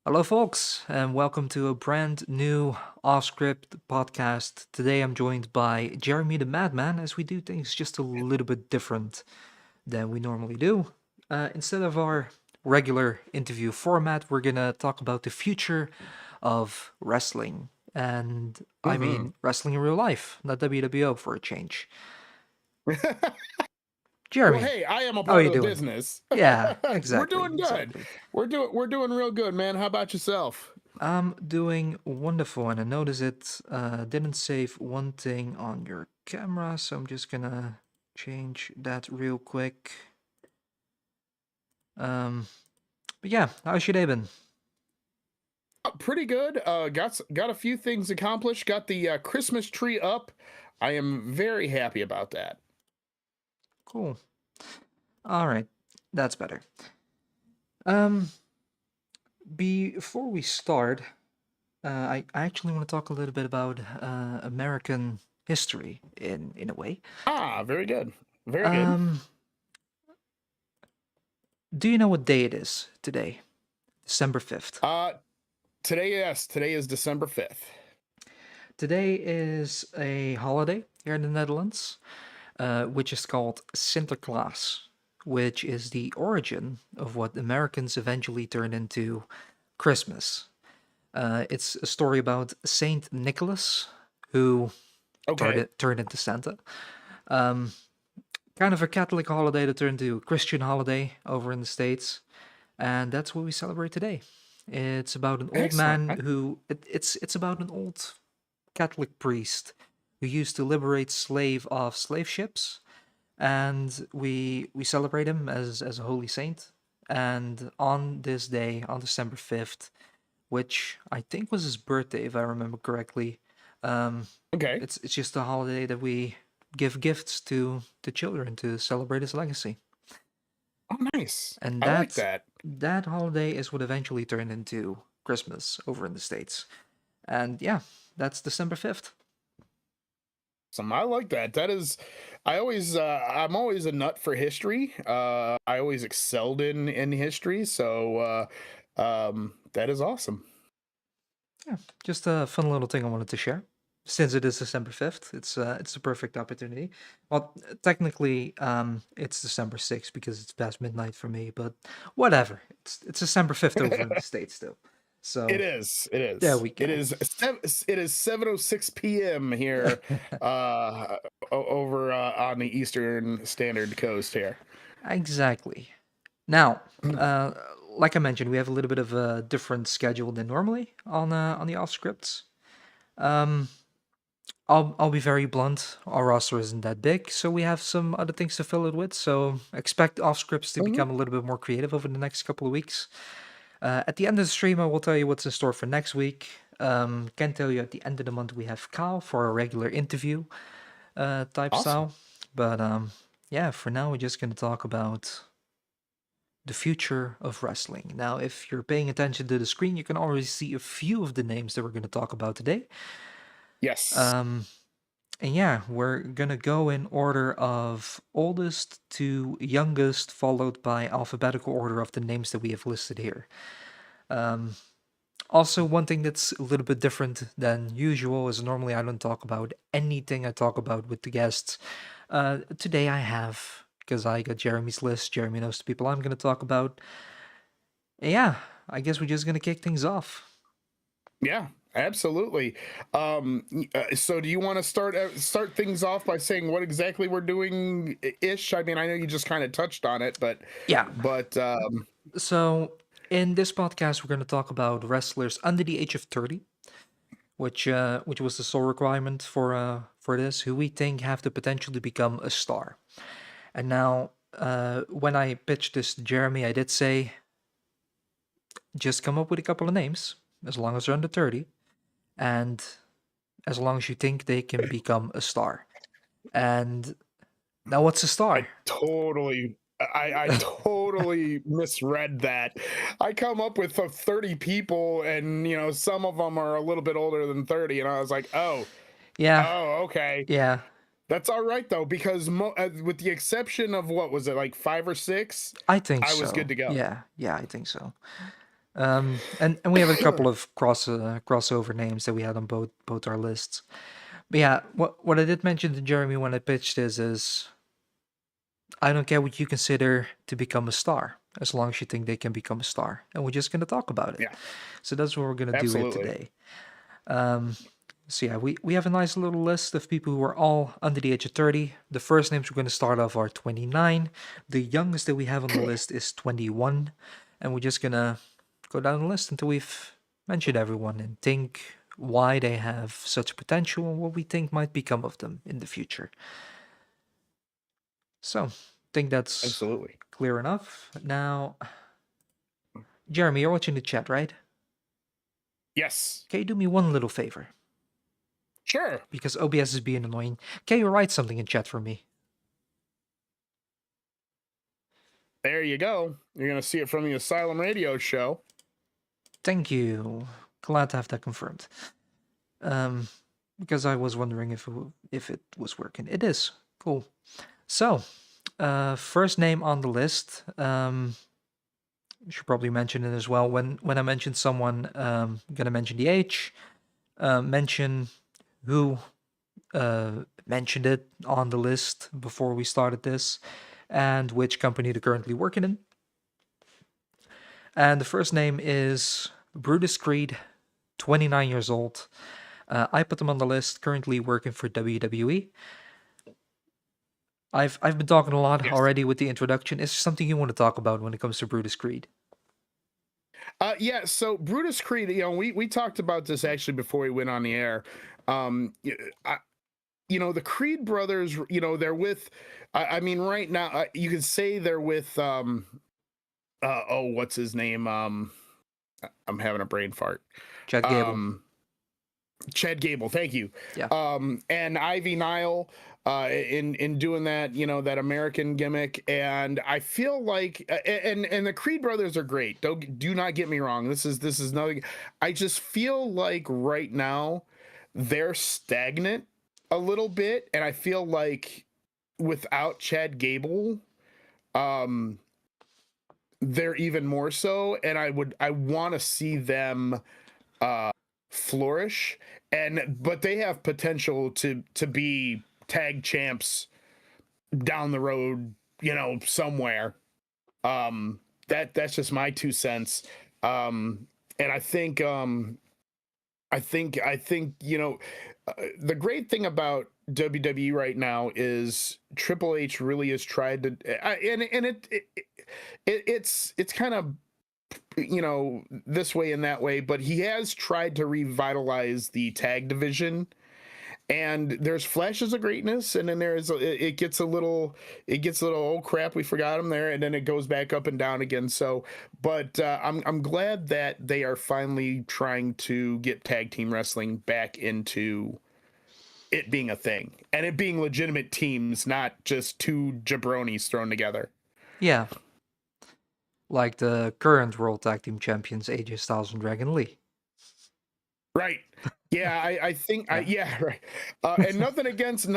Hello, folks, and welcome to a brand new Off-Script podcast. Today I'm joined by Jeremy the Madman as we do things just a little bit different than we normally do. Instead of our regular interview format, we're gonna talk about the future of wrestling. And I hmm mean, wrestling in real life, not WWO for a change. Well, Jeremy, hey, I am a how are part you of the doing? business. Yeah, We're exactly, doing good. exactly. We're doing real good, man. How about yourself? I'm doing wonderful, and I notice it didn't save one thing on your camera, so I'm just gonna change that real quick. Um, but yeah, how's your day been? Pretty good. Got a few things accomplished. Got the Christmas tree up. I am very happy about that. Cool. All right, that's better. Um, Before we start, I actually want to talk a little bit about American history in a way. Very good. Very good. Um, do you know what day it is today? December 5th. Uh, Today, yes, today is December 5th. Today is a holiday here in the Netherlands, which is called Sinterklaas, which is the origin of what Americans eventually turned into Christmas. It's a story about Saint Nicholas, who Okay. turned into Santa. Um, Kind of a Catholic holiday that turned into a Christian holiday over in the States, and that's what we celebrate today. It's about an old Excellent. man who it's about an old Catholic priest who used to liberate slave ships, and we celebrate him as a holy saint. And on this day, on December 5th, which I think was his birthday, if I remember correctly, um, Okay. it's just a holiday that we give gifts to children to celebrate his legacy. Oh, nice. And I like that. that holiday is what eventually turned into Christmas over in the States. And yeah, that's December 5th. I like that. I'm always a nut for history. I always excelled in history, so that is awesome. Yeah, just a fun little thing I wanted to share. Since it is December 5th, it's a perfect opportunity. Well, technically, it's December 6th because it's past midnight for me, but whatever. It's December 5th over in the States still. It So is. It there is. we go. It is 7:06 p.m. here, over on the Eastern Standard Coast here. Exactly. Now, uh, like I mentioned, we have a little bit of a different schedule than normally on the off scripts. Um, I'll be very blunt. Our roster isn't that big, so we have some other things to fill it with. So expect off scripts to Mhm. become a little bit more creative over the next couple of weeks. At the end of the stream, I will tell you what's in store for next week. Can tell you at the end of the month we have Kyle for a regular interview type Awesome. style. But yeah, for now we're just gonna talk about the future of wrestling. Now, if you're paying attention to the screen, you can already see a few of the names that we're going to talk about today. Yes. Um, and yeah, we're gonna go in order of oldest to youngest, followed by alphabetical order of the names that we have listed here. Um, Also, one thing that's a little bit different than usual is normally I don't talk about anything I talk about with the guests. Today I have, because I got Jeremy's list. Jeremy knows the people I'm gonna talk about. And yeah, I guess we're just gonna kick things off. Yeah. Absolutely. So, do you want to start things off by saying what exactly we're doing ish? I mean, I know you just kind of touched on it, but Yeah. but So in this podcast, we're going to talk about wrestlers under the age of 30, which was the sole requirement for this, who we think have the potential to become a star. And now, when I pitched this to Jeremy, I did say just come up with a couple of names, as long as they're under 30, and as long as you think they can become a star. And now, what's a I star? totally I totally misread that. I come up with 30 people and some of them are a little bit older than 30 and I was like, Yeah, okay. yeah, That's all right though because with the exception of what was it like 5 or 6, I think I was good so. to go. Yeah, I think so. And we have a couple of crossover names that we had on both our lists. But yeah, what I did mention to Jeremy when I pitched this is I don't care what you consider to become a star, as long as you think they can become a star, and we're just gonna talk about it. Yeah, So that's what we're gonna do here absolutely. today. Um, so yeah, we have a nice little list of people who are all under the age of 30. The first names we're going to start off are 29. The youngest that we have on the list is 21. And we're just going to go down the list until we've mentioned everyone and think why they have such potential and what we think might become of them in the future. So, I think that's Absolutely. clear enough. Now, Jeremy, you're watching the chat, right? Yes. Can you do me one little favor? Sure. Because OBS is being annoying. Can you write something in chat for me? There you go. You're going to see it from the Asylum Radio show. Thank you. Glad to have that confirmed. Because I was wondering if it was working. It is. Cool. So, first name on the list. Should probably mention it as well. When I mention someone, I'm gonna mention the age, mention who mentioned it on the list before we started this, and which company they're currently working in. And the first name is Brutus Creed, 29 years old. I put him on the list, currently working for WWE. I've been talking a lot Yes. already with the introduction. Is there something you want to talk about when it comes to Brutus Creed? Yeah, so Brutus Creed, we talked about this actually before we went on the air. The Creed brothers, they're with, I mean, right now, you could say they're with, what's his name? I'm having a brain fart. Chad Gable. Chad Gable, thank you. Yeah. And Ivy Nile, in doing that, that American gimmick. And I feel like, and the Creed brothers are great. Do not get me wrong. This is nothing. I just feel like right now they're stagnant a little bit. And I feel like without Chad Gable, they're even more so. And I want to see them, flourish, but they have potential to be tag champs down the road, somewhere. That's just my 2 cents. And I think the great thing about WWE right now is Triple H really has tried to, it's kind of, this way and that way, but he has tried to revitalize the tag division, and there's flashes of greatness, and then it gets a little, oh crap, we forgot him there, and then it goes back up and down again. So, but I'm glad that they are finally trying to get tag team wrestling back into it being a thing, and it being legitimate teams, not just two jabronis thrown together. Yeah. Like the current World Tag Team Champions, AJ Styles and Dragon Lee. Right. Yeah, I think right. And nothing against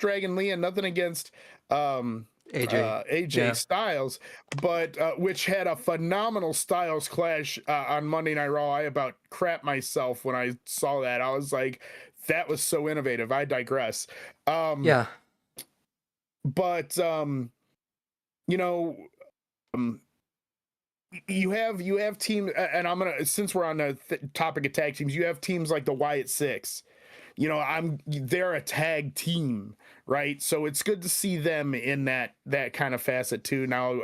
Dragon Lee, and nothing against AJ Styles, but which had a phenomenal Styles clash on Monday Night Raw. I about crap myself when I saw that. I was like, that was so innovative. I digress. Yeah. But you have teams, and I'm gonna, since we're on the topic of tag teams, you have teams like the Wyatt Six. They're a tag team, right? So it's good to see them in that kind of facet too. Now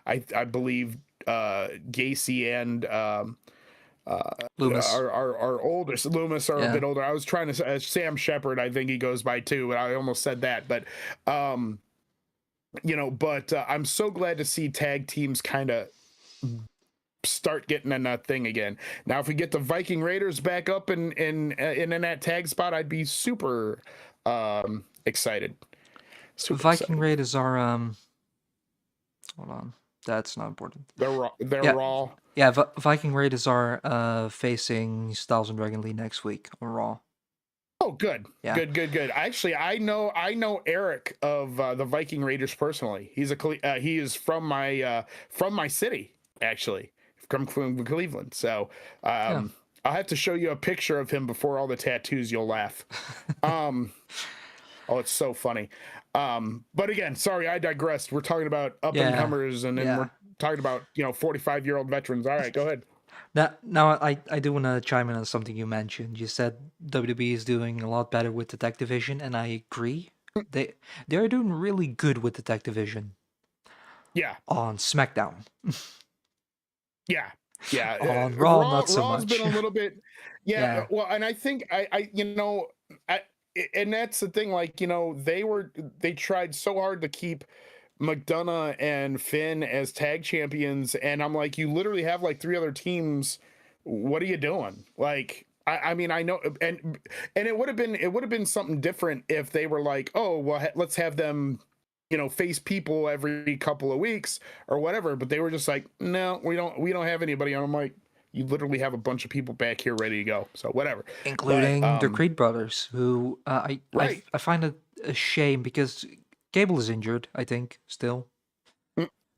I believe Gacy and Loomis. Our oldest Loomis are a bit older. I was trying to Sam Shepard, I think he goes by too, but I almost said that. But I'm so glad to see tag teams kind of start getting in that thing again. Now, if we get the Viking Raiders back up in that tag spot, I'd be super excited. Viking Raiders are hold on, that's not important. They're Raw. Yeah, Viking Raiders are facing Styles and Dragon Lee next week on Raw. Oh, good. Yeah. Good. Actually, I know Eric of the Viking Raiders personally. He is from my city, actually. from Cleveland. So Yeah. I'll have to show you a picture of him before all the tattoos. You'll laugh. Um, oh, it's so funny. But again, sorry, I digressed. We're talking about up and Yeah. comers, and then Yeah. we're talking about 45-year-old veterans. All right, go ahead. Now I do want to chime in on something you mentioned. You said WWE is doing a lot better with the tech division, and I agree. They are doing really good with the tech division Yeah, on SmackDown. yeah, yeah. On Raw, not so Raw's been much. a little bit, yeah. Yeah. Well, and I think I, and that's the thing. Like they tried so hard to keep McDonough and Finn as tag champions, and I'm like, you literally have like 3 other teams. What are you doing? Like, I mean, I know, and it would have been something different if they were like, oh well, let's have them, face people every couple of weeks or whatever. But they were just like, no, we don't have anybody. And I'm like, you literally have a bunch of people back here ready to go. So whatever. But Including the Creed brothers, who right. I find it a shame because Gable is injured, I think, still.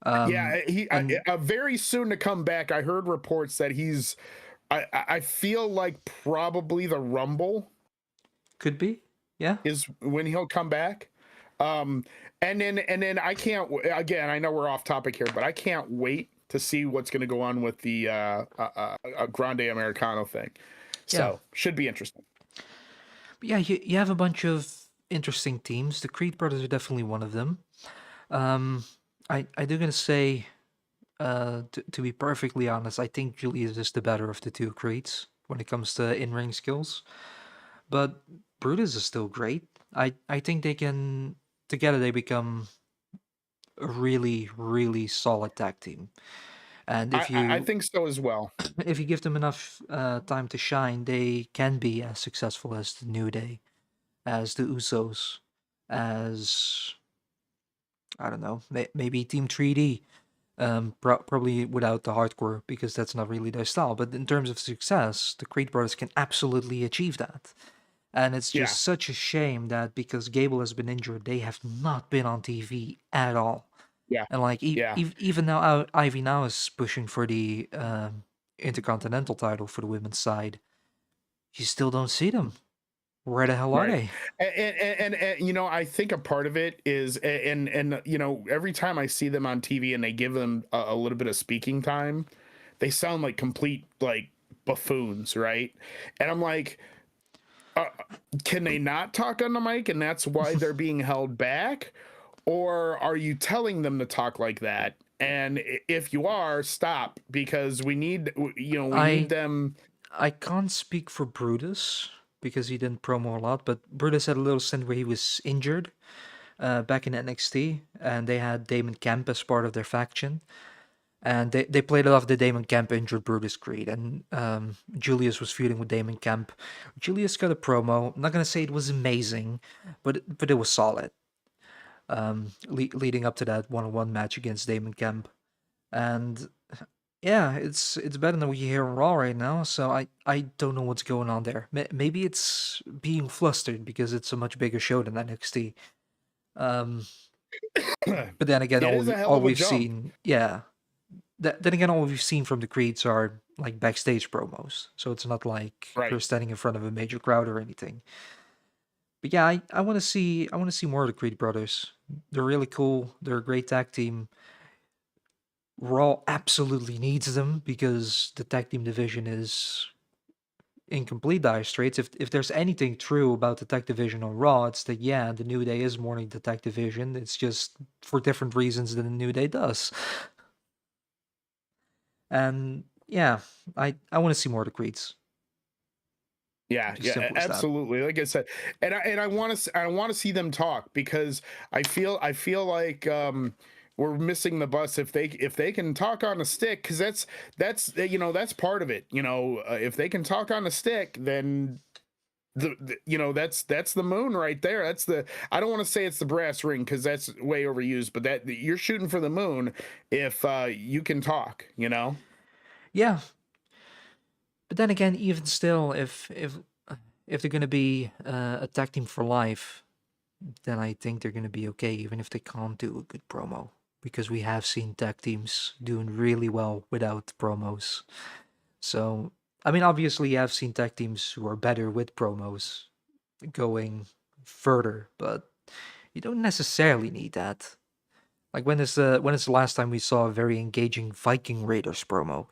Um, Yeah, and very soon to come back. I heard reports that he's. I feel like probably the Rumble could be, yeah. is when he'll come back. Um, and then I can't. Again, I know we're off topic here, but I can't wait to see what's going to go on with the Grande Americano thing. Yeah. So should be interesting. But yeah, you have a bunch of interesting teams. The Creed brothers are definitely one of them. Um, I do gonna say, to be perfectly honest, I think Julius is the better of the two Creeds when it comes to in-ring skills. But Brutus is still great. I think they can together they become a really really solid tag team. And I think so as well. if you give them enough time to shine, they can be as successful as the New Day, as the Usos, as I don't know, maybe Team 3D. Probably without the hardcore because that's not really their style. But in terms of success, the Creed brothers can absolutely achieve that. And it's Yeah, just such a shame that because Gable has been injured, they have not been on TV at all. yeah, And like yeah. even now, Ivy now is pushing for the Intercontinental title for the women's side. You still don't see them. Where the hell are Right. they? And I think a part of it is, and every time I see them on TV and they give them a little bit of speaking time, they sound like complete like buffoons, right? And I'm like, uh, can they not talk on the mic and that's why they're being held back? Or are you telling them to talk like that? And if you are, stop, because we need I them. I can't speak for Brutus because he didn't promo a lot, but Brutus had a little stint where he was injured back in NXT, and they had Damon Kemp as part of their faction. And they played it off the Damon Kemp injured Brutus Creed, and Julius was feuding with Damon Kemp. Julius got a promo. I'm not gonna say it was amazing, but it was solid. Leading up to that one-on-one match against Damon Kemp, and yeah, it's better than we hear on Raw right now. So I don't know what's going on there. Maybe it's being flustered because it's a much bigger show than NXT. Um, but then again, It is a hell all of a we've jump, seen, yeah. Then again, all we've seen from the Creeds are like backstage promos, so it's not like right? they're standing in front of a major crowd or anything. But yeah, I want to see more of the Creed brothers. They're really cool. They're a great tag team. Raw absolutely needs them because the tag team division is in complete dire straits. If there's anything true about the tag division on Raw, it's that yeah, the New Day is mourning the tag division. It's just for different reasons than the New Day does. And yeah, I want to see more of the Creeds. Yeah, Just yeah, simple as that. absolutely. Like I said, and I want to see them talk, because I feel like we're missing the bus if they can talk on a stick, because that's part of it. If they can talk on a stick, then that's the moon right there. I don't want to say it's the brass ring because that's way overused, but that you're shooting for the moon if you can talk. Yeah, but then again, even still, if they're gonna be a tag team for life, then I think they're gonna be okay, even if they can't do a good promo. because we have seen tag teams doing really well without promos. So, I mean, obviously, you have seen tag teams who are better with promos going further, but you don't necessarily need that. Like when is the last time we saw a very engaging Viking Raiders promo?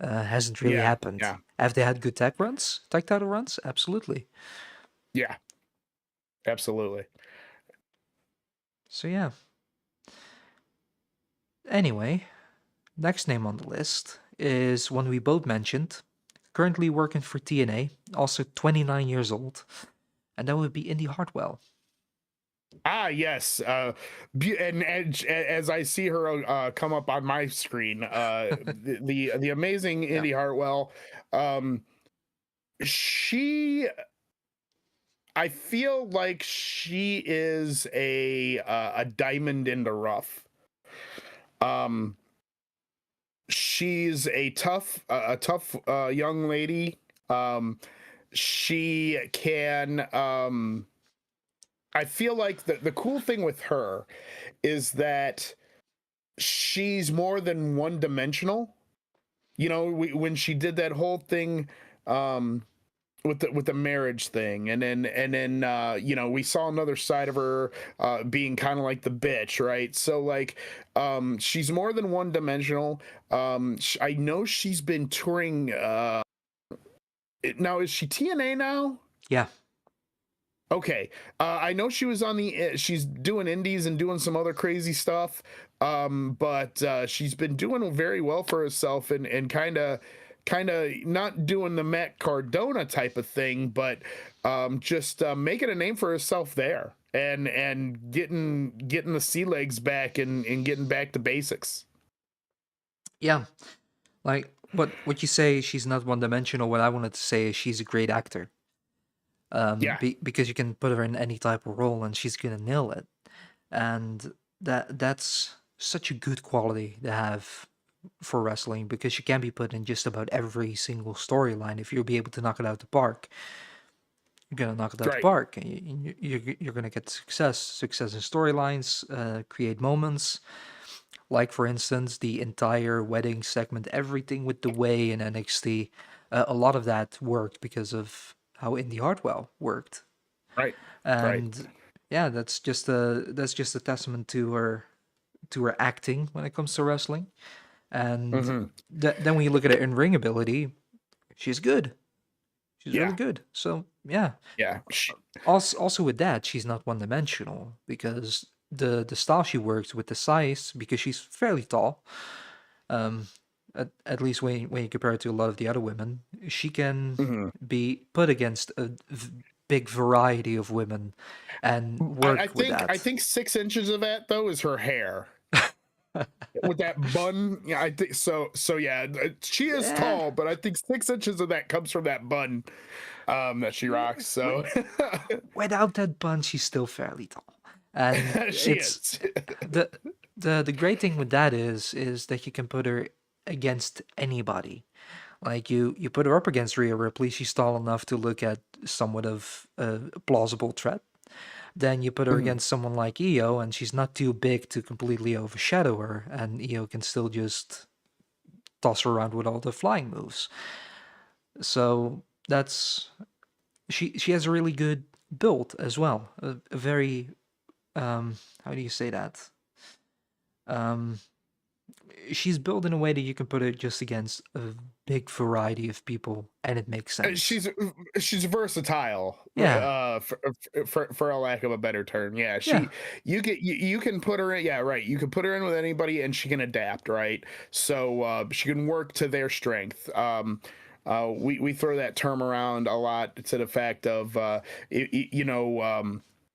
Hasn't really Yeah, happened. yeah, Have they had good tag title runs? Absolutely. yeah, absolutely. So yeah. Anyway, next name on the list is one we both mentioned. Currently working for TNA, also 29 years old, and that would be Indy Hartwell. Ah, yes. And as I see her come up on my screen, the amazing Yeah. Indy Hartwell, um, she, I feel like she is a diamond in the rough. Um, she's a tough young lady. She can. I feel like the cool thing with her is that she's more than one dimensional. When she did that whole thing um with the marriage thing, and then we saw another side of her being kind of like the bitch, right? So like she's more than one dimensional. I know she's been touring now. Is she TNA now? Yeah. Okay. I know she was on she's doing indies and doing some other crazy stuff. But she's been doing very well for herself, and kind of not doing the Matt Cardona type of thing, but just making a name for herself there, and getting the sea legs back, and getting back to basics. Yeah. Like what you say, she's not one dimensional. What I wanted to say is she's a great actor. Yeah. Because you can put her in any type of role and she's gonna nail it. And that's such a good quality to have for wrestling, because she can be put in just about every single storyline. If you'll be able to knock it out the park, you're gonna knock it out the Right. park, and you're gonna get success in storylines, create moments. Like for instance, the entire wedding segment, everything with the way in NXT, a lot of that worked because of how Indy Hartwell worked. Right. Right. And yeah, that's just a testament to her acting when it comes to wrestling. And Hmm. then when you look at her in ring ability, she's good. She's really Yeah. good. So yeah. Yeah. Also with that, she's not one dimensional, because the style she works with, the size, because she's fairly tall. Um, at least when you compare it to a lot of the other women, she can Mhm. be put against a big variety of women and I work with think I that. think 6 inches of that though is her hair with that bun. Yeah, I think so. So yeah, she is Yeah, tall, but I think 6 inches of that comes from that bun that she rocks. So without that bun, she's still fairly tall. And she it's is. the the great thing with that is that you can put her against anybody. Like you put her up against Rhea Ripley, she's tall enough to look at somewhat of a plausible threat. Then you put her Mhm. against someone like Io, and she's not too big to completely overshadow her, and Io can still just toss her around with all the flying moves. So that's she has a really good build as well. A very how do you say that? Um, she's built in a way that you can put her just against a big variety of people, and it makes sense. She's versatile, Yeah, for a lack of a better term. Yeah, yeah. you can put her in. Yeah, right. You can put her in with anybody, and she can adapt. Right, so she can work to their strength. We throw that term around a lot to the fact of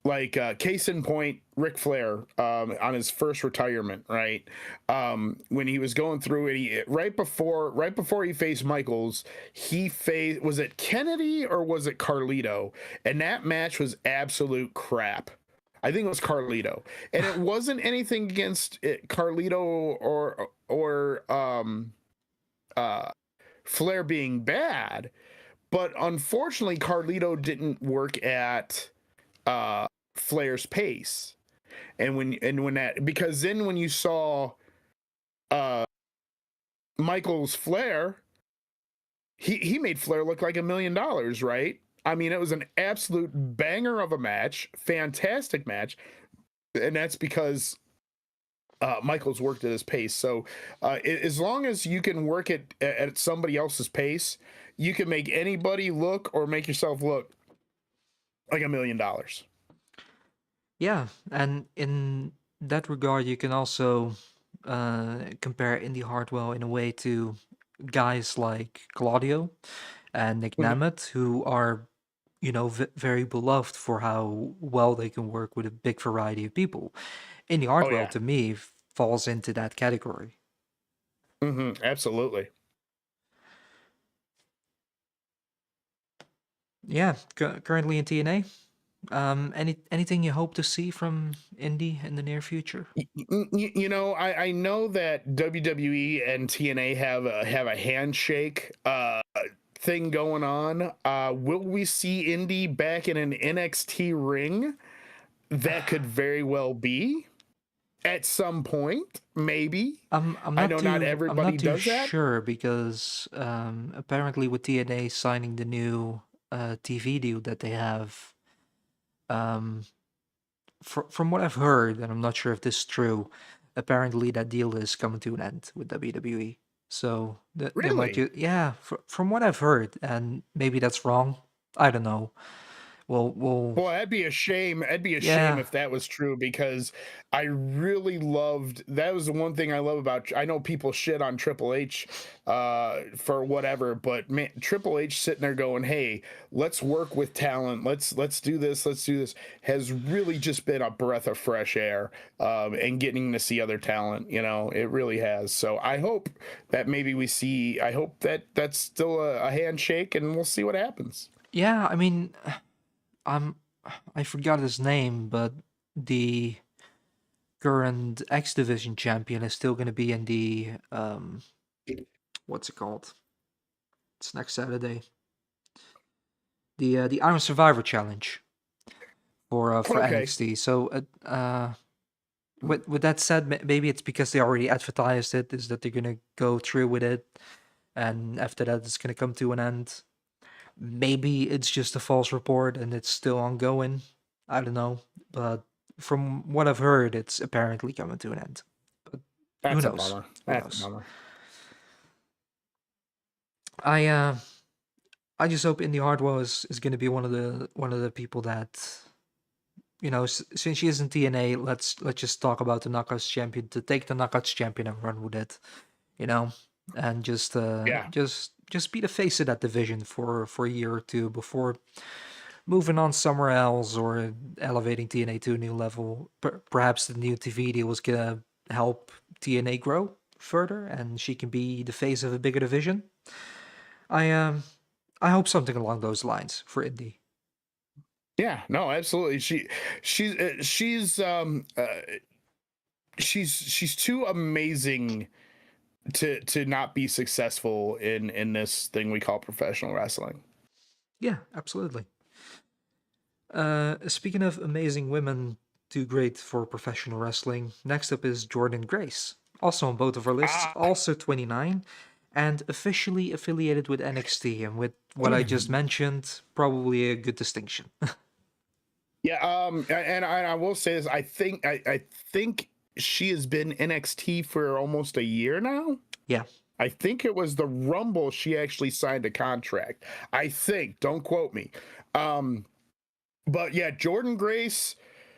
like case in point, Ric Flair on his first retirement, right? When he was going through it, right before he faced Michaels, he faced, was it Kennedy or was it Carlito? And that match was absolute crap. I think it was Carlito, and it wasn't anything against Carlito or uh, Flair being bad, but unfortunately, Carlito didn't work at uh, Flair's pace. And when that, because then when you saw Michael's Flair, he made Flair look like $1 million, right? I mean, it was an absolute banger of a match, fantastic match, and that's because Michael's worked at his pace. So as long as you can work it at somebody else's pace, you can make anybody look or make yourself look like $1 million. Yeah, and in that regard, you can also compare Indy Hartwell in a way to guys like Claudio and Nick Mhm. Nemeth, who are, very beloved for how well they can work with a big variety of people. Indy Oh Hartwell, yeah. to me, falls into that category. Absolutely. Yeah, currently in TNA. Anything you hope to see from Indy in the near future? You know, I know that WWE and TNA have a handshake thing going on. Will we see Indy back in an NXT ring? That could very well be at some point, maybe. I know not I'm everybody not too does that. sure because apparently with TNA signing the new TV deal that they have, um, from what I've heard, and I'm not sure if this is true, apparently that deal is coming to an end with WWE. So they might Really? yeah, from what I've heard, and maybe that's wrong. I don't know. Well, Boy, that'd be a shame. That'd be a shame yeah. if that was true because I really loved that was the one thing I love about I know people shit on Triple H for whatever, but man, Triple H sitting there going, "Hey, let's work with talent. Let's do this. Let's do this." Has really just been a breath of fresh air and getting to see other talent, you know. It really has. So I hope that maybe we see I hope that that's still a handshake and we'll see what happens. Yeah, I mean, I'm I forgot his name, but the current X Division champion is still going to be in the what's it called? It's next Saturday. The Iron Survivor Challenge for Okay. NXT. So with that said, maybe it's because they already advertised it. Is that they're going to go through with it, and after that it's going to come to an end. Maybe it's just a false report and it's still ongoing. I don't know, but from what I've heard, it's apparently coming to an end. But who That's a knows? bummer. Who That's a knows? bummer. I uh, I just hope Indy Hartwell is going to be one of the people that since she is in TNA, let's just talk about the Knockouts champion to take the Knockouts champion and run with it, you know, and Yeah. just be the face of that division for a year or two before moving on somewhere else or elevating TNA to a new level. Perhaps the new TV deal was gonna help TNA grow further, and she can be the face of a bigger division. I um, I hope something along those lines for Indy. Yeah, no, absolutely. She's too amazing to not be successful in this thing we call professional wrestling. Yeah, absolutely. Speaking of amazing women too great for professional wrestling, next up is Jordan Grace, also on both of our lists, Ah, also 29, and officially affiliated with NXT. And with what I just mentioned, probably a good distinction. yeah. And I will say this. I think she has been NXT for almost a year now. Yeah. I think it was the Rumble she actually signed a contract. I think. Don't quote me. Um, but yeah, Jordan Grace,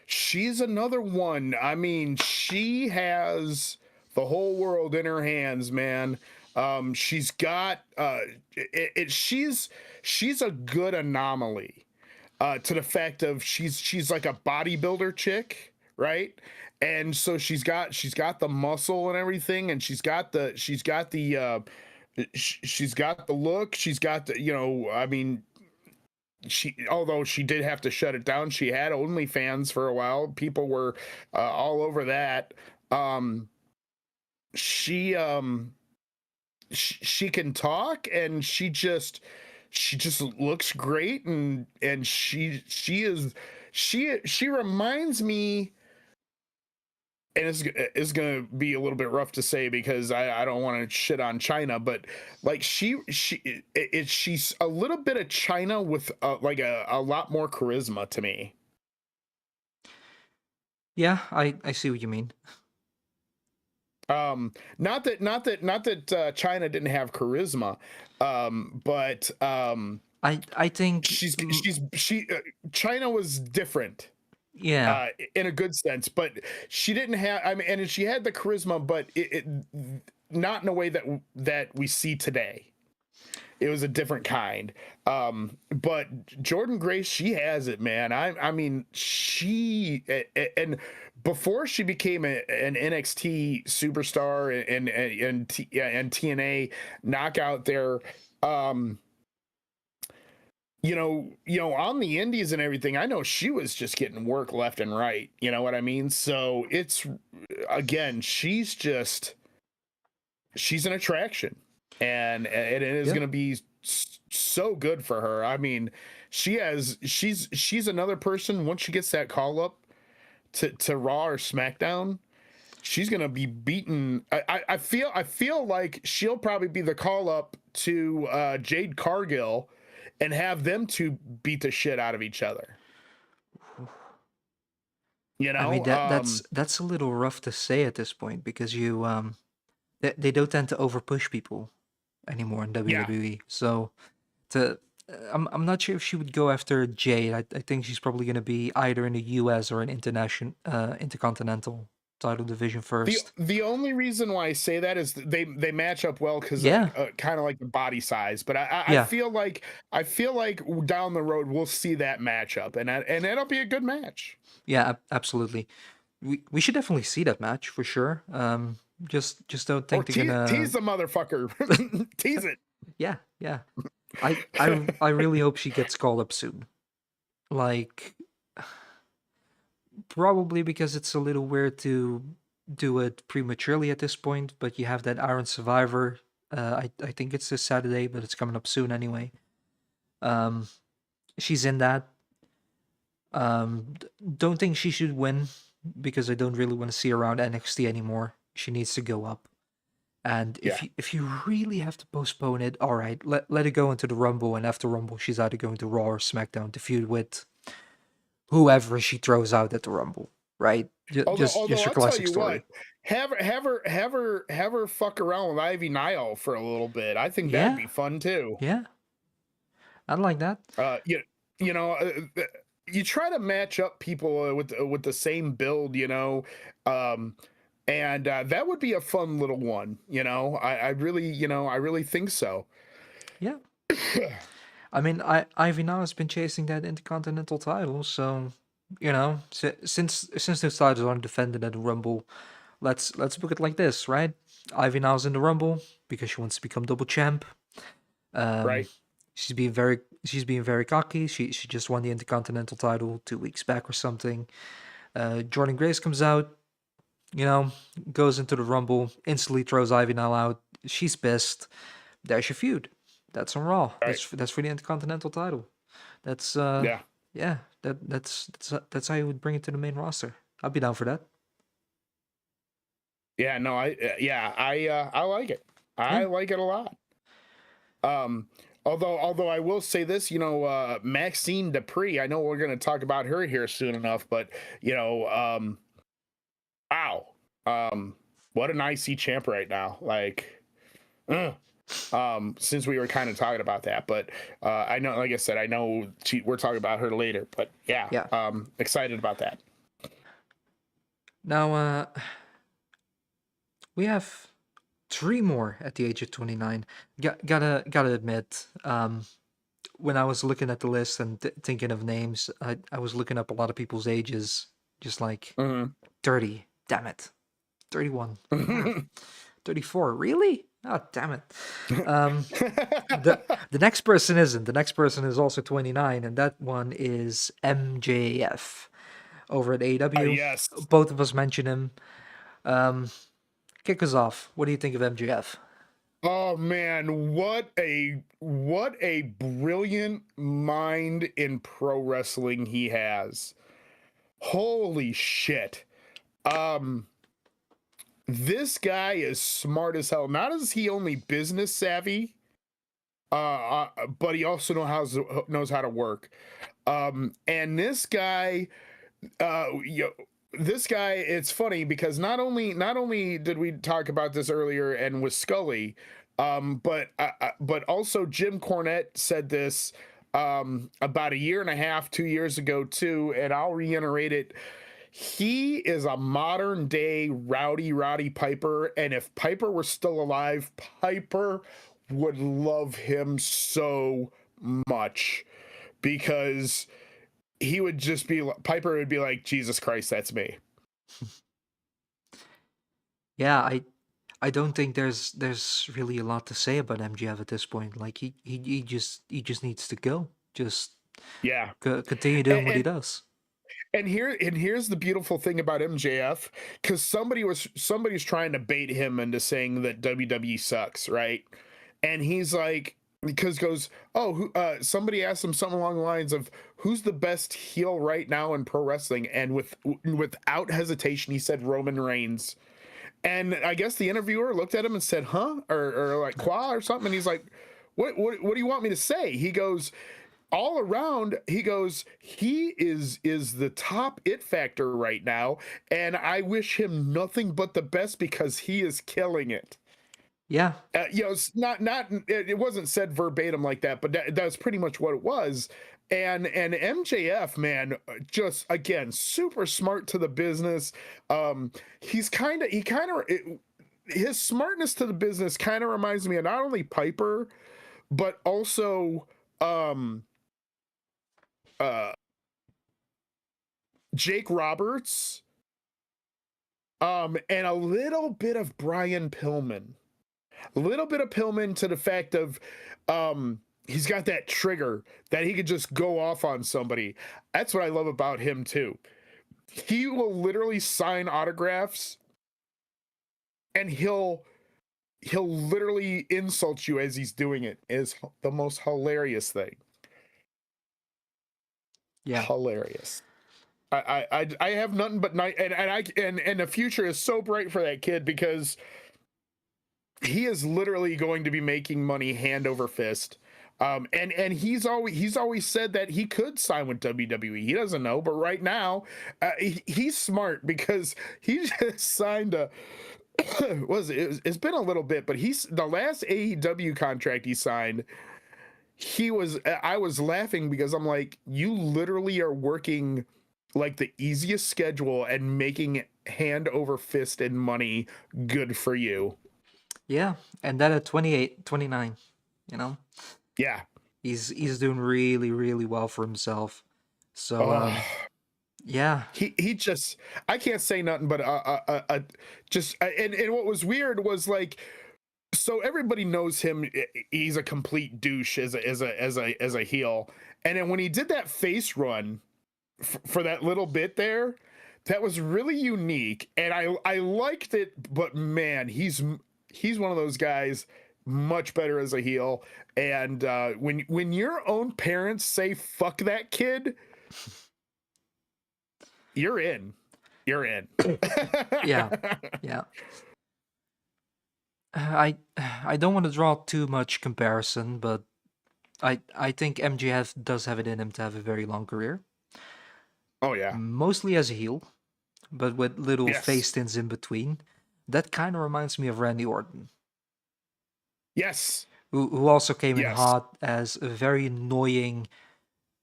she's another one. I mean, she has the whole world in her hands, man. She's got she's a good anomaly to the fact of she's like a bodybuilder chick, right? And so she's got the muscle and everything, and she's got the look, she's got the I mean she although she did have to shut it down. She had OnlyFans for a while. People were all over that. Um, she she can talk, and she just looks great, and she reminds me and it's gonna be a little bit rough to say because I don't want to shit on China, but like she's a little bit of China with like a lot more charisma to me. Yeah, I see what you mean. Not that China didn't have charisma, but I think China was different yeah. in a good sense, but she didn't have, I mean, and she had the charisma, but it not in a way that we see today. It was a different kind. But Jordan Grace, she has it, man. I mean, and before she became an NXT superstar and TNA knockout there, on the indies and everything, I know she was just getting work left and right. You know what I mean? So it's, again, she's an attraction, and it is going to be so good for her. I mean, she's another person. Once she gets that call up to Raw or SmackDown, she's going to be beaten. I feel like she'll probably be the call up to Jade Cargill and have them two beat the shit out of each other. I mean that's a little rough to say at this point because they don't tend to overpush people anymore in WWE. Yeah. So I'm not sure if she would go after Jade. I think she's probably going to be either in the US or an intercontinental title division first. The only reason why I say that is they match up well because kind of like the body size. But I feel like down the road we'll see that matchup, and that'll be a good match. Yeah, absolutely. We should definitely see that match for sure. Just don't think they're gonna tease the motherfucker. Tease it. Yeah. I really hope she gets called up soon. Like, probably because it's a little weird to do it prematurely at this point, but you have that Iron Survivor. I think it's this Saturday, but it's coming up soon anyway. She's in that. Don't think she should win because I don't really want to see her around NXT anymore. She needs to go up. And if you really have to postpone it, all right, let it go into the Rumble, and after Rumble, she's either going to Raw or SmackDown to feud with whoever she throws out at the Rumble, right? Just a classic story. Have her fuck around with Ivy Nile for a little bit. I think that'd be fun too. Yeah, I'd like that. You try to match up people with the same build, and that would be a fun little one. I really think so. Yeah. I mean, Ivy now has been chasing that Intercontinental title, so since those titles aren't defended at the Rumble, let's book it like this, right? Ivy now's in the Rumble because she wants to become double champ. Right. She's being very cocky. She just won the Intercontinental title 2 weeks back or something. Jordan Grace comes out, goes into the Rumble, instantly throws Ivy now out. She's pissed. There's your feud. That's on Raw. Right. That's for the Intercontinental title. That's that's how you would bring it to the main roster. I'd be down for that. Yeah, no, I like it. I like it a lot. Although I will say this, Maxine Dupree, I know we're going to talk about her here soon enough, but wow, what an IC champ right now. Like, since we were kind of talking about that, but I know, like I said, I know we're talking about her later, but yeah. Excited about that. Now, we have 3 more at the age of 29. Gotta admit, when I was looking at the list and thinking of names, I was looking up a lot of people's ages, just like 30. Damn it, 31, 34. Really? Oh, damn it. The next person isn't. The next person is also 29, and that one is MJF over at AEW. Yes. Both of us mentioned him. Kick us off. What do you think of MJF? Oh man, what a brilliant mind in pro wrestling he has. Holy shit. This guy is smart as hell. Not is he only business savvy, but he also knows how to work. And this guy, this guy, it's funny because not only did we talk about this earlier and with Scully, but also Jim Cornette said this about a year and a half, 2 years ago too, and I'll reiterate it. He is a modern day Rowdy Piper, and if Piper were still alive, Piper would love him so much because he would just be Piper would be like, Jesus Christ, that's me. Yeah, I don't think there's really a lot to say about MGF at this point. Like he just needs to go. Just Yeah. continue doing what he And, does. here's the beautiful thing about MJF, because somebody's trying to bait him into saying that WWE sucks, right? And he's like, because goes, somebody asked him something along the lines of who's the best heel right now in pro wrestling, and without hesitation he said Roman Reigns. And I guess the interviewer looked at him and said, huh? Or like qua or something. And he's like, what do you want me to say? He goes, all around, he goes, he is the top it factor right now, and I wish him nothing but the best because he is killing it. Yeah. It's not it wasn't said verbatim like that, but that's pretty much what it was. And MJF, man, just again super smart to the business. His smartness to the business kind of reminds me of not only Piper, but also Jake Roberts, and a little bit of Brian Pillman. A little bit of Pillman to the fact of he's got that trigger that he could just go off on somebody. That's what I love about him too. He will literally sign autographs and he'll literally insult you as he's doing it. Is the most hilarious thing. Yeah. Hilarious. I have nothing but night, and the future is so bright for that kid because he is literally going to be making money hand over fist. And he's always said that he could sign with WWE. He doesn't know, but right now he's smart because he just signed a it's been a little bit, but he's the last AEW contract he signed. I was laughing because I'm like, you literally are working like the easiest schedule and making hand over fist and money. Good for you. Yeah, and that at 28, 29, you know, Yeah, he's doing really, really well for himself. So yeah, he just, I can't say nothing but just and what was weird was like, so everybody knows him. He's a complete douche as a heel, and then when he did that face run for that little bit there, that was really unique, and I liked it. But man, he's one of those guys much better as a heel. And when your own parents say "fuck that kid," you're in. You're in. yeah, yeah. I don't want to draw too much comparison, but I think MJF does have it in him to have a very long career. Oh yeah. Mostly as a heel, but with little Yes. face stints in between. That kind of reminds me of Randy Orton, Yes. who also came in Yes. hot as a very annoying,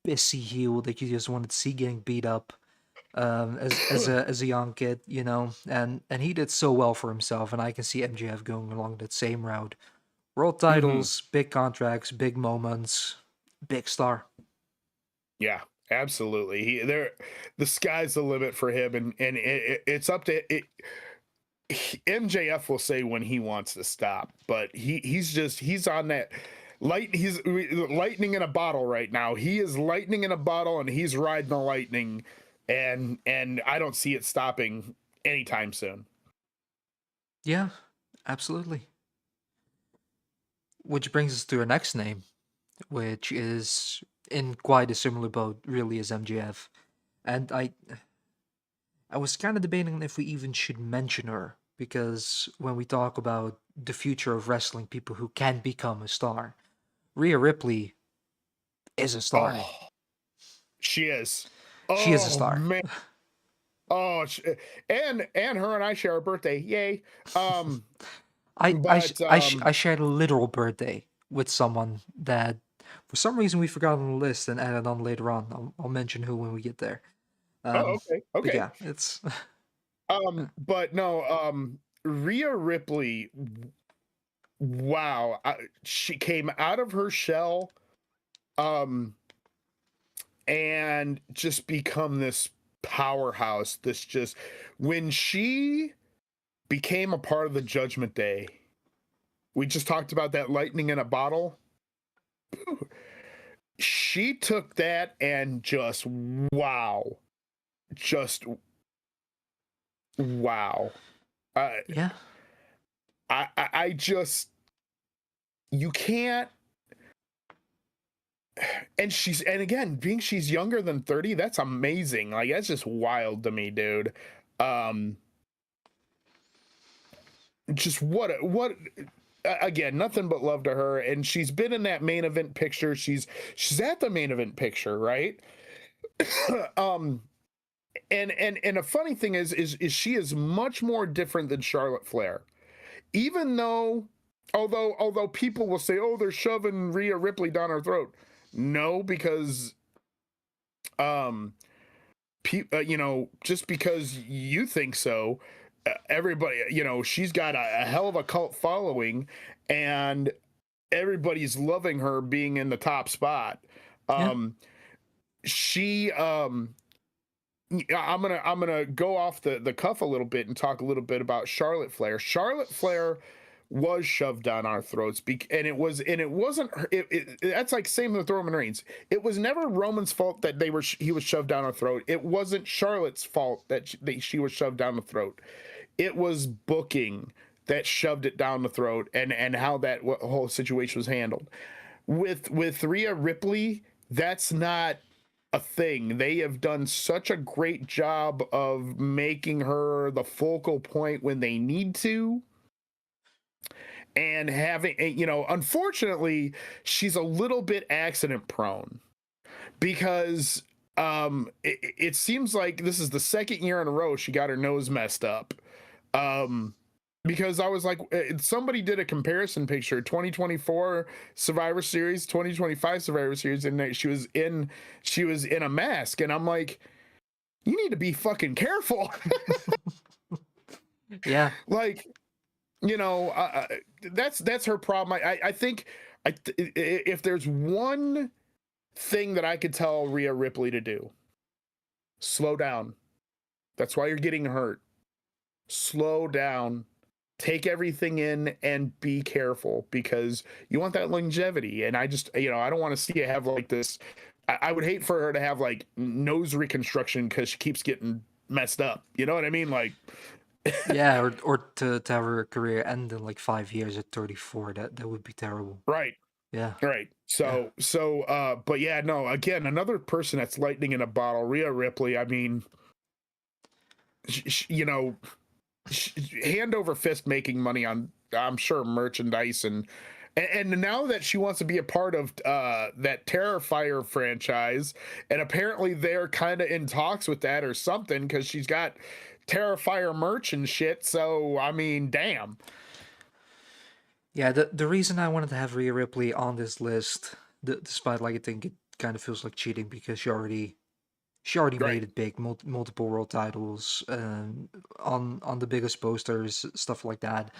pissy heel that you just wanted to see getting beat up as a young kid, you know, and he did so well for himself, and I can see MJF going along that same route. World titles, big contracts, big moments, big star. Yeah, absolutely. The sky's the limit for him, and it's up to it. MJF will say when he wants to stop, but he's on that he's lightning in a bottle right now. He is lightning in a bottle, and he's riding the lightning, and I don't see it stopping anytime soon. Yeah, absolutely. Which brings us to our next name, which is in quite a similar boat, really, as MJF. And I was kind of debating if we even should mention her because when we talk about the future of wrestling, people who can become a star, Rhea Ripley is a star. Oh, she is. She is a Oh star. man. Oh, and her and I share a birthday. Yay. But I shared a literal birthday with someone that for some reason we forgot on the list and added on later on. I'll mention who when we get there. oh, okay, But okay. yeah, it's But no, Rhea Ripley, wow, she came out of her shell, and just become this powerhouse. This just when she became a part of the Judgment Day. We just talked about that lightning in a bottle. She took that and just wow, just wow. yeah. I just you can't. And again, being she's younger than 30, that's amazing. Like that's just wild to me, dude. Um, just what again, nothing but love to her. And she's been in that main event picture. She's at the main event picture, right? um and a funny thing is she is much more different than Charlotte Flair. Even though although people will say, oh, they're shoving Rhea Ripley down her throat. No, because just because you think so, everybody, she's got a hell of a cult following, and everybody's loving her being in the top spot. Yeah. She I'm gonna go off the cuff a little bit and talk a little bit about Charlotte Flair. Charlotte Flair was shoved down our throats, and it wasn't that's like same with Roman Reigns. It was never Roman's fault that he was shoved down our throat. It wasn't Charlotte's fault that she was shoved down the throat. It was booking that shoved it down the throat, and how that whole situation was handled. With Rhea Ripley, that's not a thing. They have done such a great job of making her the focal point when they need to, and having, unfortunately, she's a little bit accident prone, because it seems like this is the second year in a row she got her nose messed up. Because I was like, somebody did a comparison picture, 2024 Survivor Series, 2025 Survivor Series, and she was in a mask, and I'm like, you need to be fucking careful. Yeah. Like, that's her problem. I think if there's one thing that I could tell Rhea Ripley to do, slow down. That's why you're getting hurt. Slow down. Take everything in and be careful, because you want that longevity. And I just, I don't want to see you have like this. I would hate for her to have like nose reconstruction because she keeps getting messed up. You know what I mean? Like, Yeah, or to have her career end in like 5 years at 34. That would be terrible. right. Yeah. Right. Yeah. But yeah, no, again, another person that's lightning in a bottle, Rhea Ripley. I mean, hand over fist making money on, I'm sure, merchandise, and now that she wants to be a part of that Terrifier franchise, and apparently they're kind of in talks with that or something, because she's got Terrifier merch and shit. So I mean, damn. Yeah, the reason I wanted to have Rhea Ripley on this list, despite like I think it kind of feels like cheating because she already Right. made it big, multiple world titles, on the biggest posters, stuff like that.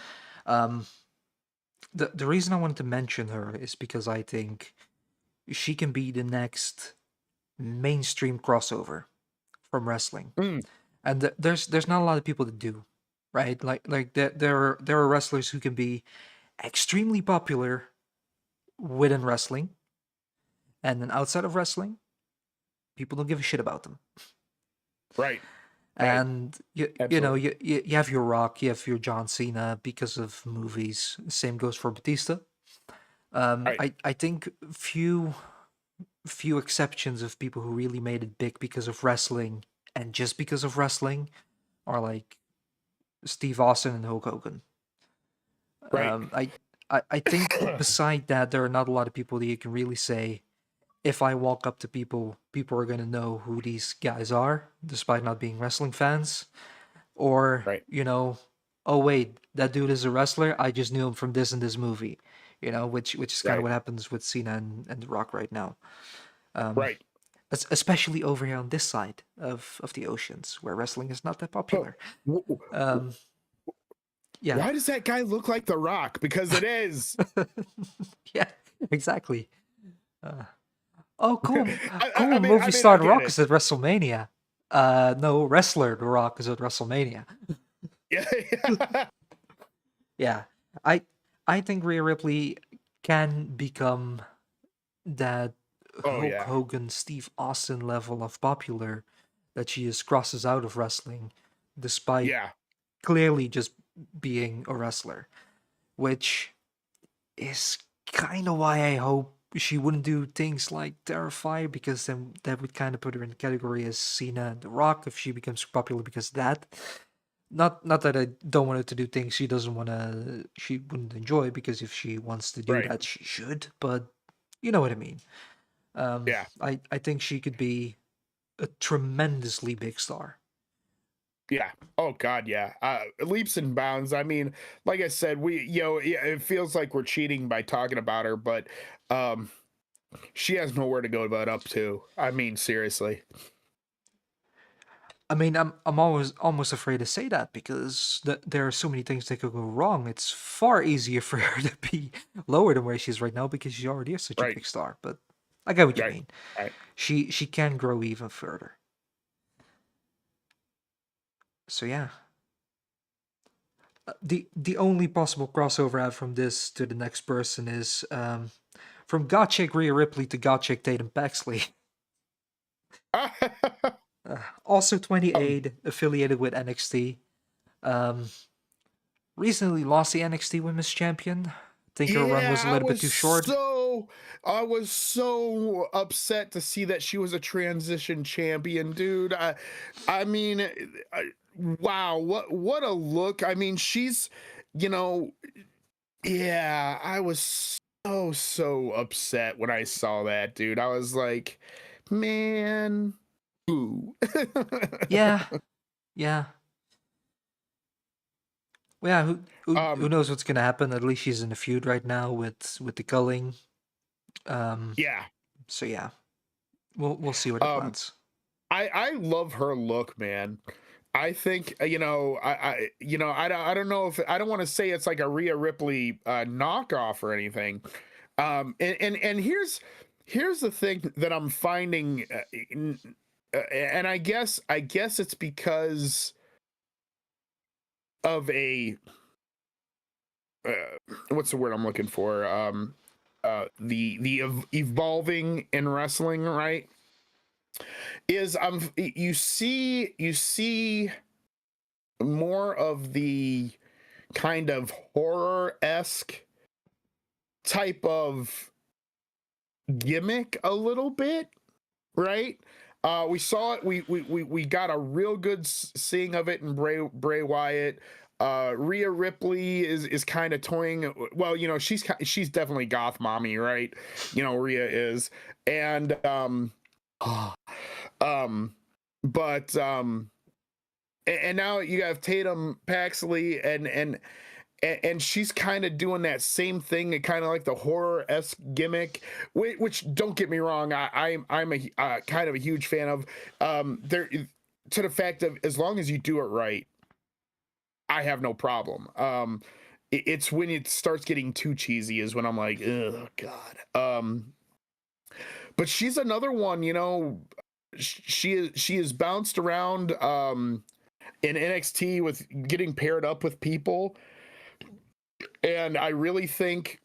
Um, the reason I wanted to mention her is because I think she can be the next mainstream crossover from wrestling, Mm, and there's not a lot of people that do, right? Like there are wrestlers who can be extremely popular within wrestling, and then outside of wrestling, people don't give a shit about them. right. Right. And you know Absolutely. you have your Rock, you have your John Cena because of movies. Same goes for Batista. Right. I think few exceptions of people who really made it big because of wrestling and just because of wrestling are like Steve Austin and Hulk Hogan. Right. Um, I, I think beside that, there are not a lot of people that you can really say, if I walk up to people, people are gonna know who these guys are, despite not being wrestling fans. Or, Right. oh wait, that dude is a wrestler. I just knew him from this and this movie. Which is kind of Right. what happens with Cena and The Rock right now. Um, Right. especially over here on this side of the oceans, where wrestling is not that Oh, popular. w- w- Um, yeah, why does that guy look like The Rock? Because it is. yeah, exactly. Uh, oh, cool, I cool. mean, Movie I star The get Rock it. is at WrestleMania. No, wrestler The Rock is at WrestleMania. Yeah. Yeah, I I think Rhea Ripley can become that Oh Hulk yeah. Hogan, Steve Austin level of popular that she just crosses out of wrestling, despite Yeah. clearly just being a wrestler, which is kind of why I hope she wouldn't do things like Terrify, because then that would kind of put her in the category as Cena and The Rock if she becomes popular because of that. Not that I don't want her to do things she wouldn't enjoy, because if she wants to do Right. that she should, but you know what I mean. Yeah. I think she could be a tremendously big star. Yeah. Oh God, yeah. Leaps and bounds. I mean, like I said, yeah, it feels like we're cheating by talking about her, but um, she has nowhere to go but up to. I mean, seriously. I mean, I'm always almost afraid to say that, because there are so many things that could go wrong. It's far easier for her to be lower than where she is right now because she already is such a Right. big star. But I get what you Right. mean. Right. She can grow even further. So yeah, the only possible crossover out from this to the next person is from God Chick Rhea Ripley to God Chick Tatum Paxley. Also um, 28, affiliated with NXT. Um, recently lost the NXT Women's Champion. I think her run yeah, was a little bit too short. I was so upset to see that she was a transition champion, dude. I mean, wow, what a look. I mean, she's, you know, yeah, I was so upset when I saw that, dude. I was like, man, ooh. Yeah, yeah. Well, yeah, who um, knows what's gonna happen? At least she's in a feud right now with the culling. Um, yeah. so yeah, we'll see where that Um, lands. I love her look, man. I think I don't know if I don't want to say it's like a Rhea Ripley knockoff or anything. And here's the thing that I'm finding, and I guess it's because of a uh, what's the word I'm looking for? Evolving in wrestling, right? Is you see more of the kind of horror-esque type of gimmick a little bit, right? We saw it. We got a real good seeing of it in Bray Wyatt. Rhea Ripley is kind of toying. Well, she's definitely goth mommy, right? Rhea is, and um, but and now you have Tatum Paxley and she's kind of doing that same thing, and kind of like the horror-esque gimmick, which don't get me wrong, I'm a kind of a huge fan of. There, to the fact of, as long as you do it right, I have no problem. It's when it starts getting too cheesy is when I'm like, oh God. But she's another one, she is bounced around in NXT with getting paired up with people. And I really think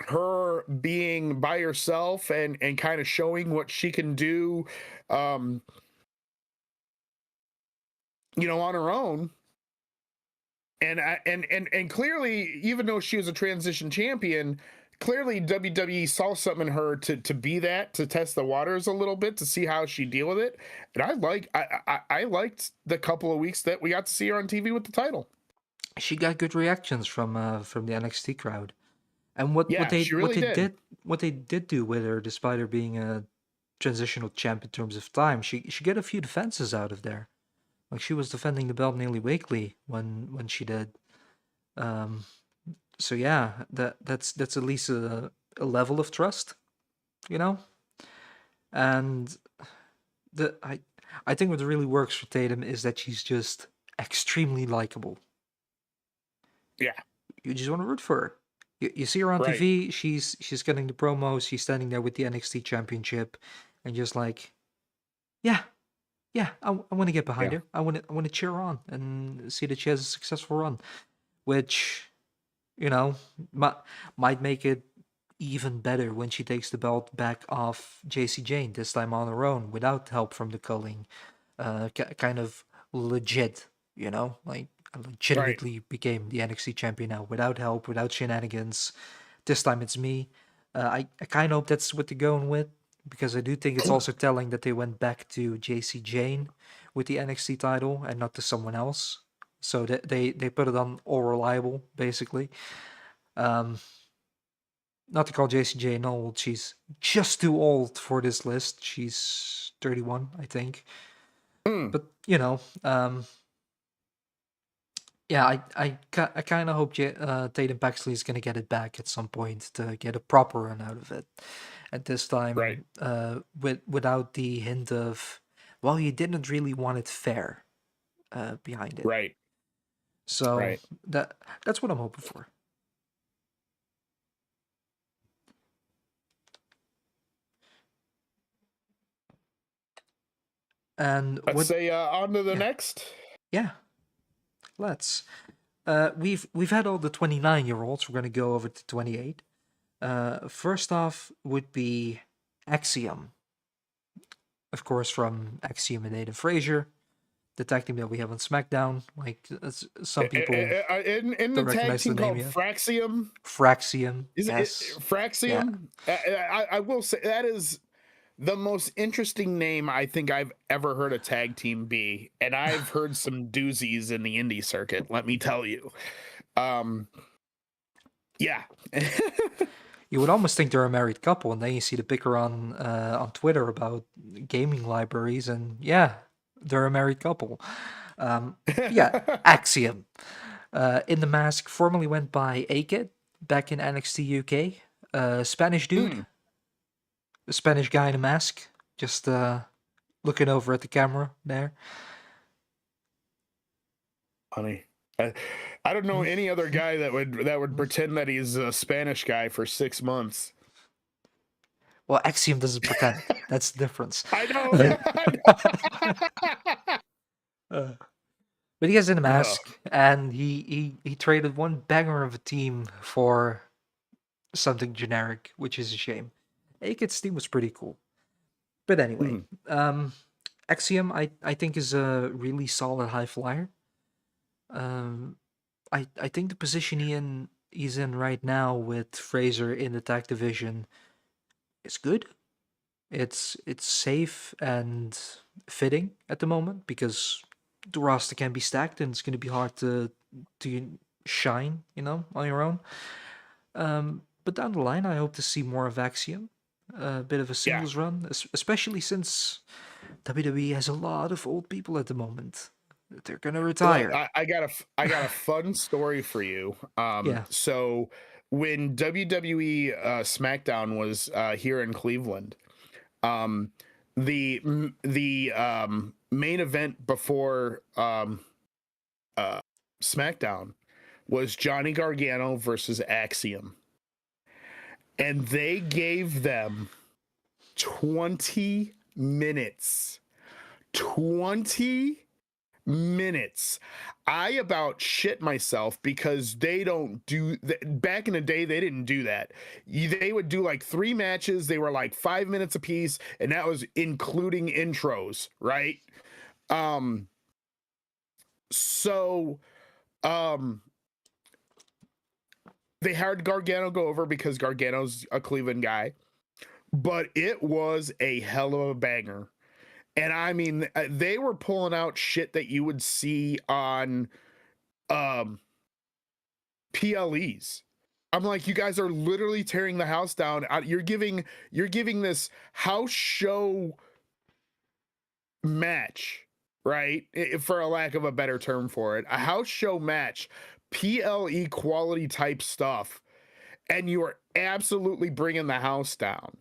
her being by herself and kind of showing what she can do, um, on her own. And clearly, even though she was a transition champion, clearly WWE saw something in her to be that, to test the waters a little bit, to see how she deal with it. And I liked the couple of weeks that we got to see her on TV with the title. She got good reactions from the NXT crowd. And what Yeah, she really did. what they did do with her, despite her being a transitional champ in terms of time, she got a few defenses out of there. Like she was defending the belt nearly weekly when she did. Um, so yeah, that's at least a level of trust, you know. And the I think what really works for Tatum is that she's just extremely likable. Yeah, You just want to root for her. You see her on right. TV. She's getting the promos. She's standing there with the NXT Championship, and just like, yeah, yeah, I want to get behind Yeah, her. I want to cheer her on and see that she has a successful run, which you know might make it even better when she takes the belt back off JC Jane, this time on her own without help from the culling. Kind of legit, like right. legitimately became the NXT champion now without help, without shenanigans. This time it's me. I kind of hope that's what they're going with, because I do think it's also telling that they went back to JC Jane with the NXT title and not to someone else. So that they put it on All Reliable, basically. Um, Not to call JC Jane old, she's just too old for this list. She's 31, I think. Mm, But yeah, I kind of hope Tatum Paxley is gonna get it back at some point to get a proper run out of it. At this right, time, without the hint of, well, you didn't really want it fair, behind it. right, So right. that's what I'm hoping for. And Let's what? say on to the Yeah, next. yeah. Let's. We've had all the 29-year-olds. We're gonna go over to 28. First off would be Axiom, of course, from Axiom and Aiden Frazier, the tag team that we have on SmackDown. Like some people In the don't tag recognize the team name called yet. Fraxium, Fraxium, is it yes, yeah. Fraxium? I will say that is the most interesting name I think I've ever heard a tag team be, and I've heard some doozies in the indie circuit. Let me tell you. Um, yeah, You would almost think they're a married couple, and then you see the picker on Twitter about gaming libraries, and yeah, they're a married couple. Um, yeah, Axiom. In the Mask formerly went by A-Kid back in NXT UK. Spanish dude, Mm, a Spanish guy in a mask, just looking over at the camera there. funny. I, I don't know any other guy that would pretend that he's a Spanish guy for 6 months. Well, Axiom doesn't pretend. That's the difference. I know. Uh, but he has in a Oh, mask, and he traded one banger of a team for something generic, which is a shame. A-Kid's team was pretty cool. But anyway, mm, um, Axiom, I think, is a really solid high flyer. Um, I think the position he's in right now with Fraser in the tag division is good. It's safe and fitting at the moment because the roster can be stacked and it's going to be hard to shine, on your own. But down the line, I hope to see more of Axiom, a bit of a yeah. singles run, especially since WWE has a lot of old people at the moment. They're gonna Look, retire. I got a fun story for you. Yeah. So when WWE SmackDown was here in Cleveland, um, the main event before uh, SmackDown was Johnny Gargano versus Axiom, and they gave them 20 minutes. 20 minutes. I about shit myself because they don't do back in the day they didn't do that. They would do like 3 matches, they were like 5 minutes apiece, and that was including intros, right? Um so um they had Gargano go over because Gargano's a Cleveland guy, but it was a hell of a banger. And I mean, they were pulling out shit that you would see on PLEs. I'm like, you guys are literally tearing the house down. You're giving this house show match, right? For a lack of a better term for it, a house show match, PLE quality type stuff, and you are absolutely bringing the house down.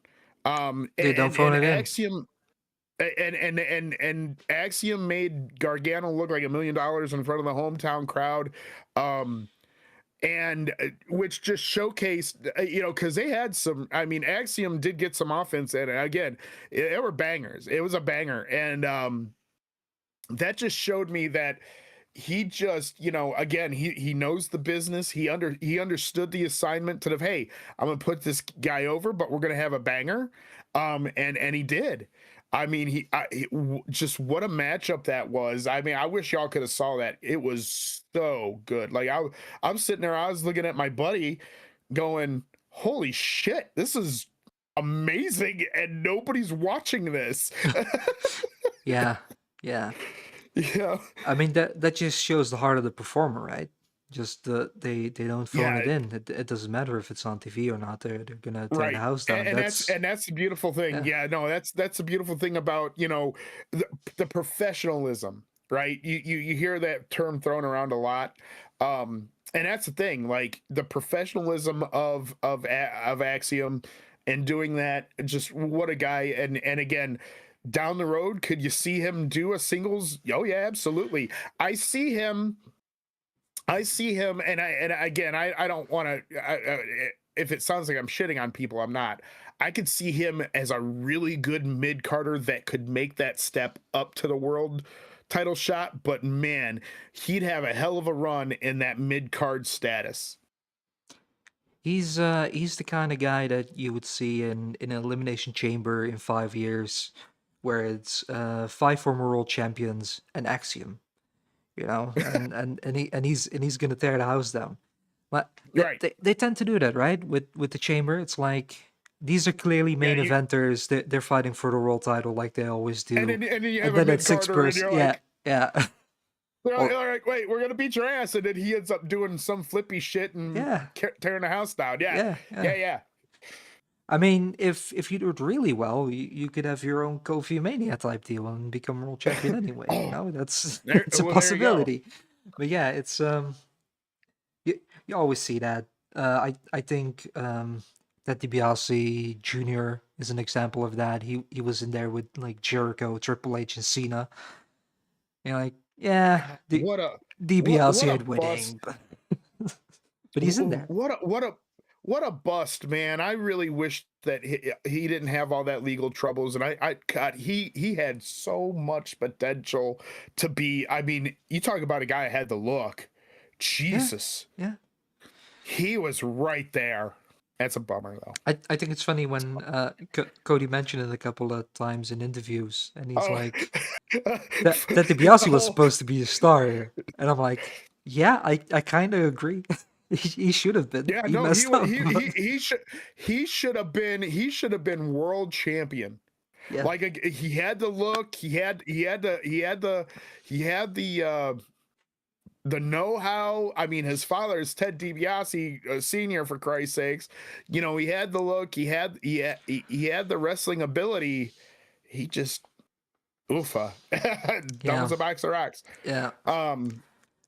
They don't phone it in. Axiom. And Axiom made Gargano look like $1 million in front of the hometown crowd, and which just showcased, because they had some. I mean, Axiom did get some offense in it. Again, they were bangers. It was a banger, and that just showed me that he just, again, he knows the business. He understood the assignment to hey, I'm gonna put this guy over, but we're gonna have a banger, and he did. I mean, just what a matchup that was. I mean, I wish y'all could have saw that. It was so good. Like I'm sitting there, I was looking at my buddy going, holy shit, this is amazing. And nobody's watching this. Yeah. I mean, that just shows the heart of the performer, right? Just they don't phone it in. It doesn't matter if it's on TV or not. They're gonna tear the house down. And that's the beautiful thing. Yeah, no, that's the beautiful thing about the professionalism, right? You hear that term thrown around a lot, and that's the thing. Like the professionalism of Axiom and doing that. Just what a guy. And again, down the road, could you see him do a singles? Oh yeah, absolutely. I see him, and I don't want to. If it sounds like I'm shitting on people, I'm not. I could see him as a really good mid carder that could make that step up to the world title shot. But man, he'd have a hell of a run in that mid card status. He's the kind of guy that you would see in an elimination chamber in 5 years, where it's 5 former world champions and Axiom. And he's gonna tear the house down. But they tend to do that, right? With the chamber, it's like these are clearly main eventers. They're fighting for the world title like they always do. And then it's 6 person. Yeah. They're like, wait, we're gonna beat your ass, and then he ends up doing some flippy shit and tearing the house down. Yeah. I mean, if you do it really well, you could have your own Kofi Mania type deal and become world champion anyway. That's it's a possibility. But yeah, it's you always see that. I think that DiBiase Jr. is an example of that. He was in there with like Jericho, Triple H, and Cena. Like, yeah, DiBiase had winning, but he's in there. What a bust, man. I really wish that he didn't have all that legal troubles. And God, he had so much potential to be. I mean, you talk about a guy that had the look. Jesus. Yeah. He was right there. That's a bummer, though. I think it's funny when Cody mentioned it a couple of times in interviews, and he's like, that DiBiase was supposed to be a star here. And I'm like, yeah, I kind of agree. He should have been. Yeah, he should have been. He should have been world champion. Yeah. Like he had the look. He had the know-how. I mean, his father is Ted DiBiase Senior, for Christ's sakes. He had the look. He had the wrestling ability. He just dumb as a box of rocks. Yeah.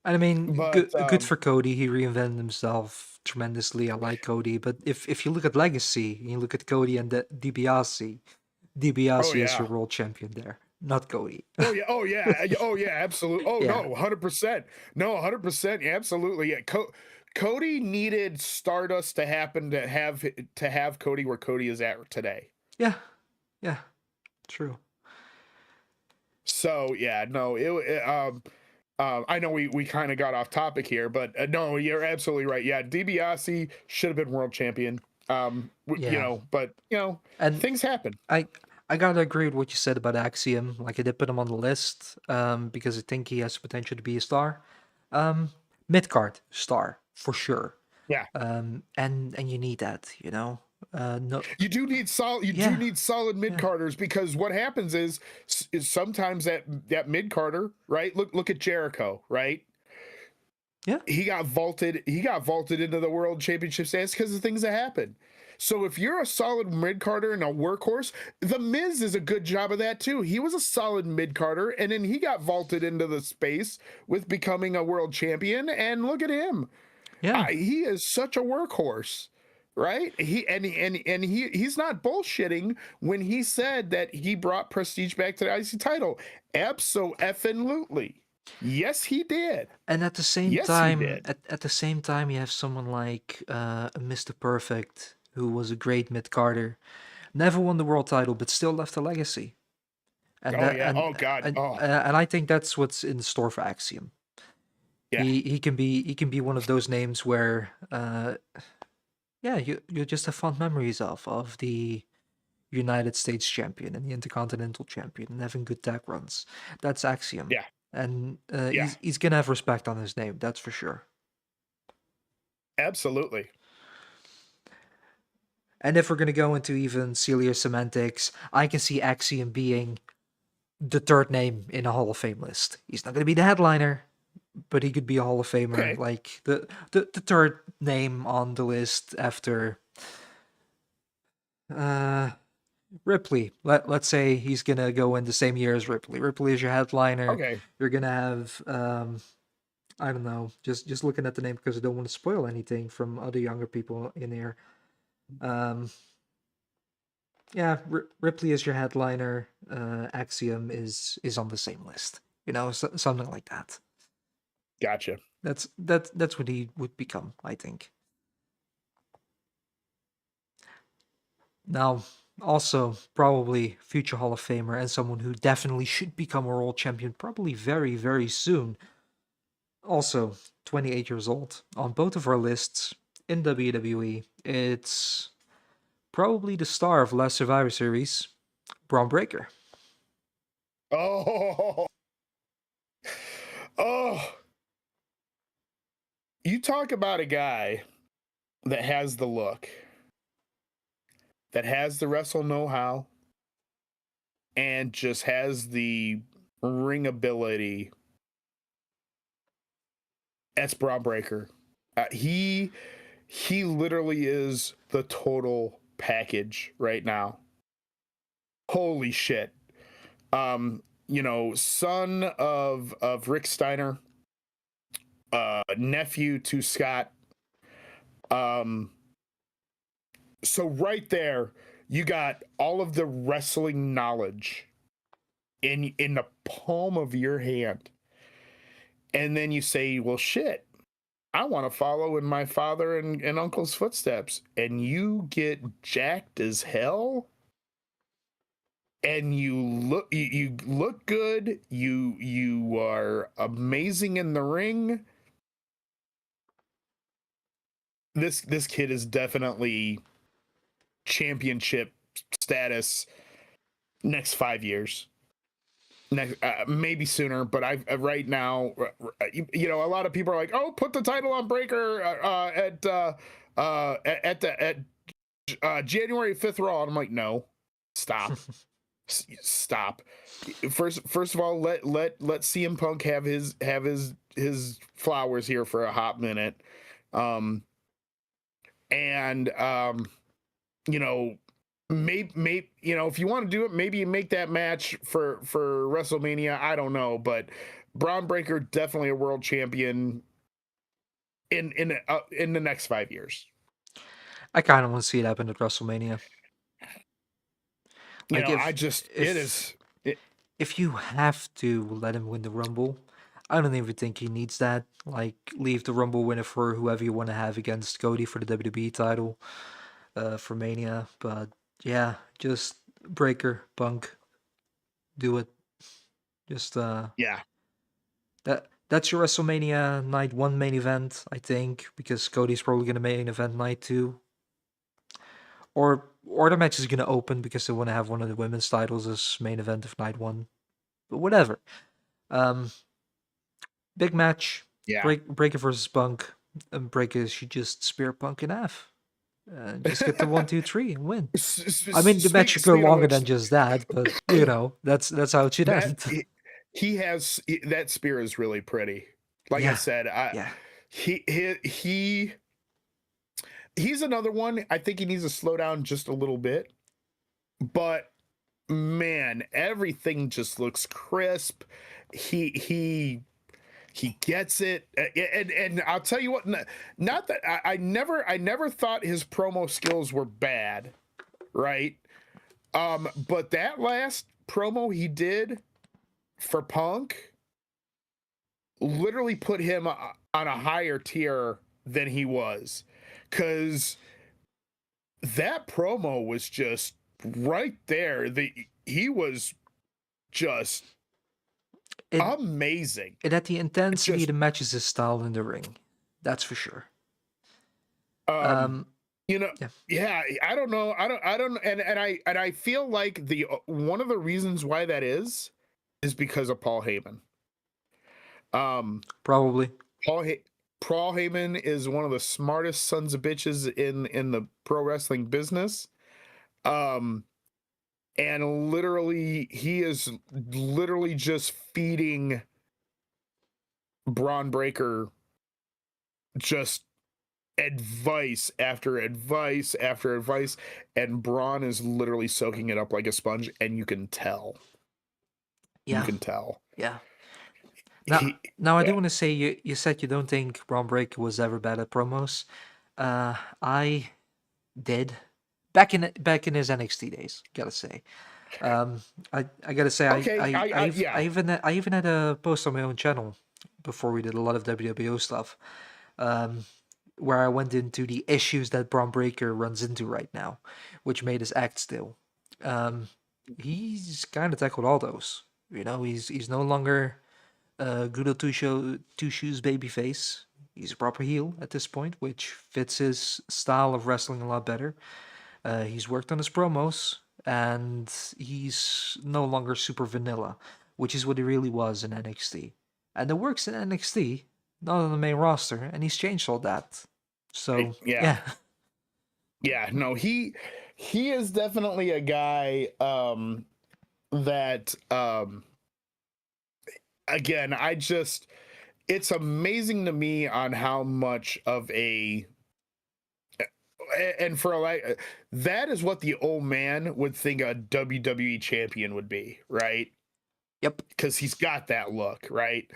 I mean, good for Cody. He reinvented himself tremendously. I like Cody, but if you look at legacy, you look at Cody and the DiBiase is your world champion there, not Cody. Oh yeah, absolutely. No, 100%. No, 100%. Absolutely. Yeah. Cody needed Stardust to happen to have Cody where Cody is at today. Yeah, true. So yeah, no, I know we kind of got off topic here, but no, you're absolutely right. Yeah, DiBiase should have been world champion. But and things happen. I gotta agree with what you said about Axiom. Like, I did put him on the list because I think he has potential to be a star. Mid-card star for sure. Yeah. And you need that, you know. No, You do need solid. You do yeah, need solid mid yeah, carders, because what happens is sometimes that mid carder, right? Look at Jericho, right? yeah, He got vaulted. He got vaulted into the world championship stands because of things that happen. So if you're a solid mid carder and a workhorse, the Miz is a good job of that too. He was a solid mid carder, and then he got vaulted into the space with becoming a world champion. And look at him. yeah. He is such a workhorse, right? He's not bullshitting when he said that he brought prestige back to the IC title. Absolutely. Yes, he did. And at the same Yes, he time, did. at the same time, you have someone like Mr. Perfect, who was a great mid carder, never won the world title, but still left a legacy. And Oh that yeah. Oh god. Oh and I think that's what's in store for Axiom. yeah. He can be one of those names where yeah, you just have fond memories of the United States champion and the Intercontinental champion and having good tag runs. That's Axiom. Yeah. And Yeah. he's gonna have respect on his name, that's for sure. Absolutely. And if we're gonna go into even sillier semantics, I can see Axiom being the third name in a Hall of Fame list. He's not gonna be the headliner, but he could be a Hall of Famer, Okay. like the third name on the list after uh Ripley. Let's say he's gonna go in the same year as Ripley. Ripley is your headliner. Okay. You're gonna have I don't know, just looking at the name because I don't want to spoil anything from other younger people in here. Um yeah, Ripley is your headliner. Axiom is on the same list. You know, something like that. Gotcha. That's what he would become, I think. Now, also probably future Hall of Famer and someone who definitely should become a world champion probably very, very soon. Also, 28 years old. On both of our lists in WWE, it's probably the star of Last Survivor Series, Braun Breaker. Oh. Oh. You talk about a guy that has the look, that has the wrestle know-how, and just has the ring ability. That's Braun Breaker. He literally is the total package right now. Holy shit. You know, son of Rick Steiner, nephew to Scott. So right there, you got all of the wrestling knowledge in the palm of your hand. And then you say, well, shit, I want to follow in my father and uncle's footsteps. And you get jacked as hell. And you look good. You are amazing in the ring. This kid is definitely championship status next 5 years. Next, maybe sooner, but I right now, you know, a lot of people are like, "Oh, put the title on Breaker at January 5th Raw." And I'm like, "No, stop, stop." First of all, let CM Punk have his flowers here for a hot minute, and you know, maybe you know, if you want to do it, maybe you make that match for WrestleMania. I don't know, but Braun Breaker definitely a world champion in the next 5 years. I kind of want to see it happen at WrestleMania. You Like know, I just it is. if you have to let him win the Rumble, I don't even think he needs that. Like, leave the Rumble winner for whoever you want to have against Cody for the WWE title, for Mania. But yeah, just Breaker, Punk, do it. Just Yeah. that's your WrestleMania night one main event, I think, because Cody's probably gonna main event night two. Or the match is gonna open because they want to have one of the women's titles as main event of night one. But whatever. Um, big match. Yeah. Breaker versus Punk. Breaker should just spear Punk in half. Just get the 1, 2, 3 and win. I mean, the match should go Speaking of longer which, than just that, but you know, that's how it should that end. that spear is really pretty. Like I Yeah, said, yeah. he he's another one. I think he needs to slow down just a little bit, but man, everything just looks crisp. He gets it, and I'll tell you what. Not that I never thought his promo skills were bad, right? But that last promo he did for Punk literally put him on a higher tier than he was, because that promo was just right there. He was just It amazing. it had the intensity Just that matches his style in the ring. That's for sure. um Um, you know, yeah, yeah, I don't know, I don't, and I feel like the one of the reasons why that is because of Paul Heyman. um probably. Paul Hey Paul Heyman is one of the smartest sons of bitches in the pro wrestling business. um and literally he is literally just feeding Braun Breaker just advice after advice after advice, and Braun is literally soaking it up like a sponge, and you can tell. You Yeah, can tell. yeah. Now, He now I do want to say you said you don't think Braun Breaker was ever bad at promos. I did back in his NXT days. Gotta say. I gotta say okay, yeah. I even had a post on my own channel before we did a lot of WWO stuff. Um, where I went into the issues that Braun Breaker runs into right now, which made his act still. Um, he's kind of tackled all those. You know, he's no longer Guido Two Shoes babyface. He's a proper heel at this point, which fits his style of wrestling a lot better. He's worked on his promos, and he's no longer super vanilla, which is what he really was in NXT. And it works in NXT, not on the main roster, and he's changed all that. So Yeah, yeah, yeah, no, he is definitely a guy that again, it's amazing to me on how much of a, and for like, that is what the old man would think a WWE champion would be, right? yep, Because he's got that look, right?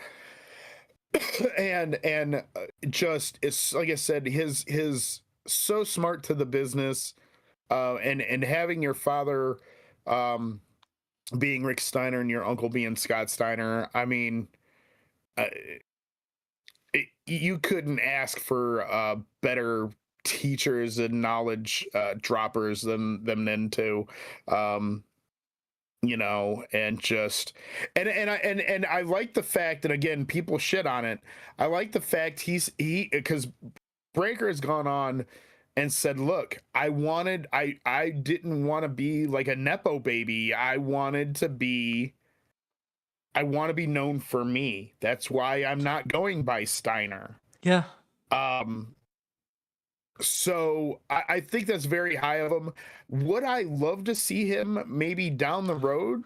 And just, it's like I said, his so smart to the business, and having your father um being Rick Steiner and your uncle being Scott Steiner. I mean, uh, you couldn't ask for better teachers and knowledge droppers than them then too. Um, you know, and just, and I like the fact that, again, people shit on it. I like the fact he because Breaker has gone on and said, look, I didn't want to be like a nepo baby. I want to be known for me. That's why I'm not going by Steiner. yeah. Um, so I think that's very high of him. Would I love to see him maybe down the road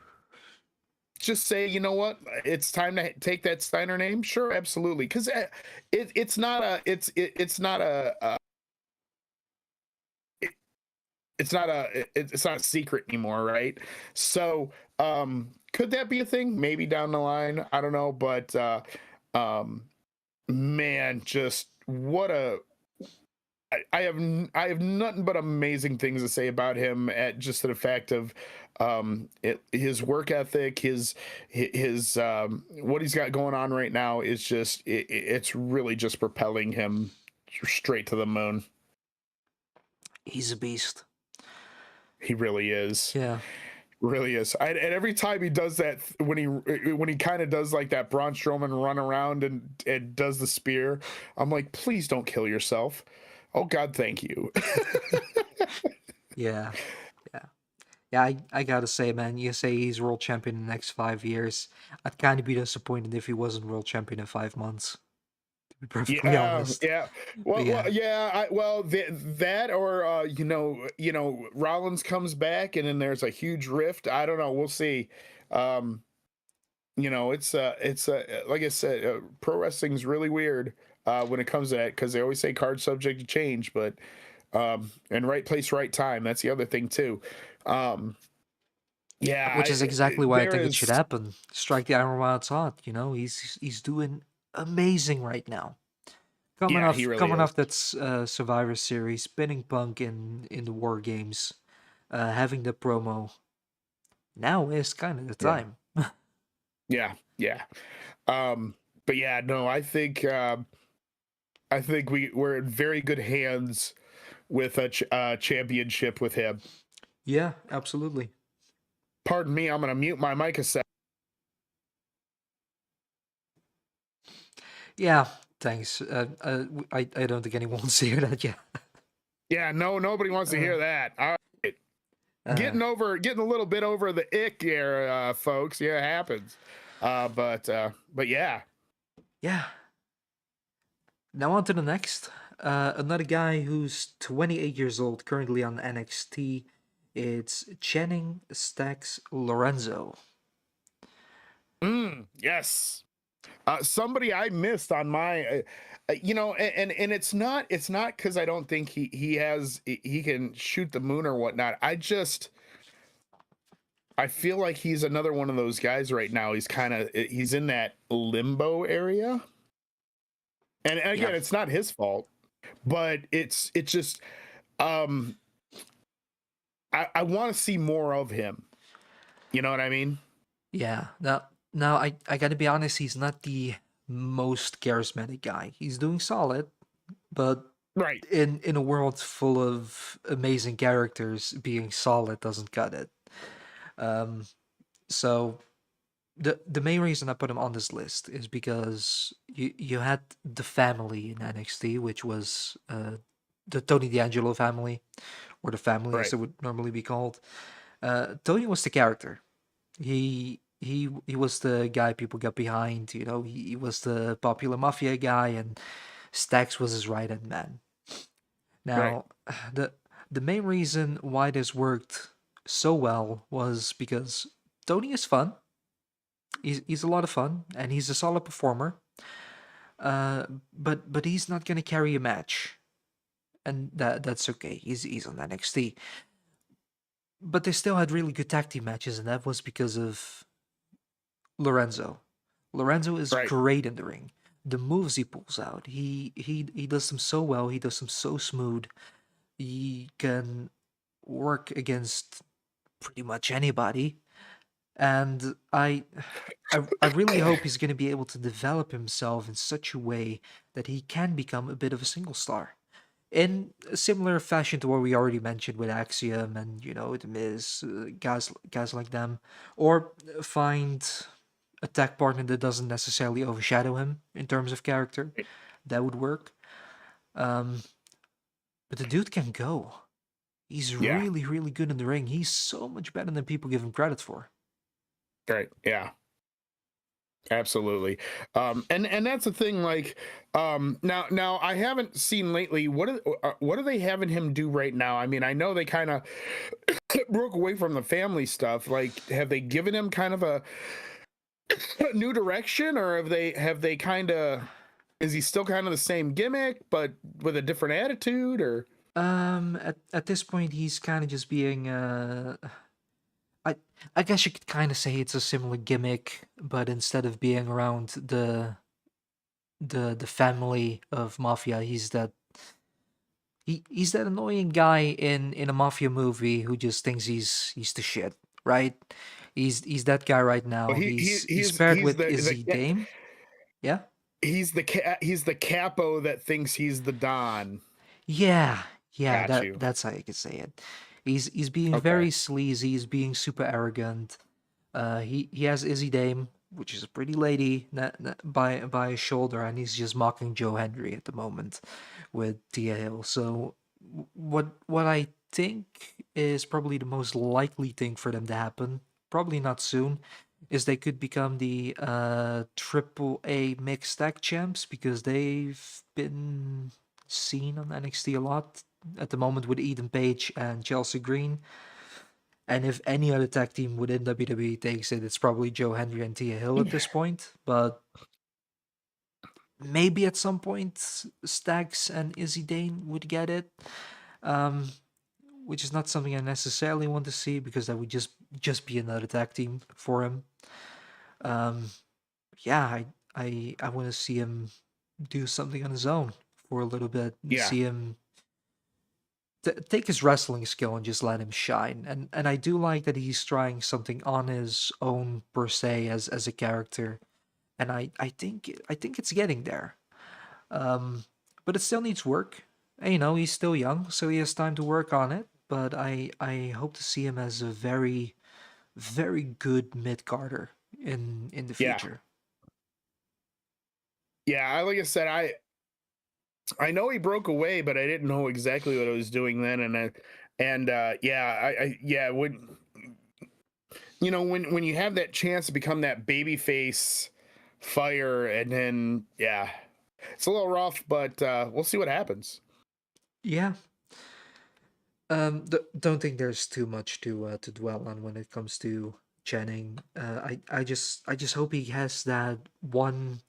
just say, you know what, it's time to take that Steiner name? Sure, absolutely. Because it's not a it's not a it's not a secret anymore, right? So could that be a thing? Maybe down the line. I don't know, but um man, just what a I have nothing but amazing things to say about him, at just the fact of his work ethic, his what he's got going on right now is just it's really just propelling him straight to the moon. He's a beast. He really is. Yeah, Really is. And every time he does that, when he kind of does like that Braun Strowman run around and does the spear, I'm like, please don't kill yourself. Oh God, thank you. yeah, yeah. Yeah, I gotta say, man, you say he's world champion in the next 5 years. I'd kind of be disappointed if he wasn't world champion in 5 months, to be perfectly Yeah, honest. yeah. But Well, yeah, yeah. That or Rollins comes back and then there's a huge rift. I don't know. We'll see. Um, it's like I said, pro wrestling's really weird when it comes to that because they always say card subject to change, but and right place, right time. That's the other thing too. Um, yeah, which is exactly why I there think it should is. happen. Strike the iron while it's hot. You know, he's doing amazing right now. Yeah, he really Coming is. off that Survivor Series, pinning Punk in the War Games, having the promo. Now is kind of the Yeah, time. yeah, yeah. Um, but yeah, no, I think we're in very good hands with a championship with him. Yeah, absolutely. Pardon me, I'm gonna mute my mic a sec. Yeah, thanks. I don't think anyone wants to hear that yet. Yeah, no, nobody wants to Uh, hear that. All right, uh, getting a little bit over the ick there, folks. Yeah, it happens. But yeah, yeah. Now on to the next. Another guy who's 28 years old, currently on NXT. It's Channing Stacks Lorenzo. yes. Somebody I missed on my, and it's not because I don't think he can shoot the moon or whatnot. I feel like he's another one of those guys right now. He's in that limbo area, and Yeah, again, it's not his fault, but it's just um I want to see more of him. You know what I mean? yeah. Now I gotta be honest. He's not the most charismatic guy. He's doing solid, but Right. in a world full of amazing characters, being solid doesn't cut it. Um, so the main reason I put him on this list is because you had the family in NXT, which was the Tony D'Angelo family, or the family as Right. it would normally be called. Tony was the character. He was the guy people got behind. You know, he was the popular mafia guy, and Stax was his right hand man. Right. Now, the the main reason why this worked so well was because Tony is fun. He's a lot of fun, and he's a solid performer. But he's not gonna carry a match, and that's okay. He's on NXT. But they still had really good tag team matches, and that was because of Lorenzo. Lorenzo is Right. great in the ring. The moves he pulls out, he does them so well. He does them so smooth. He can work against pretty much anybody, and I really hope he's going to be able to develop himself in such a way that he can become a bit of a single star. In a similar fashion to what we already mentioned with Axiom and the Miz, guys like them, or find a tech partner that doesn't necessarily overshadow him in terms of character. That would work. Um, but the dude can go. He's Yeah. really, really good in the ring. He's so much better than people give him credit for. Right. Yeah. Absolutely. And that's the thing. Like, now I haven't seen lately. What are they having him do right now? I mean, I know they kind of broke away from the family stuff. Like, have they given him kind of a new direction, or have they kind of, is he still kind of the same gimmick but with a different attitude? Or At this point, he's kind of just being I I guess you could kind of say it's a similar gimmick, but instead of being around the family of mafia, he's that annoying guy in a mafia movie who just thinks he's the shit, right? He's that guy right well, now. he he He's he's paired he's with the Izzy Dame. Yeah. he's the capo that thinks he's the Don. Yeah, yeah, Got you. that's how you could say it. He's being Okay. very sleazy, he's being super arrogant. He has Izzy Dame, which is a pretty lady, by his shoulder, and he's just mocking Joe Hendry at the moment with Tia Hill. So what I think is probably the most likely thing for them to happen, probably not soon, is they could become the triple A mixed tag champs because they've been seen on NXT a lot at the moment with Eden Page and Chelsea Green. And if any other tag team within WWE takes it, it's probably Joe Hendry and Tia Hill at this point. But maybe at some point, Stax and Izzy Dane would get it, um, which is not something I necessarily want to see because that would just be another tag team for him. Um, yeah, I want to see him do something on his own for a little bit. Yeah. See him take his wrestling skill and just let him shine. And I do like that he's trying something on his own per se as a character. And I think it's getting there. But it still needs work. And, he's still young, so he has time to work on it. But I hope to see him as a very, very good mid carder in the Yeah. future. Yeah, like I said, I know he broke away, but I didn't know exactly what I was doing then, yeah, when when you have that chance to become that baby face fire, and then it's a little rough, but we'll see what happens. Yeah. Don't think there's too much to dwell on when it comes to Channing. I just hope he has that one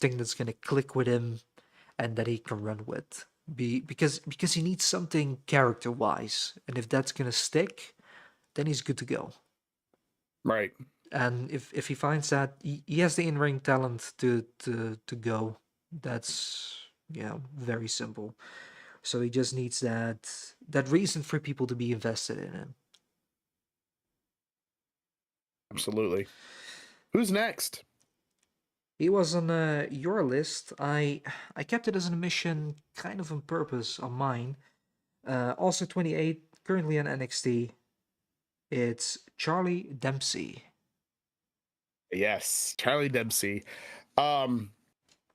thing that's gonna click with him and that he can run with. Because he needs something character wise, and if that's gonna stick, then he's good to go. Right. And if he finds that he has the in ring talent to go, that's very simple. So he just needs that reason for people to be invested in him. Absolutely. Who's next? He was on your list. I kept it as an omission, kind of on purpose on mine. Also 28, currently on NXT. It's Charlie Dempsey. Yes, Charlie Dempsey. Um,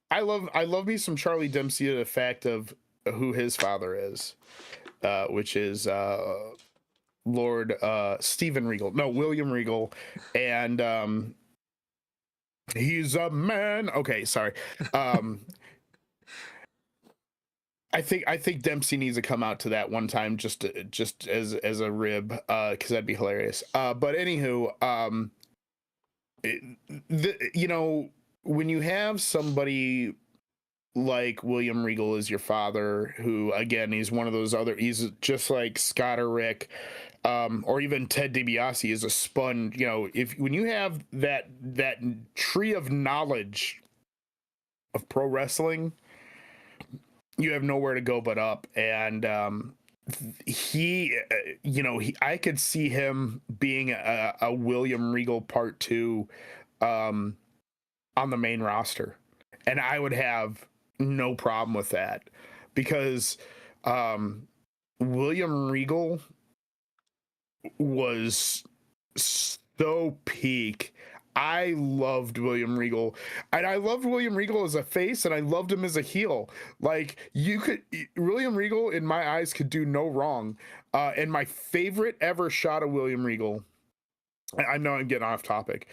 I love me some Charlie Dempsey to the fact of who his father is, which is Lord Stephen Regal. No, William Regal, and he's a man. Okay, sorry. Um, I think Dempsey needs to come out to that one time just as a rib, because that'd be hilarious. But anywho, when you have somebody like William Regal as your father, who again he's one of those he's just like Scott or Rick, or even Ted DiBiase is a sponge. If when you have that tree of knowledge of pro wrestling, you have nowhere to go but up. And I could see him being a William Regal part two on the main roster, and I would have no problem with that because William Regal was so peak. I loved William Regal, and I loved William Regal as a face, and I loved him as a heel. Like William Regal in my eyes could do no wrong. And my favorite ever shot of William Regal, I know I'm getting off topic,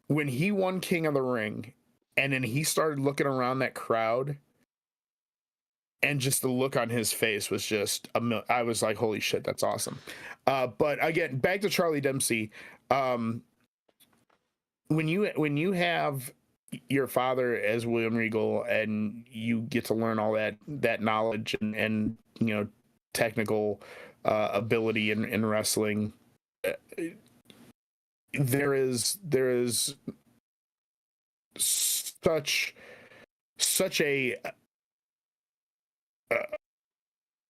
when he won King of the Ring, and then he started looking around that crowd, and just the look on his face was just I was like, holy shit, that's awesome. But again, back to Charlie Dempsey. When you have your father as William Regal, and you get to learn all that knowledge and technical ability in wrestling, there is such a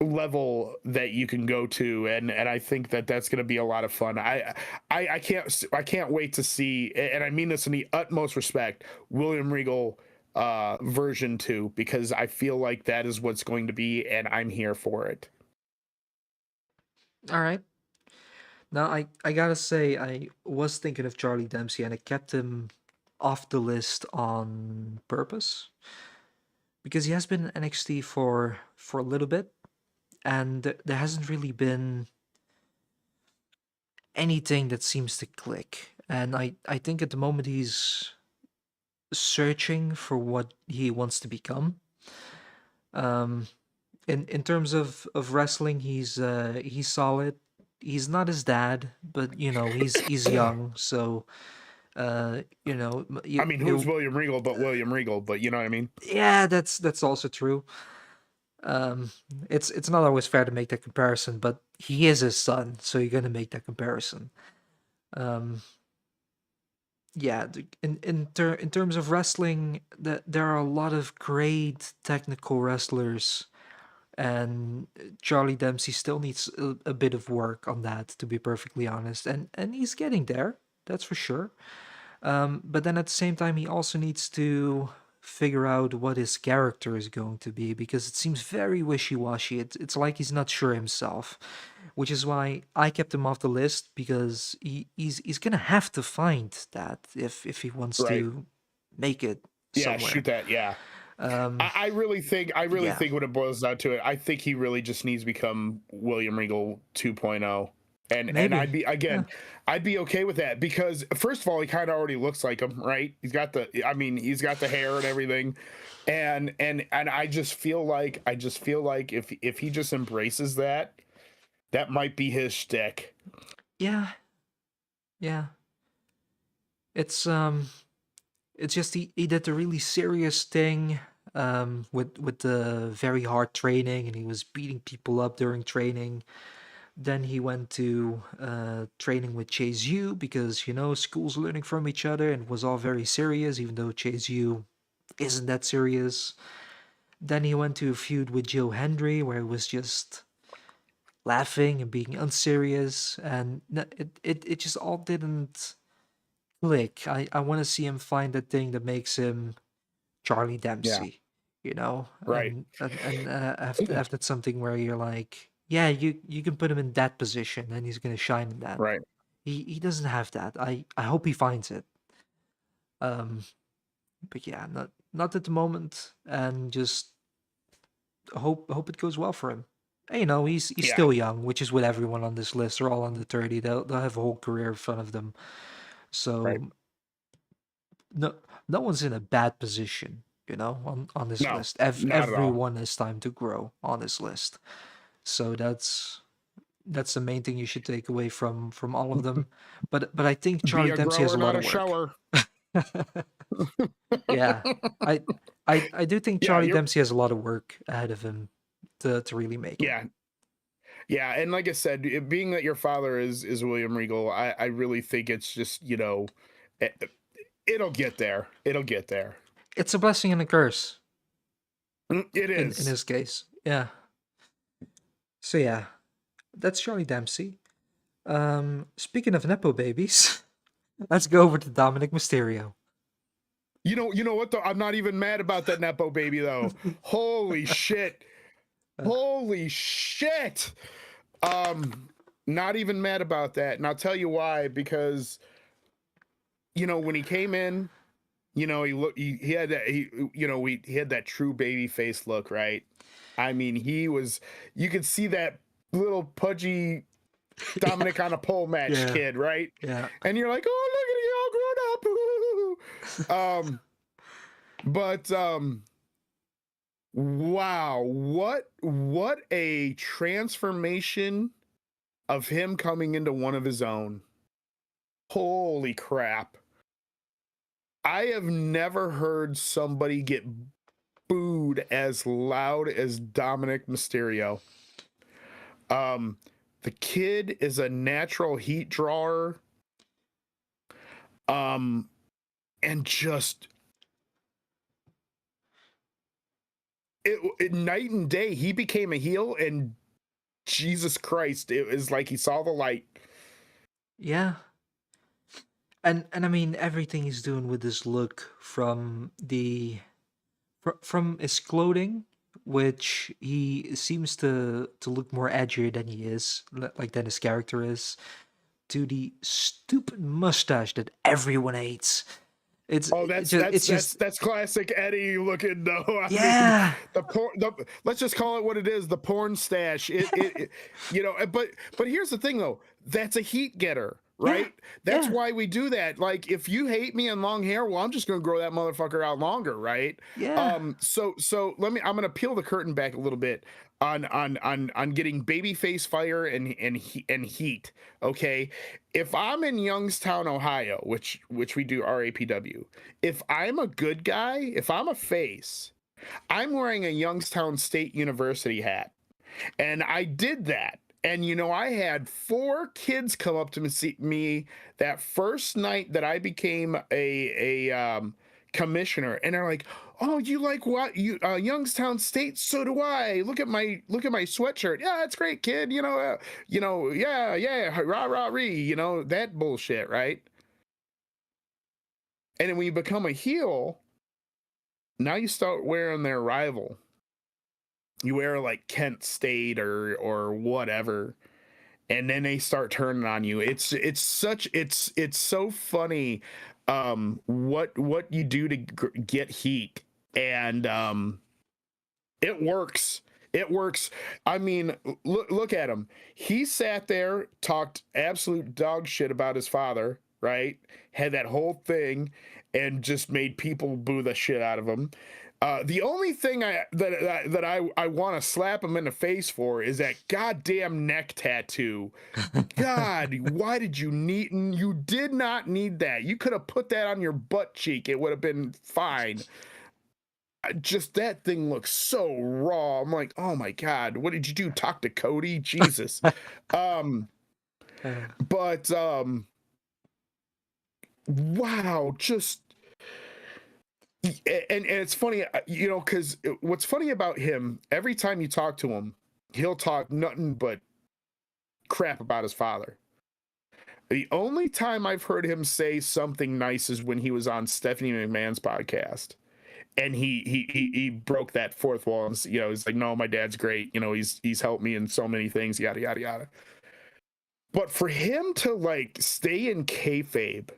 level that you can go to, and I think that's going to be a lot of fun. I can't wait to see, and I mean this in the utmost respect, William Regal version 2, because I feel like that is what's going to be, and I'm here for it. All right. Now I gotta say I was thinking of Charlie Dempsey and I kept him off the list on purpose because he has been in NXT for a little bit, and there hasn't really been anything that seems to click. and I think at the moment he's searching for what he wants to become. Um, in terms of wrestling, he's solid. He's not his dad, but he's young, so I mean, who's William Regal but William Regal, but you know what I mean? yeah, that's also true. Um, it's not always fair to make that comparison, but he is his son, so you're gonna make that comparison. Um, yeah, in terms of wrestling, there are a lot of great technical wrestlers, and Charlie Dempsey still needs a bit of work on that, to be perfectly honest, and he's getting there, that's for sure. But then at the same time, he also needs to figure out what his character is going to be because it seems very wishy-washy. It's like he's not sure himself, which is why I kept him off the list because he's gonna have to find that if he wants Right. to make it Yeah, somewhere. shoot that. Yeah. I really think Yeah. when it boils down to it, I think he really just needs to become William Regal 2.0. And I'd Maybe. be Yeah. again, I'd be okay with that because first of all, he kind of already looks like him, right? He's got the hair and everything. And I just feel like if he just embraces that, that might be his shtick. Yeah. Yeah. It's it's just he did the really serious thing with the very hard training, and he was beating people up during training. Then he went to training with Chase U because schools learning from each other and was all very serious, even though Chase U isn't that serious. Then he went to a feud with Joe Hendry where he was just laughing and being unserious, and it just all didn't click. I want to see him find that thing that makes him Charlie Yeah, Dempsey, right. and have that something where you're like, yeah, you can put him in that position and he's gonna shine in that. Right. He doesn't have that. I hope he finds it. Um, but yeah, not at the moment, and just hope it goes well for him. And, he's Yeah, still young, which is with everyone on this list. They're all under 30. They'll have a whole career in front of them. right. So no no one's in a bad position, on this No, list. not at all. Everyone has time to grow on this list. So that's the main thing you should take away from all of them. But I think Be Charlie a Dempsey has grower, a lot not of a work. shower. Yeah. I I do think Yeah, Charlie you're Dempsey has a lot of work ahead of him to really make it. yeah. Yeah, and like I said, being that your father is William Regal, I really think it's just it, it'll get there. It'll get there. It's a blessing and a curse It in is. his case. Yeah. So yeah, that's Charlie Dempsey. Speaking of nepo babies, let's go over to Dominic Mysterio. You know what though? I'm not even mad about that nepo baby though. Holy shit! Holy shit! Not even mad about that, and I'll tell you why. Because when he came in, he had that he had that true baby face look, right? I mean, you could see that little pudgy Dominic on a pole match Yeah. kid, right? Yeah. And you're like, oh, look at you all grown up. But wow, what a transformation of him coming into one of his own. Holy crap. I have never heard somebody get booed as loud as Dominic Mysterio. The kid is a natural heat drawer. And just it night and day. He became a heel, and Jesus Christ, it was like he saw the light. Yeah. And I mean everything he's doing with this look from his clothing, which he seems to look more edgier than he is, like than his character is, to the stupid mustache that everyone hates. Oh, It's just that's classic Eddie looking though. I mean, yeah. let's just call it what it is, the porn stash. But here's the thing though, that's a heat getter. Yeah. right? That's Yeah. why we do that. Like, if you hate me and long hair, well, I'm just gonna grow that motherfucker out longer, right? Yeah. So I'm gonna peel the curtain back a little bit on getting babyface fire and heat. Okay, if I'm in Youngstown, Ohio, which we do RAPW, if I'm a good guy, if I'm a face, I'm wearing a Youngstown State University hat. And I did that. And I had 4 kids come up to me that first night that I became a commissioner, and they're like, "Oh, you like what? Youngstown State? So do I. Look at my sweatshirt. Yeah, that's great, kid. Yeah, rah rah ree. That bullshit, right?" And then when you become a heel, now you start wearing their rival. You wear like Kent State or whatever, and then they start turning on you. It's so funny what you do to get heat, and it works. It works. I mean, look at him. He sat there, talked absolute dog shit about his father, right? Had that whole thing, and just made people boo the shit out of him. The only thing I want to slap him in the face for is that goddamn neck tattoo. God, why did you need? You did not need that. You could have put that on your butt cheek. It would have been fine. Just that thing looks so raw. I'm like, oh my God, what did you do? Talk to Cody? Jesus. But wow, just. And it's funny, because what's funny about him, every time you talk to him, he'll talk nothing but crap about his father. The only time I've heard him say something nice is when he was on Stephanie McMahon's podcast, and he broke that fourth wall, and he's like, "No, my dad's great. He's helped me in so many things, yada yada yada." But for him to like stay in kayfabe,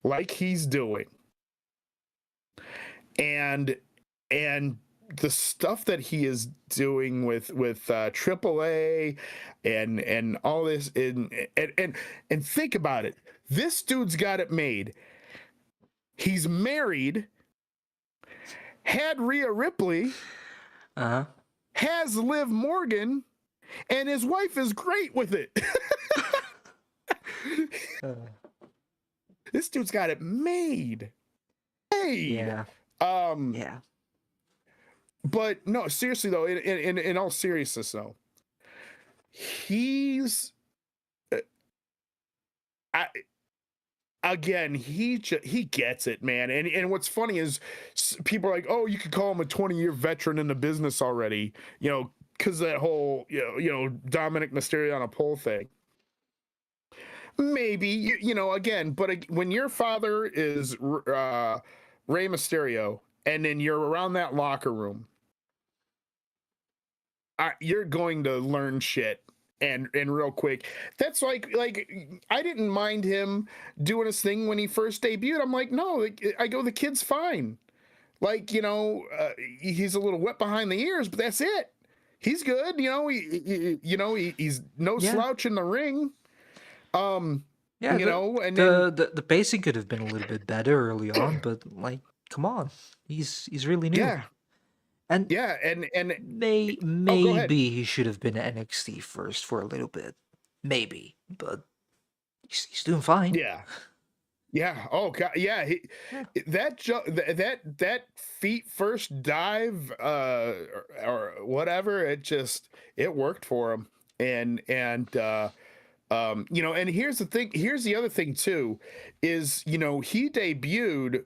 like he's doing, and the stuff that he is doing with AAA and all this, and think about it, this dude's got it made. He's married, had Rhea Ripley, has Liv Morgan, and his wife is great with it. This dude's got it made. Yeah. Yeah. But no, seriously though, in all seriousness though, he's again, he gets it, man. And what's funny is people are like, "Oh, you could call him a 20-year veteran in the business already," because that whole Dominic Mysterio on a pole thing. Maybe again, but when your father is Rey Mysterio, and then you're around that locker room, you're going to learn shit and real quick. That's like I didn't mind him doing his thing when he first debuted. I'm like, no, I go, the kid's fine. Like, he's a little wet behind the ears, but that's it. He's good. He's no slouch in the ring. Yeah, and then the pacing could have been a little bit better early on, but like, come on, he's really new. yeah, And yeah, and go ahead. maybe he should have been at NXT first for a little bit, maybe, but he's doing fine. Yeah. Oh God. Yeah. Yeah. That feet first dive or whatever. It worked for him. And and here's the thing. Here's the other thing too, is he debuted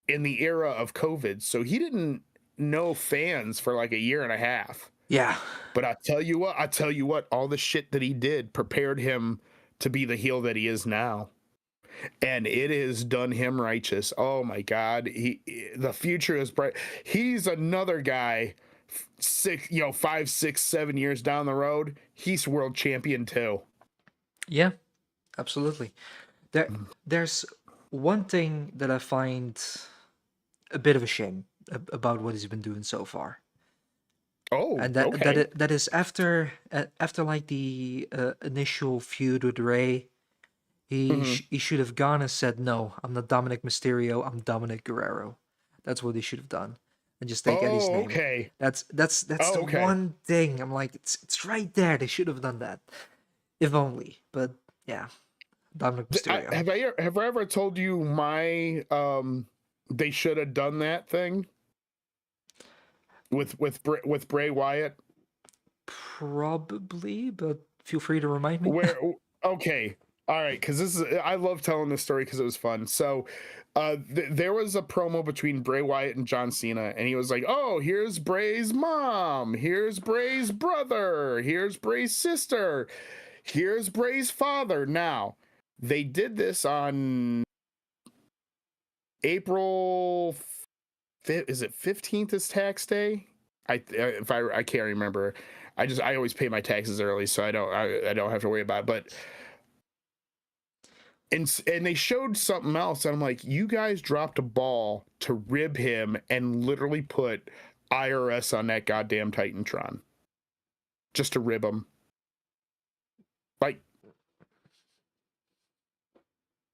in the era of COVID, so he didn't know fans for like a year and a half. Yeah. But I tell you what, all the shit that he did prepared him to be the heel that he is now. And it has done him righteous. Oh my God. The future is bright. He's another guy 5, 6, 7 years down the road. He's world champion too. Yeah, absolutely. There's one thing that I find a bit of a shame about what he's been doing so far. Oh, And okay. that is after like the initial feud with Ray, Mhm. He should have gone and said, "No, I'm not Dominic Mysterio. I'm Dominic Guerrero." That's what he should have done, and just take Eddie's Oh, name. okay. That's the Oh, okay. one thing I'm like, it's right there. They should have done that, if only. But yeah, Dominic Mysterio. Have I ever told you my they should have done that thing with Bray Wyatt? Probably, but feel free to remind me. Where okay, all right, because this is I love telling this story because it was fun. So there was a promo between Bray Wyatt and John Cena, and he was like, "Oh, here's Bray's mom, here's Bray's brother, here's Bray's sister, here's Bray's father." Now they did this on April 5th. Is it 15th is tax day? I can't remember. I always pay my taxes early, so I don't have to worry about it. But and they showed something else, and I'm like, you guys dropped a ball to rib him and literally put IRS on that goddamn Titantron just to rib him. Like,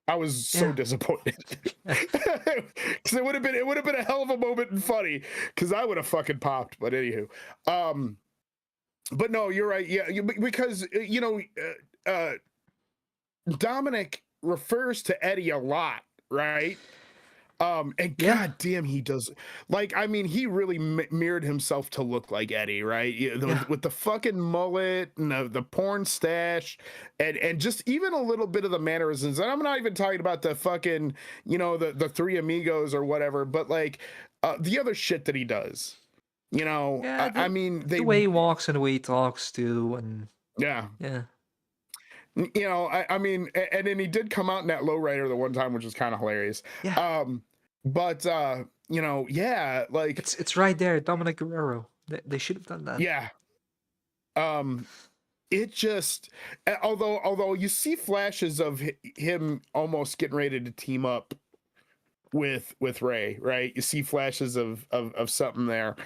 I was so Yeah. disappointed because it would have been a hell of a moment and funny because I would have fucking popped. But anywho, but no, you're right. Yeah, because Dominic refers to Eddie a lot, right? And Yeah. goddamn, he does. Like, I mean, he really mirrored himself to look like Eddie, right? Yeah. With the fucking mullet and the porn stash, and just even a little bit of the mannerisms. And I'm not even talking about the fucking, the three amigos or whatever, but like the other shit that he does. Yeah. I mean, The way he walks and the way he talks too, and yeah. yeah. I mean, and then he did come out in that lowrider the one time, which was kind of hilarious. Yeah. But yeah, like It's right there, Dominic Guerrero. They should have done that. yeah. It just although you see flashes of him almost getting ready to team up with Ray, right? You see flashes of something there.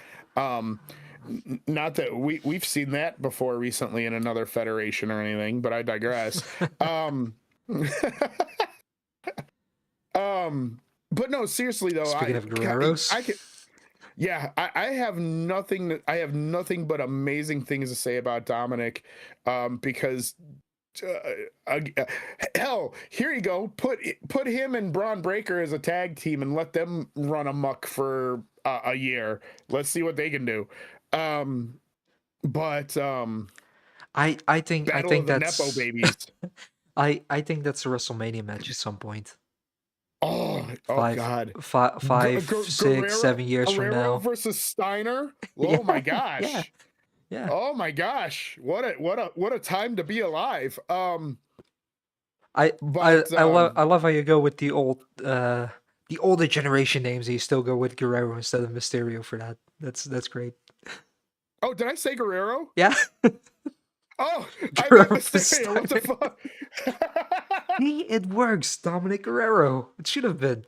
Not that we've seen that before recently in another federation or anything, but I digress. But no, seriously though, Speaking of Guerreros, I could, yeah, I have nothing but amazing things to say about Dominic, because hell, here you go. Put him and Braun Breaker as a tag team and let them run amok for a year. Let's see what they can do. But I Battle think of the Nepo that's babies. I think that's a WrestleMania match at some point. Oh Five, God. five, 6, 7 years from Guerrero now. versus Steiner. Yeah, Oh my yeah, gosh. yeah. Oh my gosh. What a time to be alive. I But I love how you go with the older generation names. And you still go with Guerrero instead of Mysterio for that. That's great. oh, did I say Guerrero? Yeah, Oh, I meant Guerrero for Mysterio. What the Steiner. fuck? See, it works. Dominic Guerrero. It should have been.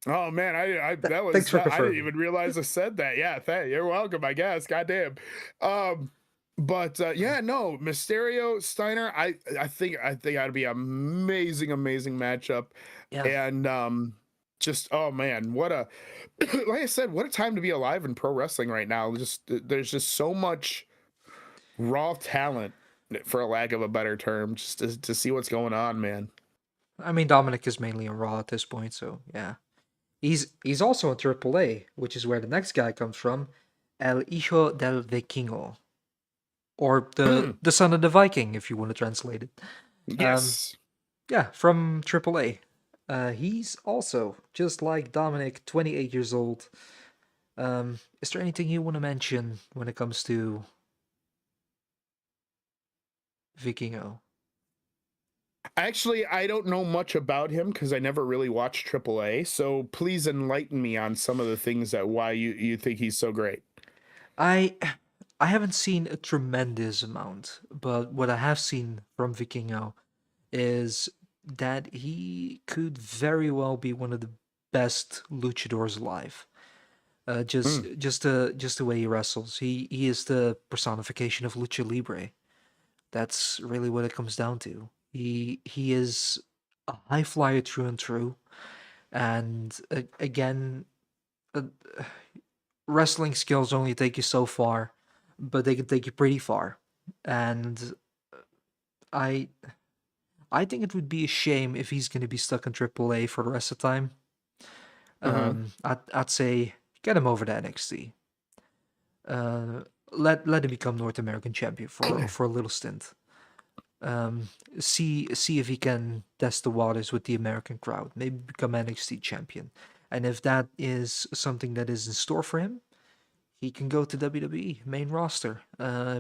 Oh man, Thanks for I didn't confirming. even realize I said that. Yeah, you're welcome, I guess. Goddamn. But yeah, no, Mysterio Steiner. I think that'd be amazing matchup, Yeah. and just oh man, what a like I said, what a time to be alive in pro wrestling right now. Just there's just so much raw talent, for a lack of a better term, just to see what's going on, man. I mean, Dominic is mainly on Raw at this point, so yeah. He's also in AAA, which is where the next guy comes from, El Hijo del Vikingo, or the son of the Viking, if you want to translate it. Um, Yes. yeah, from AAA. He's also just like Dominic, 28 years old. Is there anything you want to mention when it comes to Vikingo? Actually, I don't know much about him because I never really watched AAA. So please enlighten me on some of the things that why you think he's so great. I I haven't seen a tremendous amount, but what I have seen from Vikingo is that he could very well be one of the best luchadors alive. Mm. Just the way he wrestles, he is the personification of lucha libre. That's really what it comes down to. He is a high flyer through and through, and again, uh, wrestling skills only take you so far, but they can take you pretty far. And I I think it would be a shame if he's going to be stuck in AAA for the rest of the time. Uh-huh. I'd say get him over to NXT. Uh, let him become North American champion for a little stint. Um, see if he can test the waters with the American crowd. Maybe become NXT champion. And if that is something that is in store for him, he can go to WWE main roster,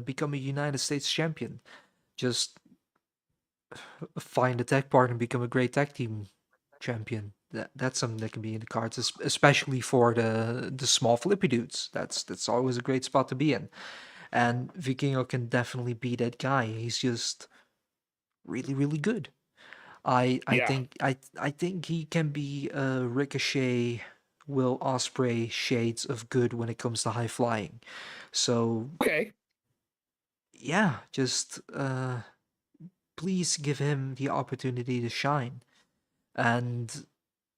become a United States champion. Just find a tag partner and become a great tag team champion. That's something that can be in the cards, especially for the small flippy dudes. That's always a great spot to be in. And Vikingo can definitely be that guy. He's just really, really good. Yeah. I think he can be Ricochet, Will Osprey shades of good when it comes to high flying. So Okay. yeah, just please give him the opportunity to shine, and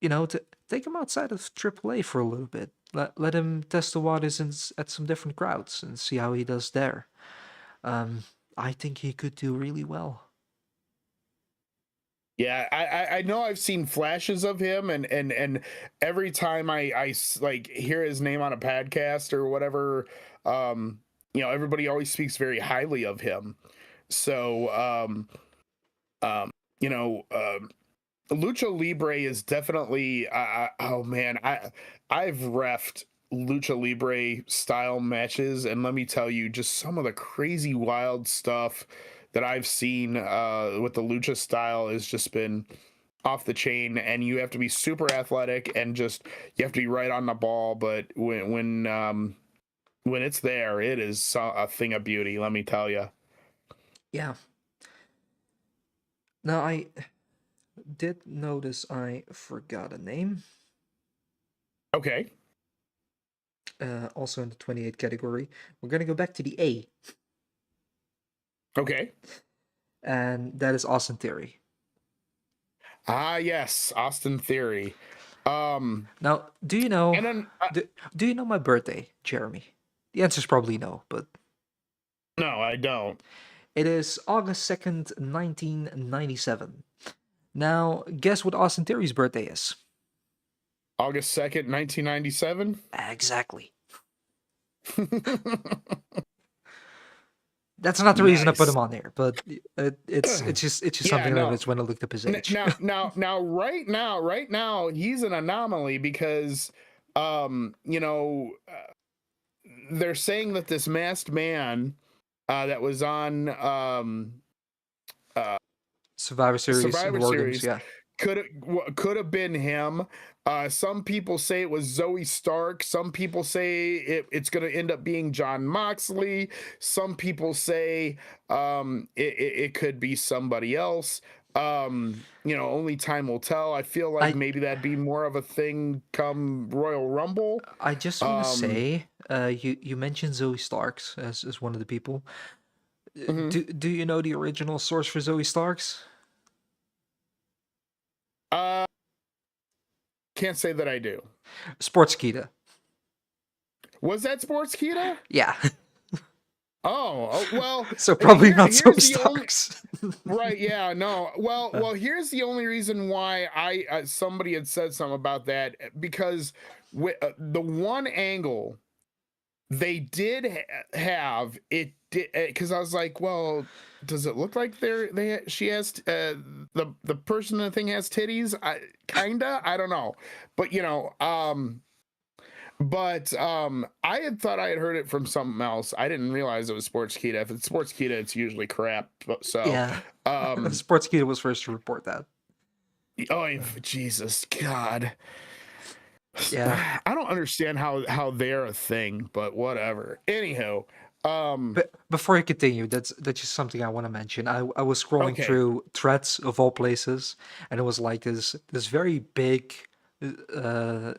to take him outside of AAA for a little bit. Let him test the waters at some different crowds and see how he does there. Um, I think he could do really well. Yeah, I know I've seen flashes of him, and every time like hear his name on a podcast or whatever, everybody always speaks very highly of him. So um, you know, Lucha Libre is definitely oh man, I've refed Lucha Libre style matches, and let me tell you, just some of the crazy wild stuff that I've seen with the Lucha style has just been off the chain. And you have to be super athletic and just you have to be right on the ball. But when it's there, it is a thing of beauty. Let me tell you. Yeah. Now I did notice I forgot a name. Okay. Also in the 28 category. We're gonna go back to the A, Okay. and that is Austin Theory. Ah, yes, Austin Theory. Um, Now, do you know and then do you know my birthday, Jeremy? The answer is probably no, but no, I don't. it is August 2nd, 1997. Now, guess what Austin Theory's birthday is? August 2nd, 1997. Exactly. That's not the reason I put Nice. him on there, but it's just Yeah, something I no. noticed when I looked up his age. Right now, he's an anomaly because, um, you know, uh, they're saying that this masked man that was on uh, Survivor Series and Survivor War Games, Series yeah. could have been him. Some people say it was Zoe Stark. Some people say it's going to end up being John Moxley. Some people say it could be somebody else. Only time will tell. I feel like I maybe that'd be more of a thing come Royal Rumble. I just want to Um, say, you mentioned Zoe Starks as one of the people. mhm. Do you know the original source for Zoe Starks? uh, can't say that I do. Sportskeeda. Was that Sportskeeda? Yeah. Oh, well, So probably not Zoe here's the only Starks. right. Yeah, no. Well, here's the only reason why somebody had said something about that because the one angle they did have it did because I was like, well, does it look like she has the person in the thing has titties? I don't know, but I had thought I had heard it from something else. I didn't realize it was Sportskeeda. If it's Sportskeeda, it's usually crap. So, Yeah. um, Sportskeeda was first to report that. oh Jesus, God, Yeah. I don't understand how they're a thing, but whatever. Anyhow, um, But before I continue, that's just something I want to mention. I was scrolling okay, through threads of all places, and it was like this very big uh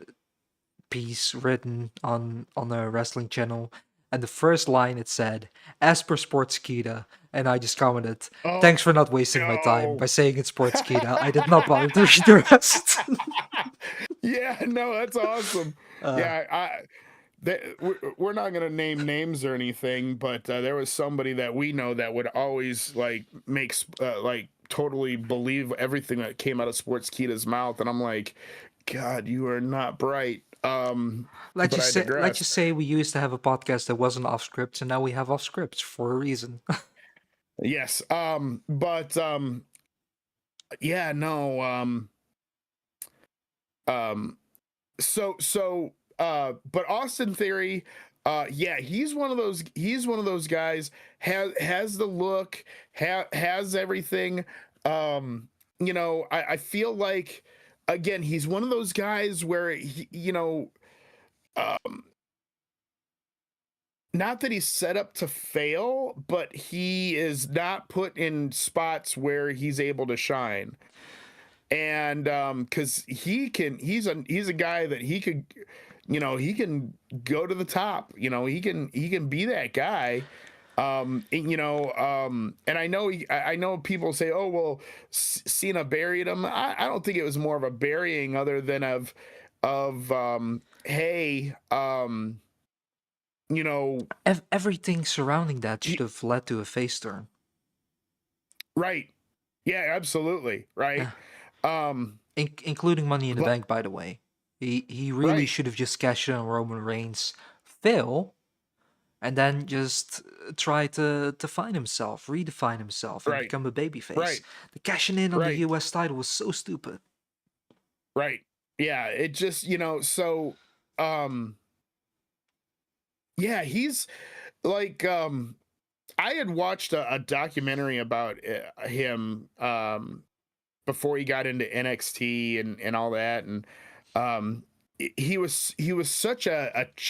piece written on a wrestling channel, and the first line it said, "As per Sportskeeda," and I just commented, Oh "Thanks for not wasting my time by no. saying it's Sportskeeda. I did not bother to read the rest." Yeah, no, that's awesome. uh, Yeah, we're not gonna name names or anything, but there was somebody that we know that would always like like totally believe everything that came out of Sportskeeta's mouth, and I'm like, God, you are not bright. But I let's digress. just say we used to have a podcast that wasn't off scripts, and now we have off scripts for a reason. Yes. But yeah, no. Um, but Austin Theory, yeah, he's one of those guys, has the look, has everything. I feel like, again, he's one of those guys where um not that he's set up to fail, but he is not put in spots where he's able to shine. And because he's a guy that he could, he can go to the top. He can be that guy. And I know people say, oh well, Cena buried him. I don't think it was more of a burying other than hey, Everything surrounding that should he, have led to a face turn. right. Yeah, absolutely. Right. Yeah. Um, Including Money in the but Bank, by the way. He really right, should have just cashed in on Roman Reigns, fail, and then just try to find himself, redefine himself, and right, become a babyface. right, The cashing in on the right, US title was so stupid. right. Yeah, it just, um, yeah, he's like, I had watched a documentary about him, before he got into NXT and all that, and um he was such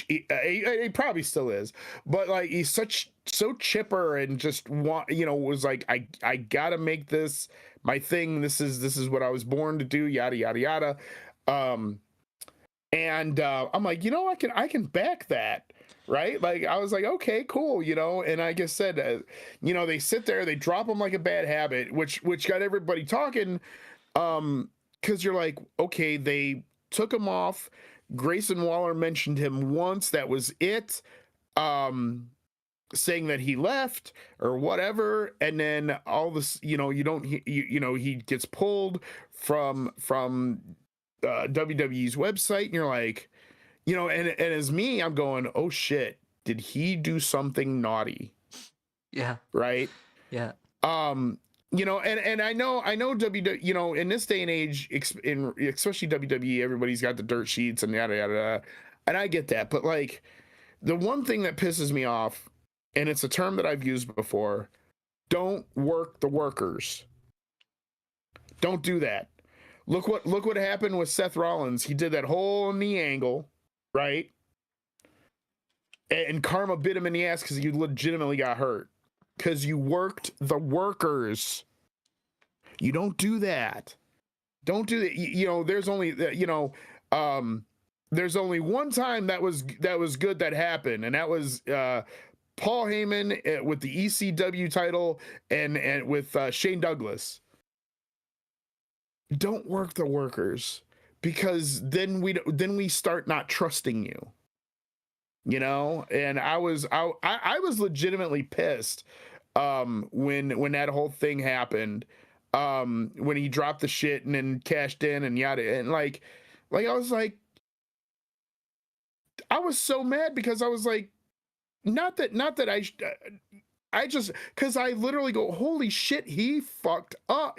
he probably still is, but like he's so chipper and just was like, I gotta make this my thing. This is what I was born to do, yada yada yada. um and I'm like, I can back that, right? Like I was like, okay, cool, and like I said, they sit there, they drop him like a bad habit, which got everybody talking. Because you're like, okay, they took him off. Grayson Waller mentioned him once, that was it. um Saying that he left or whatever, and then all this, you don't he gets pulled from WWE's website, and you're like, and as me, I'm going, oh shit, did he do something naughty? Yeah, Right. yeah. um and I know WWE, in this day and age, especially WWE, everybody's got the dirt sheets and yada yada yada, and I get that, but like, the one thing that pisses me off, and it's a term that I've used before: don't work the workers. Don't do that. Look what happened with Seth Rollins. He did that whole knee angle, right? And Karma bit him in the ass because he legitimately got hurt because you worked the workers. You don't do that. Don't do that. There's only there's only one time that was good that happened, and that was Paul Heyman with the ECW title, and with Shane Douglas. Don't work the workers, because then we start not trusting you. And I was legitimately pissed when that whole thing happened, when he dropped the shit and then cashed in and yada, and like I was so mad, because I was like, not that I just, because I literally go, holy shit, he's fucked up,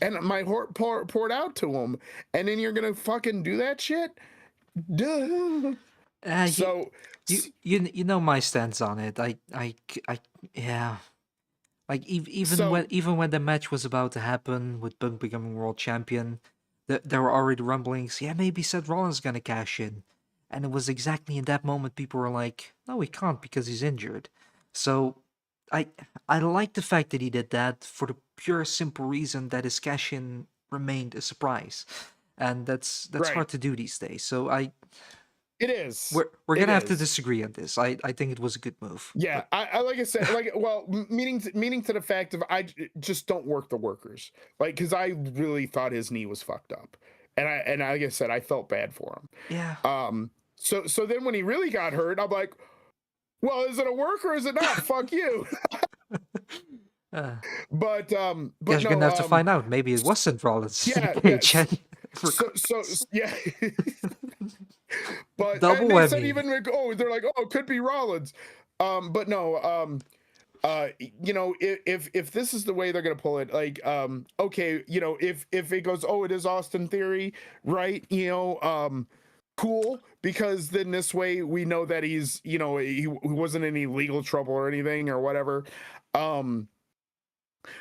and my heart poured out to him, and then you're gonna fucking do that shit. Duh. Uh, you, So you know my stance on it. Yeah. Like so even when the match was about to happen with Punk becoming world champion, there were already rumblings. Yeah, maybe Seth Rollins gonna cash in, and it was exactly in that moment people were like, "No, he can't because he's injured." So, I I like the fact that he did that for the pure simple reason that his cash in remained a surprise, and that's right. hard to do these days. So It is. We're It gonna have to is. disagree on this. I think it was a good move. Yeah, I like I said, like, well, meaning to the fact of just don't work the workers, like, because I really thought his knee was fucked up, and like I said, I felt bad for him. Yeah. So then when he really got hurt, I'm like, well, is it a work or is it not? Fuck you. But Guess we're no, gonna have to find out. Maybe it wasn't Rollins in the yeah, cage. yes. Yeah. But Double and they said whammy. even like, oh, they're like, oh, it could be Rollins. But no, you know, if this is the way they're gonna pull it, like, okay, you know, if it goes, oh, it is Austin Theory, right? You know, cool, because then this way we know that he's, you know, he wasn't in any legal trouble or anything or whatever.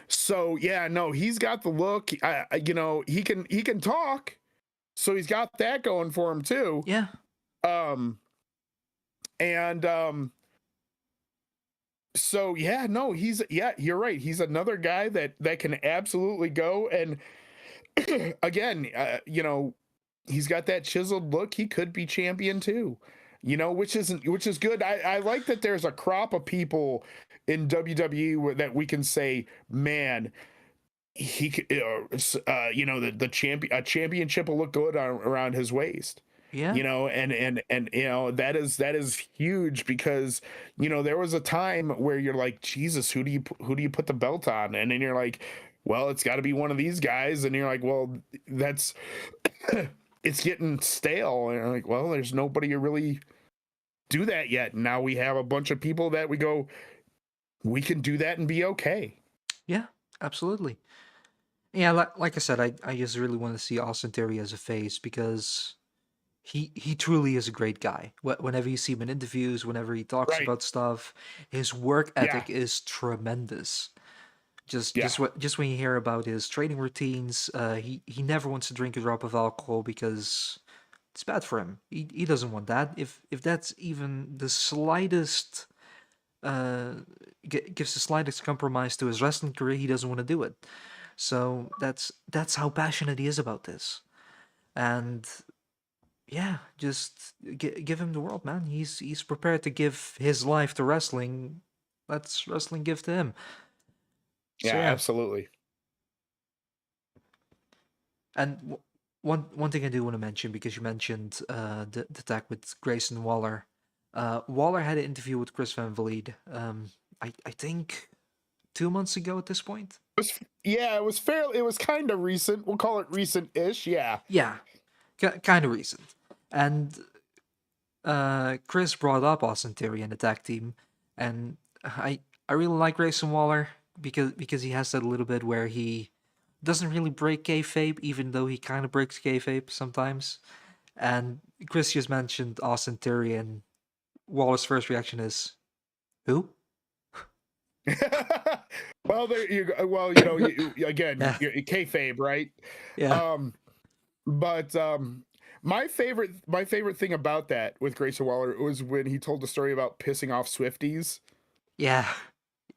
So yeah, no, he's got the look. You know, he can talk, so he's got that going for him too. Yeah. And so yeah, no, you're right. He's another guy that can absolutely go. And again, you know, he's got that chiseled look. He could be champion too, you know, which is good. I like that there's a crop of people in WWE that we can say, man, he could, you know, the championship will look good around his waist. Yeah. You know, and you know, that is huge, because you know there was a time where you're like, Jesus, who do you put the belt on? And then you're like, well, it's got to be one of these guys. And you're like, well, that's it's getting stale. And you're like, well, there's nobody who really do that yet. Now we have a bunch of people that we go, we can do that and be okay. Yeah, absolutely. Yeah, like I said, I just really want to see Austin Theory as a face, because he truly is a great guy. Whenever you see him in interviews, whenever he talks Right. about stuff, his work Yeah. ethic is tremendous. Just Yeah. just when you hear about his training routines, he never wants to drink a drop of alcohol because it's bad for him. He doesn't want that. If that's even the slightest gives the slightest compromise to his wrestling career, he doesn't want to do it. So that's how passionate he is about this. And yeah, just give him the world, man. He's prepared to give his life to wrestling. Let's wrestling give to him. Yeah, So yeah, absolutely. and one thing I do want to mention, because you mentioned the tag with Grayson Waller. Waller had an interview with Chris Van Vliet. I think 2 months ago at this point. It was fairly. It was kind of recent. We'll call it recent-ish. Yeah. Yeah, kind of recent. And Chris brought up Austin Theory and the tag team, and I really like Grayson Waller because he has that little bit where he doesn't really break kayfabe, even though he kind of breaks kayfabe sometimes. And Chris just mentioned Austin Theory, and Waller's first reaction is, "Who?" Well, there you go. Well, you know, again, Yeah. you're kayfabe, right? Yeah. But my favorite thing about that with Grayson Waller was when he told the story about pissing off Swifties. Yeah.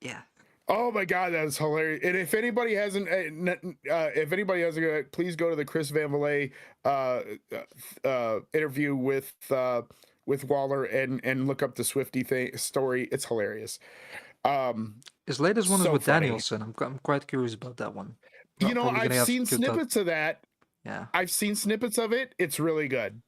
Yeah. Oh my God, that was hilarious! And if anybody hasn't, please go to the Chris Van Vliet interview with Waller and look up the Swiftie story. It's hilarious. His latest one is So with funny. Danielson. I'm quite curious about that one. You know, Probably I've gonna have seen good talk. snippets of that. Yeah. I've seen snippets of it. It's really good.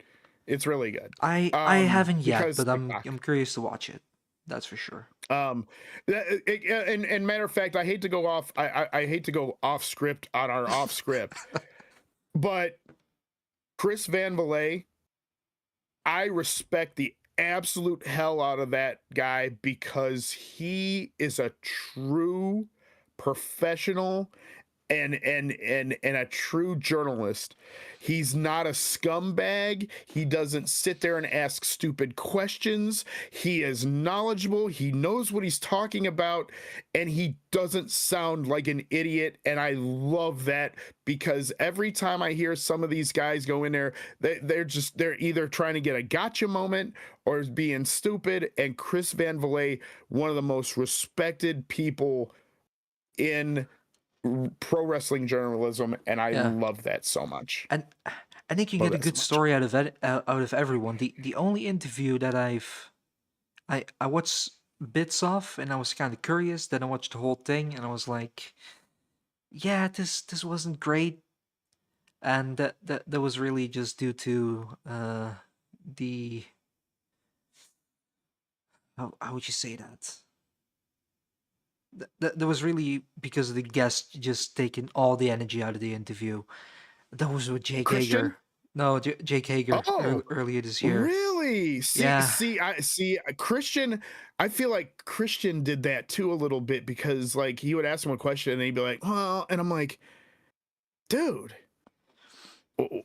It's really good. I haven't yet, because but I'm TikTok. curious to watch it. That's for sure. And matter of fact, I hate to go off. I hate to go off script on our off script, but Chris Van Vliet, I respect the absolute hell out of that guy, because he is a true professional and a true journalist. He's not a scumbag. He doesn't sit there and ask stupid questions. He is knowledgeable. He knows what he's talking about, and he doesn't sound like an idiot. And I love that, because every time I hear some of these guys go in there, they're either trying to get a gotcha moment or being stupid. And Chris Van Vliet, one of the most respected people in pro wrestling journalism, and I love that so much. And I think you Love get a that so good much. story out of everyone. The only interview that I watched bits of, and I was kind of curious. Then I watched the whole thing, and I was like, yeah, this wasn't great, and that was really just due to the how would you say that? That was really because of the guest just taking all the energy out of the interview. That was with Jake Christian? Hager. No, Jake Hager Oh, earlier this year. really? Yeah, Christian. I feel like Christian did that too a little bit because like he would ask him a question and he'd be like, "Well," and I'm like, "Dude,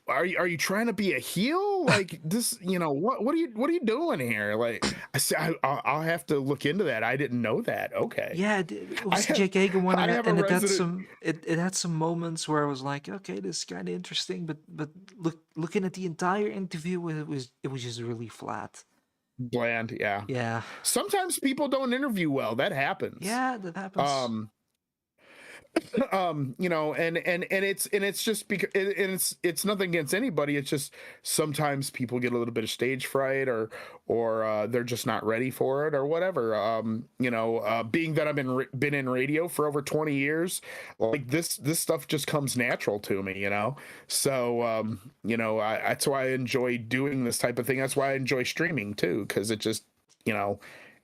are you trying to be a heel? Like this, what are you doing here?" Like I said, I'll have to look into that. I didn't know that. Okay, yeah. It I was the have Jake Hager one, I have a and resident it had some moments where I was like, okay, this is kind of interesting, but looking at the entire interview, it was just really flat. bland. Yeah, Yeah, sometimes people don't interview well. That happens. yeah, that happens. Um, and it's just because it's nothing against anybody. It's just sometimes people get a little bit of stage fright or they're just not ready for it or whatever. Being that I've been in radio for over 20 years, like this stuff just comes natural to me, so that's why I enjoy doing this type of thing. That's why I enjoy streaming too, because it just,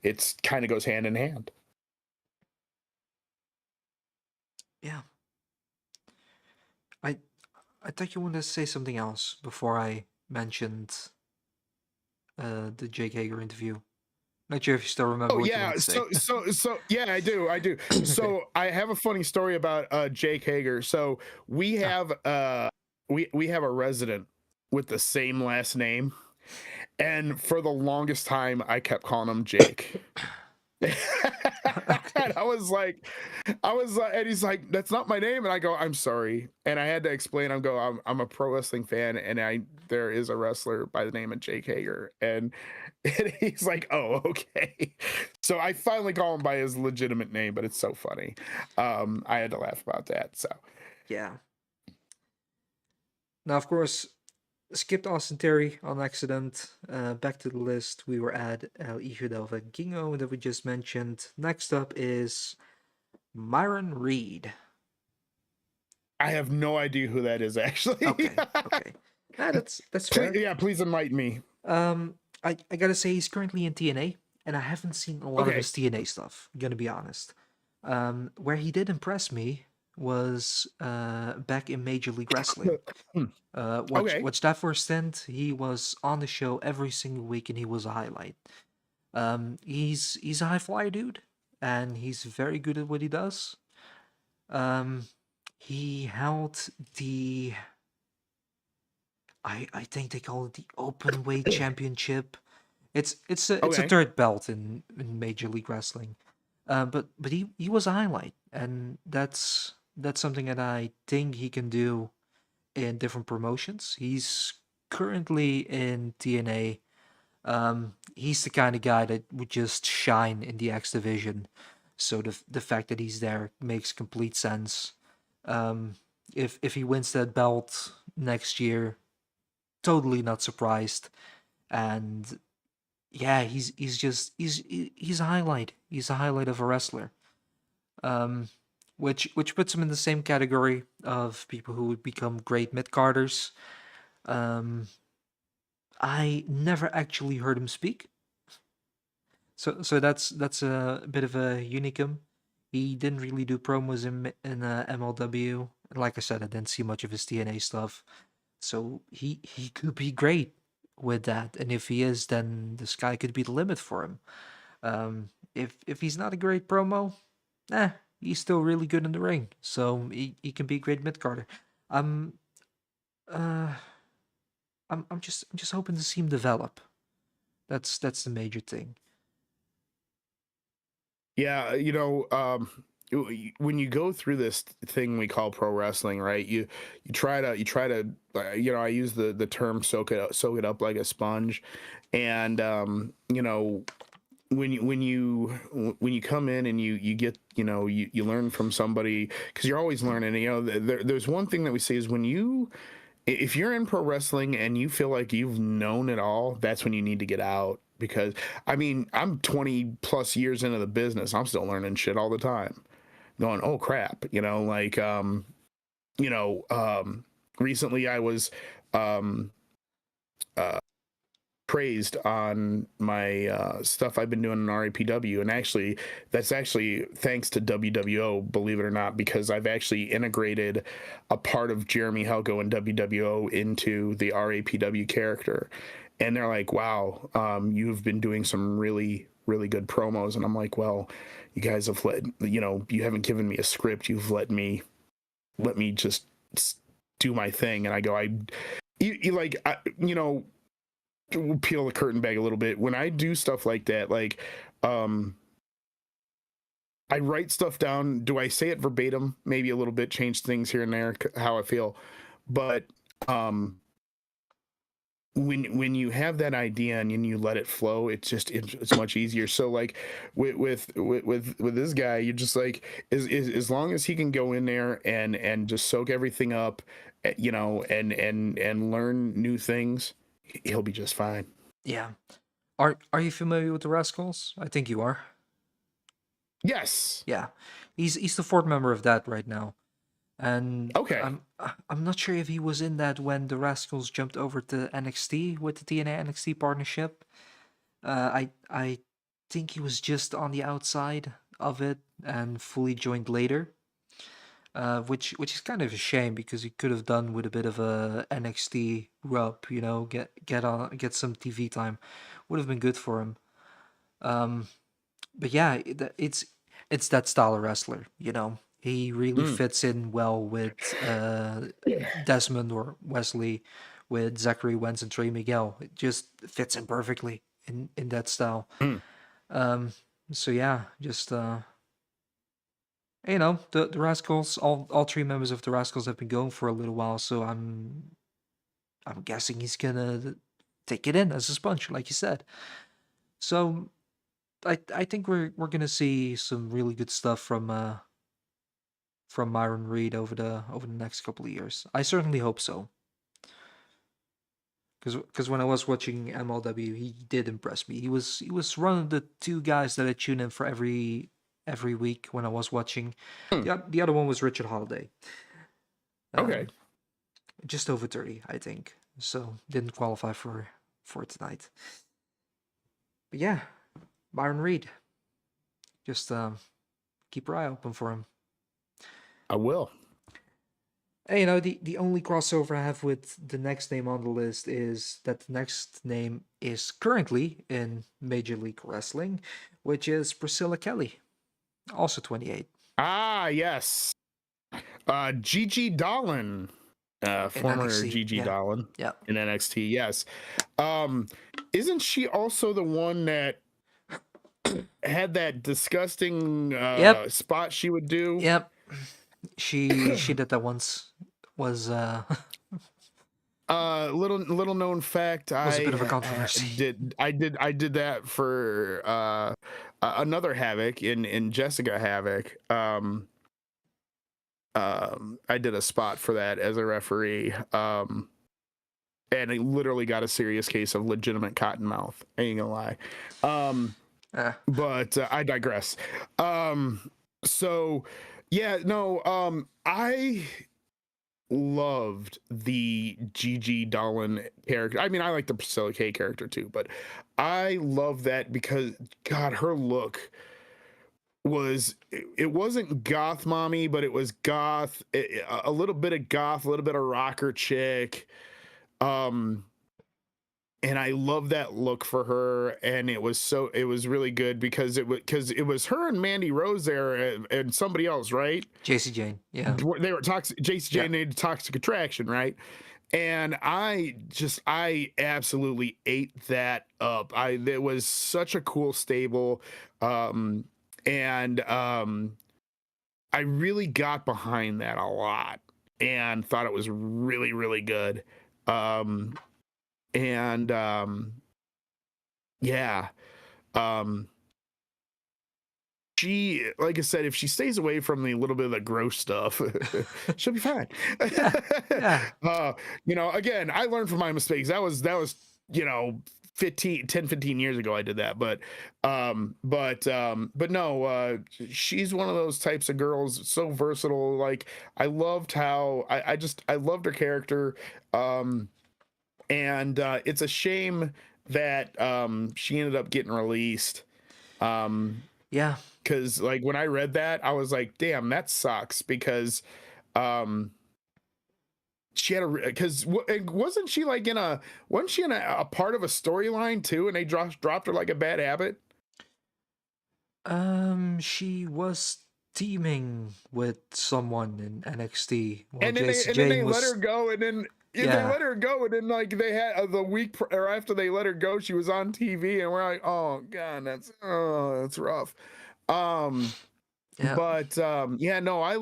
it's kind of goes hand in hand. Yeah, I I thought you wanted to say something else before I mentioned the Jake Hager interview. Not sure if you still remember Oh what you wanted yeah, to say. so yeah, I do. Okay. So I have a funny story about Jake Hager. So we Ah, have we have a resident with the same last name, and for the longest time I kept calling him Jake. And okay. and he's like, "That's not my name," and I go, "I'm sorry," and I had to explain. I'm a pro wrestling fan, and there is a wrestler by the name of Jake Hager, and he's like, "Oh, okay." So I finally call him by his legitimate name, but it's so funny. I had to laugh about that. So Yeah. Now, of course, skipped Austin Theory on accident. Back to the list, we were at El Hijo del Vikingo that we just mentioned. Next up is Myron Reed. I have no idea who that is actually. Okay, okay. Nah, that's Please, fair. yeah, please enlighten me. I gotta say he's currently in TNA, and I haven't seen a lot of Okay. his TNA stuff. Gonna be honest. Where he did impress me was back in Major League Wrestling. Okay. Watch that for a stint. He was on the show every single week, and he was a highlight. He's a high flyer dude, and he's very good at what he does. Um, he held the I think they call it the open weight championship. It's a Okay. third belt in Major League Wrestling. But he was a highlight, and that's something that I think he can do in different promotions. He's currently in TNA. He's the kind of guy that would just shine in the X division. So the fact that he's there makes complete sense. Um, if he wins that belt next year, totally not surprised. And yeah, he's a highlight. He's a highlight of a wrestler. Um, which puts him in the same category of people who would become great mid carders. Um, I never actually heard him speak, so that's a bit of a unicum. He didn't really do promos in MLW. Like I said, I didn't see much of his TNA stuff, so he could be great with that. And if he is, then the sky could be the limit for him. If he's not a great promo, eh, he's still really good in the ring. So he can be a great mid carder. I'm uh I'm just hoping to see him develop. That's the major thing. Yeah, when you go through this thing we call pro wrestling, right? I use the term soak it up like a sponge, and when you come in and you get you learn from somebody because you're always learning. There's one thing that we say is when you if you're in pro wrestling and you feel like you've known it all, that's when you need to get out. Because I mean, I'm 20 plus years into the business. I'm still learning shit all the time. Going, oh crap, you know, recently I was um, uh, praised on my stuff I've been doing in RAPW, and actually, that's actually thanks to WWO, believe it or not, because I've actually integrated a part of Jeremy Helgo and WWO into the RAPW character, and they're like, "Wow, you've been doing some really, really good promos," and I'm like, "Well, you guys have you haven't given me a script, you've let me just do my thing," and I go, we'll peel the curtain back a little bit. When I do stuff like that, like I write stuff down. Do I say it verbatim? Maybe a little bit, change things here and there, how I feel. But when you have that idea and you let it flow, it's much easier. So like with this guy, you're just like, as long as he can go in there and just soak everything up, and learn new things, he'll be just fine. Yeah. Are you familiar with the Rascals? I think you are. Yes. Yeah. He's the fourth member of that right now. And Okay. I'm not sure if he was in that when the Rascals jumped over to NXT with the TNA NXT partnership. I think he was just on the outside of it and fully joined later. Which is kind of a shame because he could have done with a bit of a NXT rub, get some TV time, would have been good for him. Um, but yeah, it's that style of wrestler, He really Mm. fits in well with Desmond or Wesley, with Zachary Wentz and Trey Miguel. It just fits in perfectly in that style. Mm. Um, so yeah, just the Rascals, all three members of the Rascals have been going for a little while, so I'm guessing he's gonna take it in as a sponge, like you said. So I think we're gonna see some really good stuff from Myron Reed over the next couple of years. I certainly hope so. Because when I was watching MLW, he did impress me. He was one of the two guys that I tune in for every week when I was watching. Mm. The other one was Richard Holiday. Okay. Just over 30, I think. So didn't qualify for tonight. But yeah, Myron Reed. Just keep your eye open for him. I will. And, the only crossover I have with the next name on the list is that the next name is currently in Major League Wrestling, which is Priscilla Kelly, also 28. Ah, yes. Gigi Dolan, In former NXT. Gigi Yeah. Dolan Yeah. in NXT. Yes. Isn't she also the one that had that disgusting Yep. spot she would do? Yep. She did that once. Was Little known fact, was a bit of a controversy. I did that for another Havoc in Jessica Havoc. I did a spot for that as a referee. And I literally got a serious case of legitimate cotton mouth. I ain't gonna lie. But I digress. So yeah, no, I loved the Gigi Dolan character. I mean, I like the Priscilla K character too, but I love that because God, her look it wasn't goth mommy, but it was goth, a little bit of goth, a little bit of rocker chick. Um, and I love that look for her, and it was really good because it was her and Mandy Rose there and somebody else, right? JC Jane. Yeah. They were toxic. JC Yeah. Jane needed toxic attraction, right? And I absolutely ate that up. It was such a cool stable, and I really got behind that a lot and thought it was really really good. And yeah, um, she, like I said, if she stays away from the little bit of the gross stuff, she'll be fine. Yeah, yeah, Again, I learned from my mistakes. That was, you know, 15 years ago I did that. But no, she's one of those types of girls, so versatile. Like I loved how I loved her character. And it's a shame that she ended up getting released. yeah. Because like when I read that, I was like, damn, that sucks. Because um she had because wasn't she like wasn't she in a part of a storyline too, and they dropped her like a bad habit? She was teaming with someone in NXT while And then they JC and then they Jane let her was, go, and then they yeah, let her go, and then like they had the week or after they let her go, she was on TV, and we're like, oh god, that's rough. Um, yeah, yeah, no, I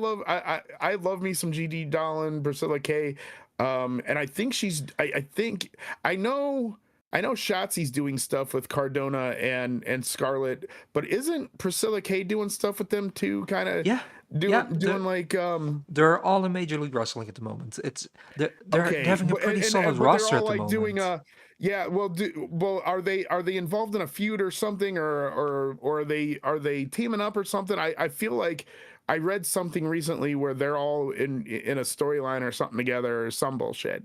love me some GD Dolan, Priscilla K. And I think I think I know Shotzi's doing stuff with Cardona and Scarlett, but isn't Priscilla K doing stuff with them too? Kind of yeah, yeah. doing like They're all in Major League Wrestling at the moment. They're okay, having a pretty solid but they're roster all at the like doing moment. yeah, well are they involved in a feud or something, or are they teaming up or something? I feel like I read something recently where they're all in a storyline or something together or some bullshit.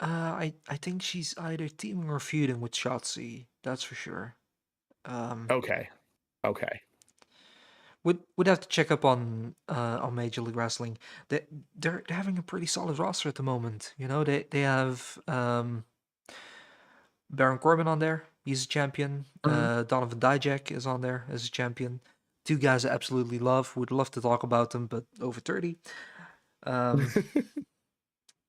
I think she's either teaming or feuding with Shotzi. That's for sure. Um, Okay. Okay. would have to check up on Major League Wrestling. They're having a pretty solid roster at the moment. You know, they have Baron Corbin on there. He's a champion. Mhm. Donovan Dijak is on there as a champion. Two guys I absolutely love. Would love to talk about them, but over 30. Um,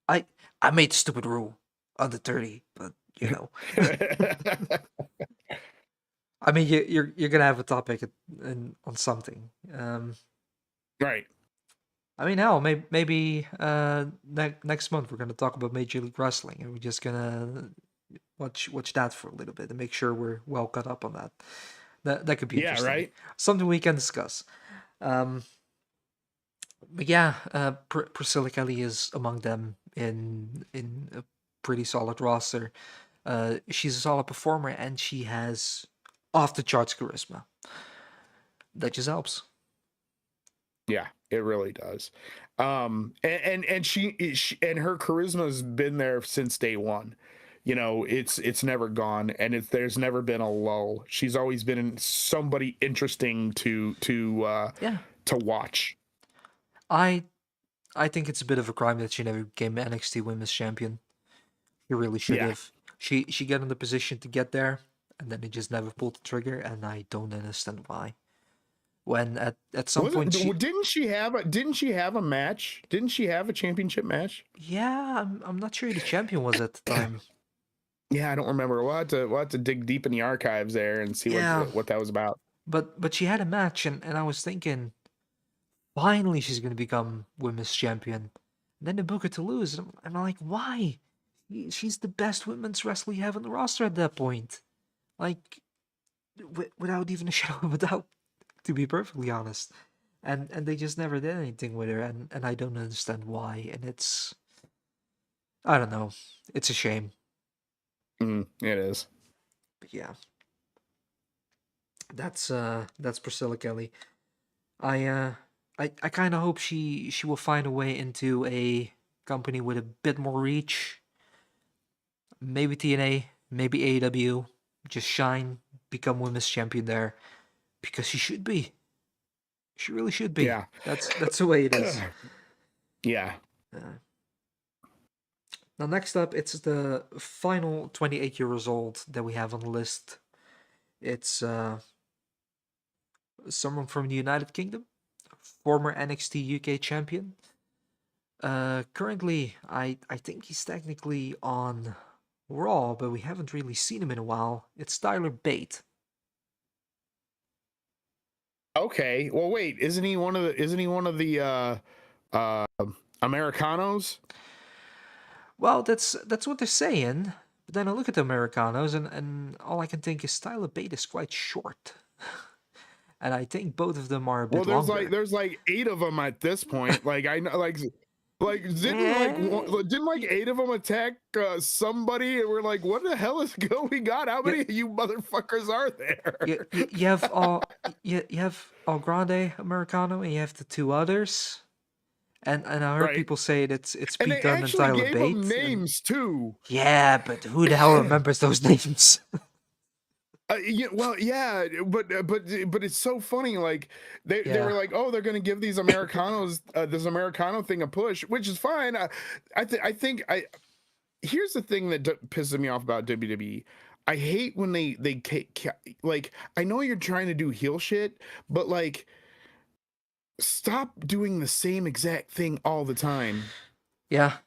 I I made the stupid rule under 30, but you know. I mean, you're gonna have a topic on something. Right. I mean, hell, maybe next month we're gonna talk about Major League Wrestling, and we're just gonna watch that for a little bit and make sure we're well caught up on that. That could be Yeah, interesting. right. Something we can discuss. Um, but yeah, Priscilla Kelly is among them in a pretty solid roster. She's a solid performer and she has off the charts charisma. That just helps. Yeah, it really does. And she and her charisma's been there since day one. You know, it's never gone, and there's never been a lull. She's always been somebody interesting Yeah, to watch. I I think it's a bit of a crime that she never became NXT Women's Champion. She really should Yeah. have. She got in the position to get there, and then they just never pulled the trigger, and I don't understand why. When at some Was it? point she, Didn't she have a match? Didn't she have a championship match? yeah, I'm not sure who the champion was at the time. Yeah, I don't remember. We'll have to dig deep in the archives there and see Yeah, what that was about. but she had a match, and I was thinking, finally she's gonna become women's champion. And then they book her to lose, and I'm like, why? She's the best women's wrestler you have on the roster at that point. Like, without even a shadow of a doubt, to be perfectly honest. And they just never did anything with her, and I don't understand why. And it's, I don't know, it's a shame. It is. But yeah, that's Priscilla Kelly. I uh I kind of hope she will find a way into a company with a bit more reach. Maybe TNA, maybe AEW. Just shine, become women's champion there because she should be. She really should be. Yeah. That's the way it is. Yeah. Uh, Now, next up, it's the final 28 years old that we have on the list. It's someone from the United Kingdom, former NXT UK champion. Currently, I think he's technically on Raw, but we haven't really seen him in a while. It's Tyler Bate. Okay. Well, wait. Isn't he one of the uh Americanos? Well, that's what they're saying. But then I look at the Americanos, and all I can think is Tyler Bate is quite short. and I think both of them are a Well, bit longer. there's like 8 of them at this point. Like I know, like didn't like 8 of them attack somebody, and we're like, what the hell is going on? How many of you motherfuckers are there? You have you have Al Grande Americano, and you have the two others. And I heard Right. people say it's And Pete they Dunne and actually Tyler gave Bate. them names too. Yeah, but who the hell remembers those names? Yeah, well, yeah, but it's so funny. Like they were like, oh, they're gonna give these Americanos this Americano thing a push, which is fine. I think here's the thing that pisses me off about WWE. I hate when they like, I know you're trying to do heel shit, but like, stop doing the same exact thing all the time. Yeah.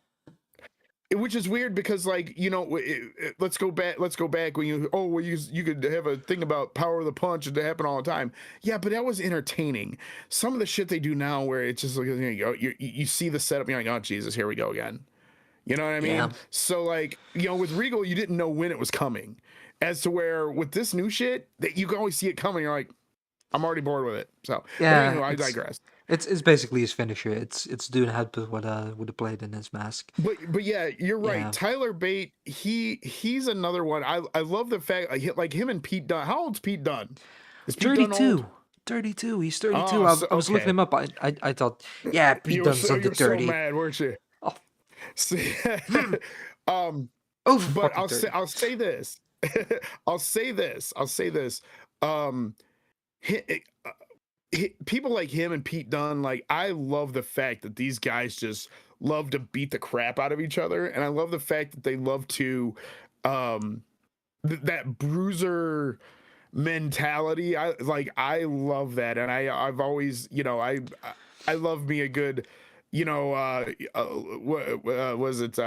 Which is weird because, like, you know, let's go back when you could have a thing about power of the punch and it happen all the time. Yeah, but that was entertaining. Some of the shit they do now where it's just like, you see the setup, you're like, oh Jesus, here we go again. You know what I mean? Yeah. So, like, you know, with Regal, you didn't know when it was coming. As to where with this new shit, that you can always see it coming. You're like, I'm already bored with it. So Yeah, anyway, I digress. It's basically his finisher. It's doing headbutt with a blade in his mask. But yeah, you're right. Yeah. Tyler Bate, he's another one. I love the fact like him and Pete Dunne. How old's Pete Dunne? Is Pete Dunne 32. old? 32. He's 32. Oh, I was looking him up. I thought, yeah, Pete Dunne's under 30. So mad, weren't you? Oh. See, Oh, but I'll say this. I'll say this. People like him and Pete Dunne, like, I love the fact that these guys just love to beat the crap out of each other, and I love the fact that they love to that bruiser mentality. I love that, and I've always, you know, I love me a good, you know, was it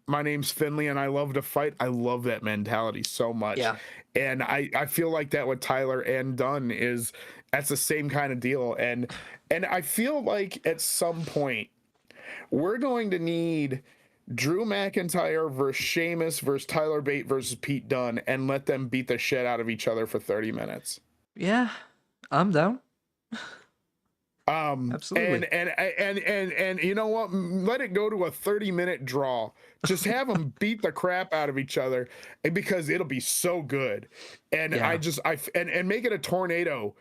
my name's Finley and I love to fight. I love that mentality so much. Yeah. And I feel like that with Tyler and Dunn that's the same kind of deal. And I feel like at some point we're going to need Drew McIntyre versus Sheamus versus Tyler Bate versus Pete Dunne and let them beat the shit out of each other for 30 minutes. Yeah, I'm down. Absolutely. And you know what? Let it go to a 30-minute draw. Just have them beat the crap out of each other, and because it'll be so good. And Yeah. and make it a tornado.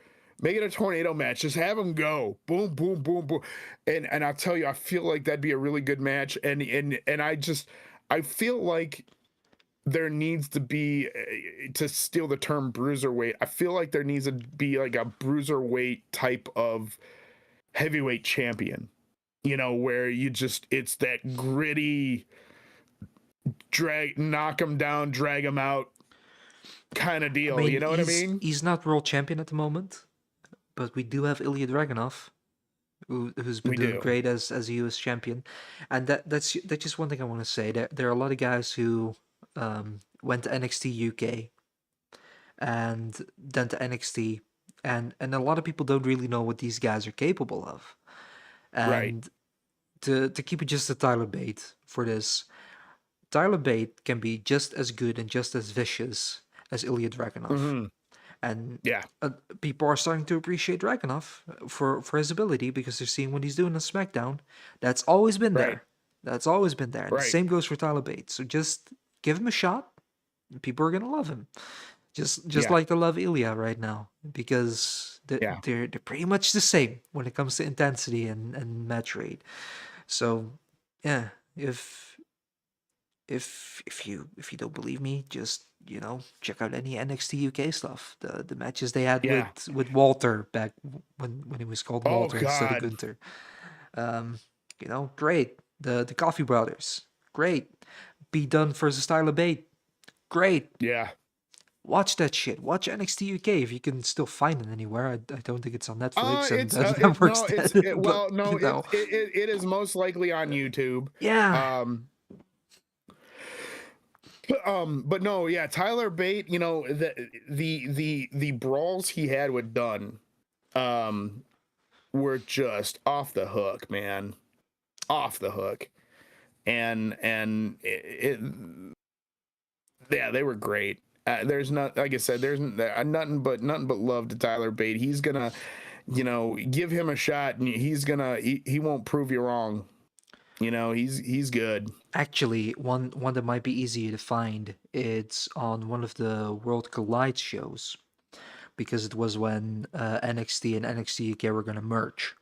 Make it a tornado match. Just have them go. Boom, boom, boom, boom. And I'll tell you, I feel like that'd be a really good match. And I feel like there needs to be, to steal the term bruiserweight, I feel like there needs to be like a bruiserweight type of heavyweight champion, you know, where it's that gritty knock him down, drag him out kind of deal. You know what I mean? He's not world champion at the moment, but we do have Ilya Dragunov, who's been doing great as a US champion. And that's just one thing I want to say. There are a lot of guys who went to NXT UK and then to NXT, and a lot of people don't really know what these guys are capable of. And to keep it just to Tyler Bate for this, Tyler Bate can be just as good and just as vicious as Ilya Dragunov. Mm-hmm. And people are starting to appreciate Dragunov for his ability because they're seeing what he's doing on SmackDown. That's always been there. That's always been there. And the same goes for Tyler Bate. So just give him a shot. And people are gonna love him. Just like they love Ilya right now, because they're pretty much the same when it comes to intensity and match rate. So yeah, if you don't believe me, just, you know, check out any NXT UK stuff. The matches they had with Walter back when he was called Walter instead of Gunther. You know, great. The Coffee Brothers, great. Be Done versus Tyler Bate, great. Yeah. Watch that shit. Watch NXT UK if you can still find it anywhere. I don't think it's on Netflix. It is most likely on YouTube. Yeah. But no, yeah, Tyler Bate, you know, the brawls he had with Dunn were just off the hook, man. Off the hook. And they were great. There's not, like I said, there's nothing but love to Tyler Bate. He's gonna, give him a shot, and he won't prove you wrong. He's good. Actually, one that might be easier to find, it's on one of the World Collide shows, because it was when NXT and NXT UK were gonna merge,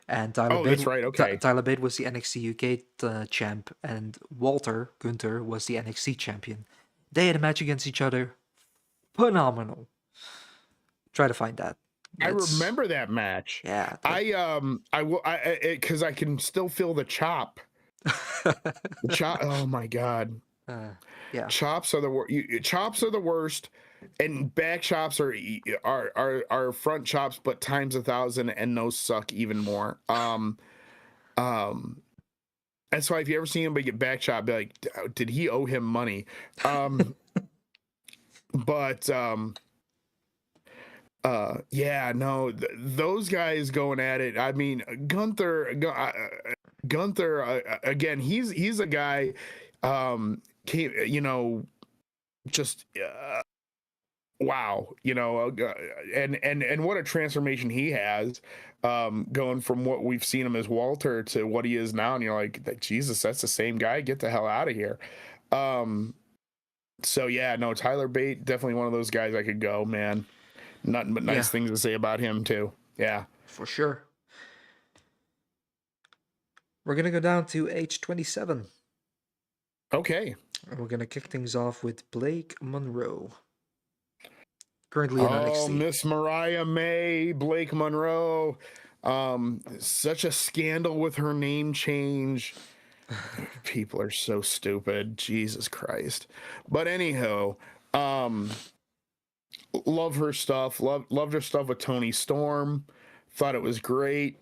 and Oh, that's right. Okay. Tyler Bate was the NXT UK champ, and Walter Gunther was the NXT champion. They had a match against each other. Phenomenal. Try to find that. I remember that match. Yeah. Because I can still feel the chop. The chop. Oh my god. Yeah. Chops are the worst. Chops are the worst, and back chops are front chops, but times 1,000, and those suck even more. That's why if you ever see anybody get back chop, be like, did he owe him money? But yeah, no, those guys going at it. I mean, Gunther again, he's a guy, just wow, and what a transformation he has, going from what we've seen him as Walter to what he is now, and you're like, Jesus, that's the same guy. Get the hell out of here. So yeah, no, Tyler Bate, definitely one of those guys I could go, man. Nothing but nice things to say about him too. Yeah, for sure. We're gonna go down to age 27. Okay. And we're gonna kick things off with Blake Monroe. Currently in NXT. Miss Mariah May, Blake Monroe. Such a scandal with her name change. People are so stupid. Jesus Christ. But anyhow, love her stuff. Loved her stuff with Toni Storm. Thought it was great.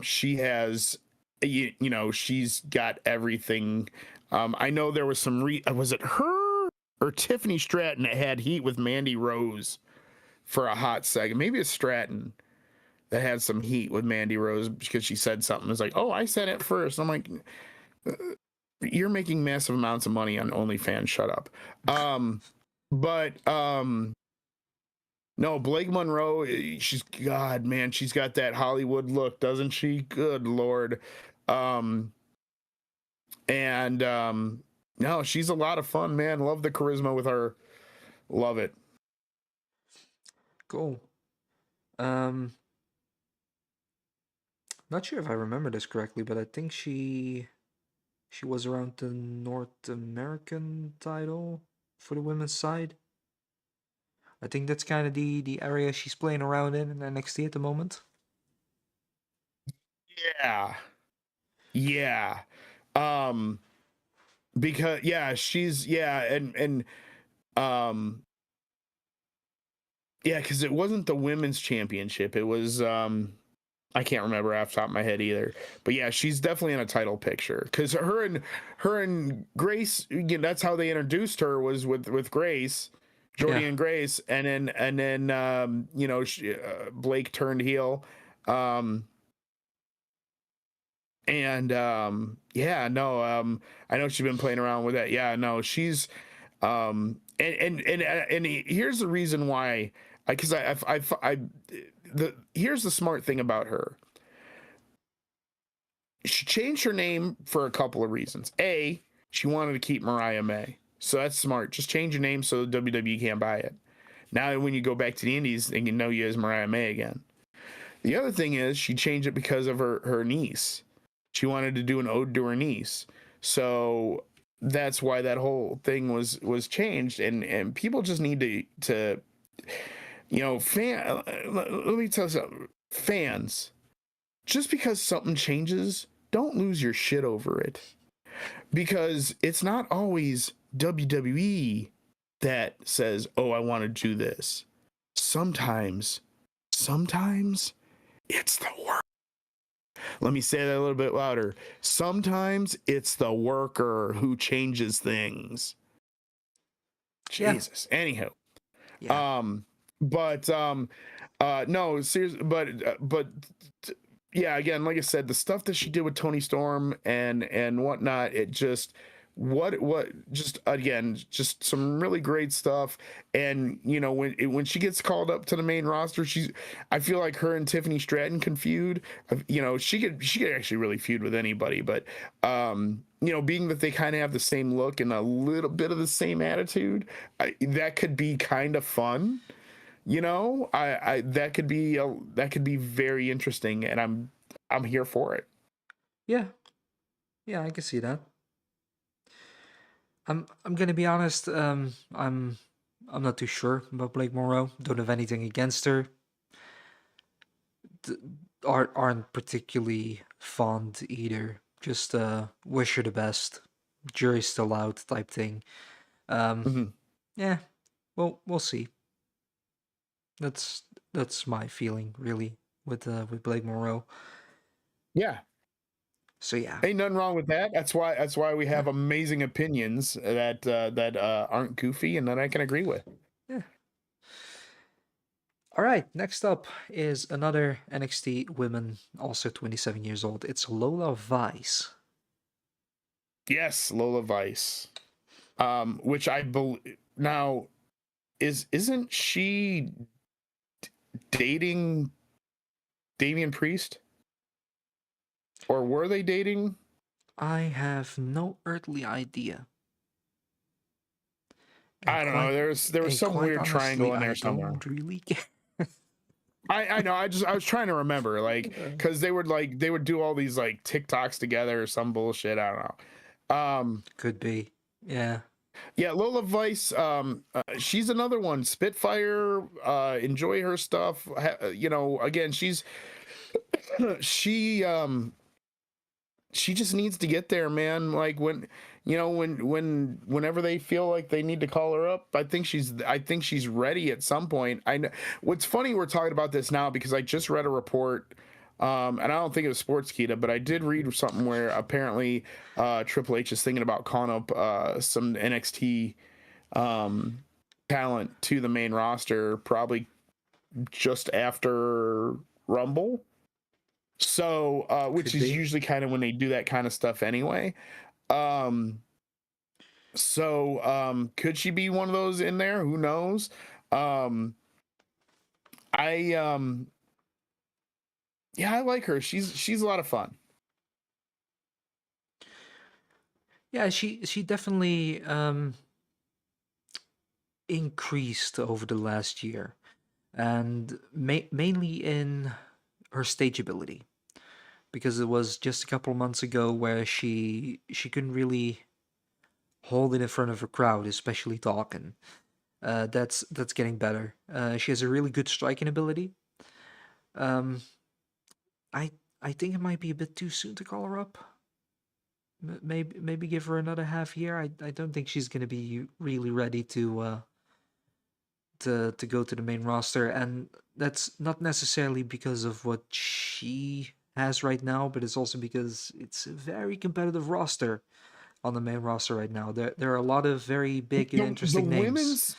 She has, she's got everything. I know there was some was it her or Tiffany Stratton that had heat with Mandy Rose for a hot second? Maybe it's Stratton that had some heat with Mandy Rose because she said something. It's like, oh, I said it first. I'm like, you're making massive amounts of money on OnlyFans. Shut up. No, Blake Monroe, she's got that Hollywood look, doesn't she? Good Lord. No, she's a lot of fun, man. Love the charisma with her. Love it. Cool. Not sure if I remember this correctly, but I think she was around the North American title for the women's side. I think that's kind of the area she's playing around in NXT at the moment. Yeah. Because she's because it wasn't the women's championship. It was I can't remember off the top of my head either. But yeah, she's definitely in a title picture because her and Grace, that's how they introduced her, was with Grace, Jordynne and Grace, and then Blake turned heel. I know she's been playing around with that. Yeah, no, she's and here's the reason why, because here's the smart thing about her. She changed her name for a couple of reasons. A, she wanted to keep Mariah May, so that's smart. Just change your name so the WWE can't buy it. Now when you go back to the indies, they can know you as Mariah May again. The other thing is she changed it because of her niece. She wanted to do an ode to her niece. So that's why that whole thing was changed. And people just need to let me tell you something. Fans, just because something changes, don't lose your shit over it. Because it's not always WWE that says, oh, I want to do this. Sometimes it's the work. Let me say that a little bit louder. Sometimes it's the worker who changes things. Jesus. Anyhow. No, seriously, but yeah, again, like I said, the stuff that she did with Toni Storm and whatnot, it just what just again just some really great stuff. And you know, when she gets called up to the main roster, I feel like her and Tiffany Stratton can feud. You know, she could actually really feud with anybody, but you know, being that they kind of have the same look and a little bit of the same attitude, that could be kind of fun. You know, I that could be very interesting, and I'm here for it. Yeah, yeah, I can see that. I'm gonna be honest. I'm not too sure about Blake Monroe. Don't have anything against her. D- aren't particularly fond either. Just wish her the best. Jury's still out type thing. Um, Mhm. yeah, well, we'll see. That's that's my feeling really with Blake Monroe. Yeah. So yeah, Ain't nothing wrong with that. That's why we yeah, have amazing opinions that aren't goofy and that I can agree with. yeah. All right, next up is another NXT women, also 27 years old. It's Lola Vice. Yes, Lola Vice. Which I believe now isn't she dating Damian Priest? Or were they dating? I have no earthly idea. And I don't know. There was some quite weird triangle honestly, in I there somewhere. don't really care. I know. I was trying to remember, like, because they would do all these like TikToks together or some bullshit. I don't know. Could be. Yeah. Yeah, Lola Vice. She's another one. Spitfire. Enjoy her stuff. You know, again, she she just needs to get there, man. Like whenever they feel like they need to call her up, I think she's ready at some point. I know what's funny, we're talking about this now because I just read a report, and I don't think it was Sportskeeda, but I did read something where apparently Triple H is thinking about calling up some NXT um talent to the main roster probably just after Rumble. So, which Could is be. usually kind of when they do that kind of stuff anyway. Um, could she be one of those in there? Who knows? Um, I yeah, I like her. She's a lot of fun. Yeah, she definitely increased over the last year, and mainly in her stage ability, because it was just a couple of months ago where she couldn't really hold it in front of a crowd, especially talking. That's getting better. She has a really good striking ability. Um, I I think it might be a bit too soon to call her up. Maybe give her another half year. I don't think she's gonna be really ready to go to the main roster, and that's not necessarily because of what she has right now, but it's also because it's a very competitive roster on the main roster right now. There are a lot of very big and The interesting names.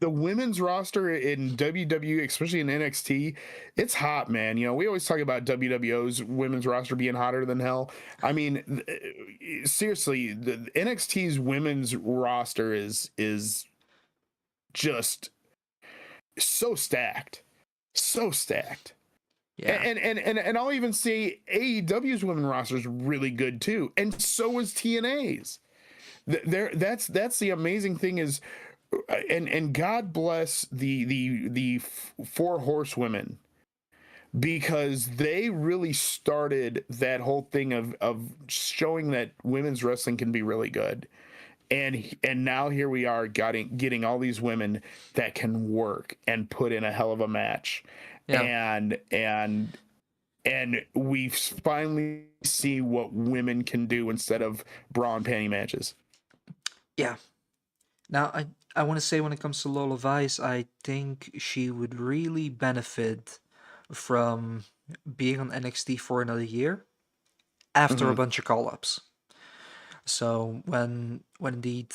women's roster in WWE, especially in NXT, it's hot, man. You know, we always talk about WWO's women's roster being hotter than hell. I mean, seriously, the NXT's women's roster is just so stacked, so stacked. Yeah, And I'll even say AEW's women roster is really good too, and so is TNA's. That's the amazing thing is, and God bless the four horsewomen, because they really started that whole thing of showing that women's wrestling can be really good. And now here we are getting all these women that can work and put in a hell of a match. yeah, And we finally see what women can do instead of bra and panty matches. yeah. Now I want to say when it comes to Lola Vice, I think she would really benefit from being on NXT for another year after a Mm-hmm. bunch of call ups. So when indeed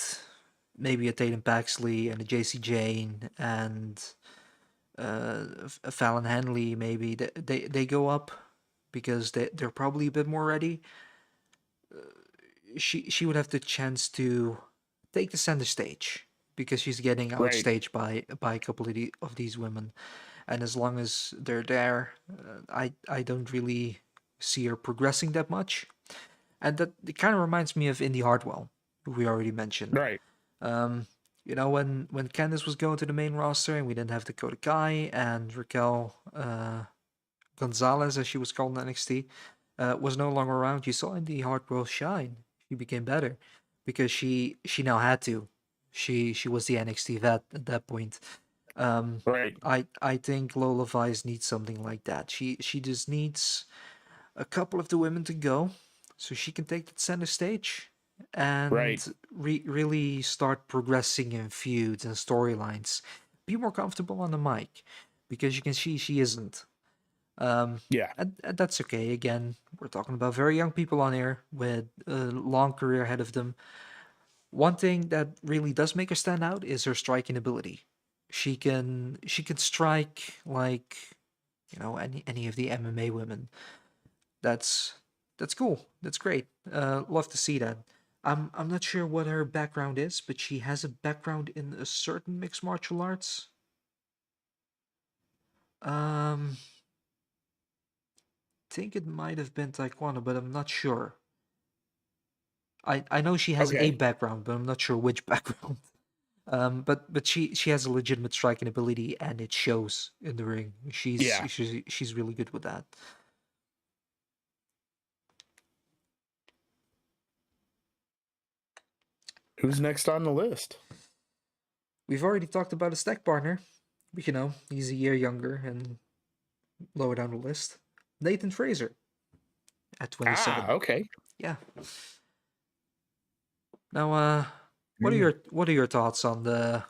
maybe a Tatum Paxley and a JC Jane and a Fallon Henley maybe they go up because they're probably a bit more ready. she would have the chance to take the center stage because she's getting Right. outstaged by a couple of these women, and as long as they're there, I don't really see her progressing that much, and that it kind of reminds me of Indy Hartwell, who we already mentioned. Right. Um, when Candice was going to the main roster and we didn't have Dakota Kai and Raquel Gonzalez, as she was called in NXT, was no longer around. You saw Indy Hartwell shine. She became better because she now had to. She was the NXT vet at that point. Um, Right. I think Lola Vice needs something like that. She just needs a couple of the women to go, so she can take the center stage Right. and really start progressing in feuds and storylines. Be more comfortable on the mic because you can see she isn't. Um, Yeah. and that's okay. Again, we're talking about very young people on here with a long career ahead of them. One thing that really does make her stand out is her striking ability. She can strike like any of the MMA women. That's that's cool. That's great. Love to see that. I'm not sure what her background is, but she has a background in a certain mixed martial arts. Um, think it might have been Taekwondo, but I'm not sure. I know she has a Okay. background, but I'm not sure which background. But she has a legitimate striking ability, and it shows in the ring. Yeah. She's really good with that. Who's next on the list? We've already talked about a stack partner, but he's a year younger and lower down the list. Nathan Fraser at Ah, 27. okay. Yeah. Now, Mm. what are your thoughts on the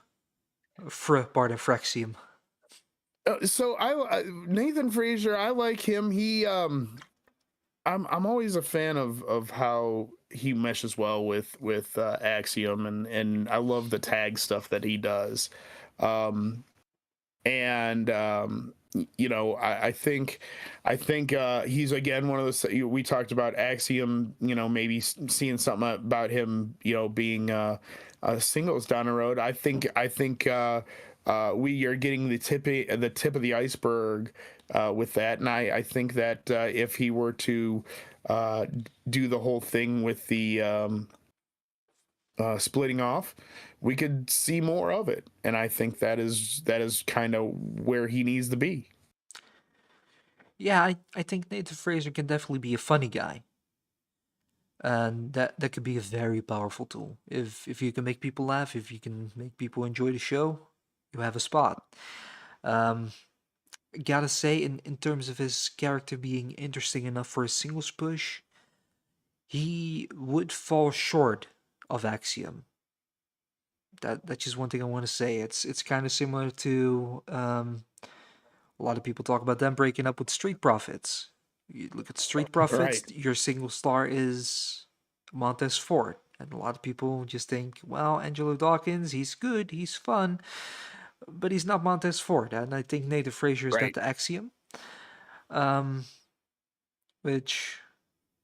part of Fraxium? So Nathan Frazier, I like him. I'm always a fan of how he meshes well with Axiom, and I love the tag stuff that he does. Um, and I think he's again one of those. We talked about Axiom, maybe seeing something about him, being singles down the road. I think we are getting the tip of the iceberg with that, and I think that if he were to uh, do the whole thing with the splitting off, we could see more of it, and I think that is kind of where he needs to be. Yeah, I think Nathan Fraser can definitely be a funny guy, and that could be a very powerful tool. If you can make people laugh, if you can make people enjoy the show, you have a spot. Um, Gotta say, in terms of his character being interesting enough for a singles push, he would fall short of Axiom. That's just one thing I want to say. It's kind of similar to a lot of people talk about them breaking up with Street Profits. You look at Street Profits, Right. your single star is Montez Ford. And a lot of people just think, well, Angelo Dawkins, he's good, he's fun, but he's not Montez Ford. And I think Nathan Frazier is that Right. the axiom, um, which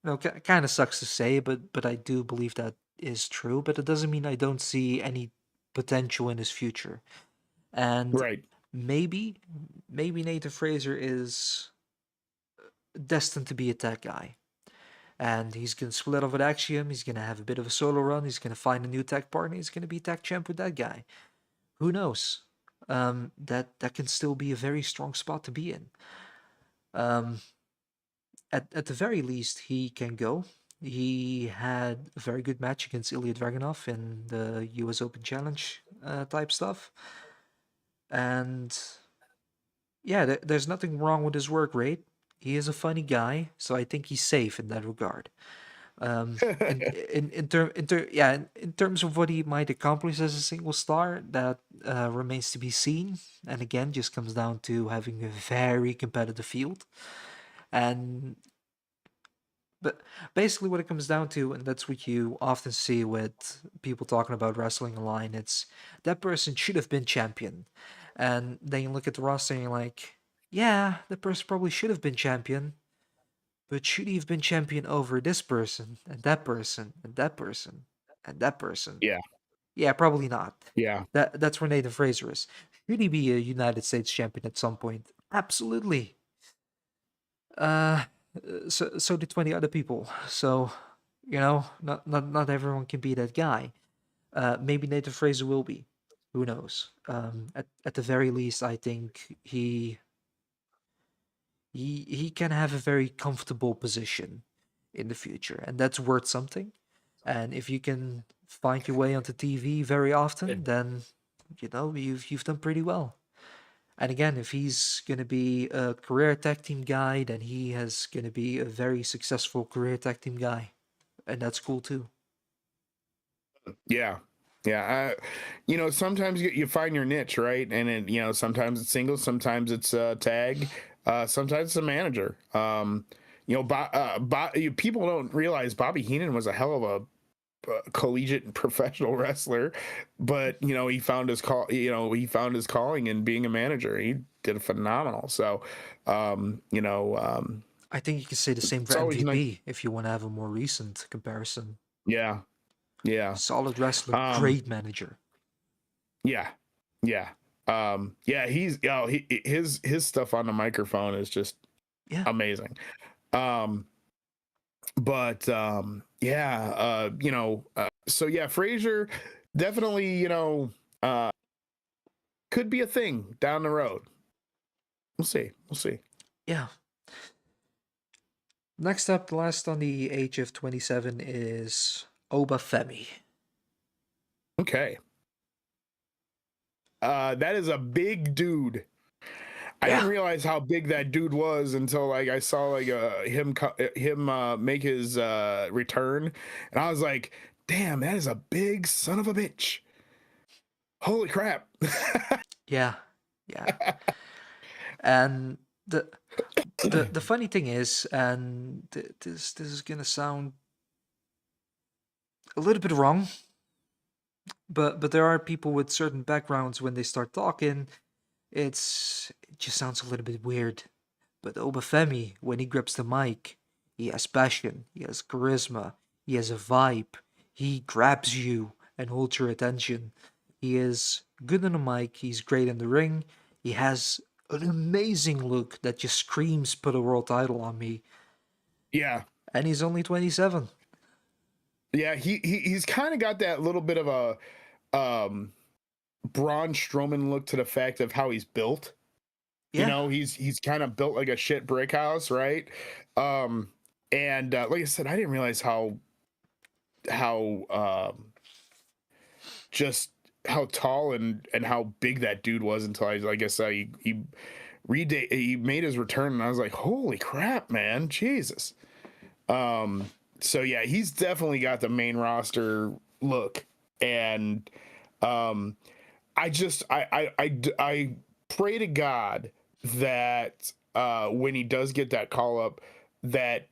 kind of sucks to say, but I do believe that is true. But it doesn't mean I don't see any potential in his future. And Right. maybe, maybe Nathan Fraser is destined to be a tech guy. And he's going to split off with Axiom. He's going to have a bit of a solo run. He's going to find a new tech partner. He's going to be tech champ with that guy. Who knows? That can still be a very strong spot to be in. Um, at the very least, he can go. He had a very good match against Ilya Dragunov in the U.S. Open Challenge type stuff. And yeah, there's nothing wrong with his work rate. He is a funny guy, so I think he's safe in that regard. In terms of what he might accomplish as a single star, that remains to be seen. And again, just comes down to having a very competitive field. And but basically, what it comes down to, and that's what you often see with people talking about wrestling online, it's that person should have been champion. And then you look at the roster and you're like, yeah, that person probably should have been champion, but should he have been champion over this person and that person and that person and that person? Yeah. Yeah, probably not. Yeah. That's where Nathan Fraser is. Should he be a United States champion at some point? Absolutely. Uh, so did 20 other people. So, not everyone can be that guy. Maybe Nathan Fraser will be. Who knows? At the very least, I think he can have a very comfortable position in the future, and that's worth something. And if you can find your way onto TV very often, then you've done pretty well. And again, if he's gonna be a career tag team guy, then he has gonna be a very successful career tag team guy, and that's cool too. Yeah. Yeah. Sometimes you find your niche, right? And then, sometimes it's singles, sometimes it's tag, sometimes it's a manager. People don't realize Bobby Heenan was a hell of a collegiate and professional wrestler, but he found his calling in being a manager. He did a phenomenal. So, I think you can say the same for it's always nice. MVP if you want to have a more recent comparison. Yeah. Yeah. Solid wrestler, great manager. Yeah. Yeah. Yeah, his stuff on the microphone is just amazing. So yeah, Frazier definitely, could be a thing down the road. We'll see. Yeah. Next up, the last on the age of 27 is Obafemi. Okay. That is a big dude. I didn't realize how big that dude was until I saw him make his return, and I was like, "Damn, that is a big son of a bitch! Holy crap!" Yeah. And the funny thing is, and this is gonna sound a little bit wrong, but there are people with certain backgrounds when they start talking, it just sounds a little bit weird. But Obafemi, when he grips the mic, he has passion, he has charisma, he has a vibe, he grabs you and holds your attention. He is good on the mic, he's great in the ring, he has an amazing look that just screams put a world title on me. Yeah. And he's only 27. Yeah, he's kind of got that little bit of a Braun Strowman look to the fact of how he's built. Yeah. He's kind of built like a shit brick house, right? And like I said, I didn't realize how just how tall and how big that dude was until he made his return, and I was like, holy crap, man, Jesus. So yeah, he's definitely got the main roster look, and I pray to God that when he does get that call up, that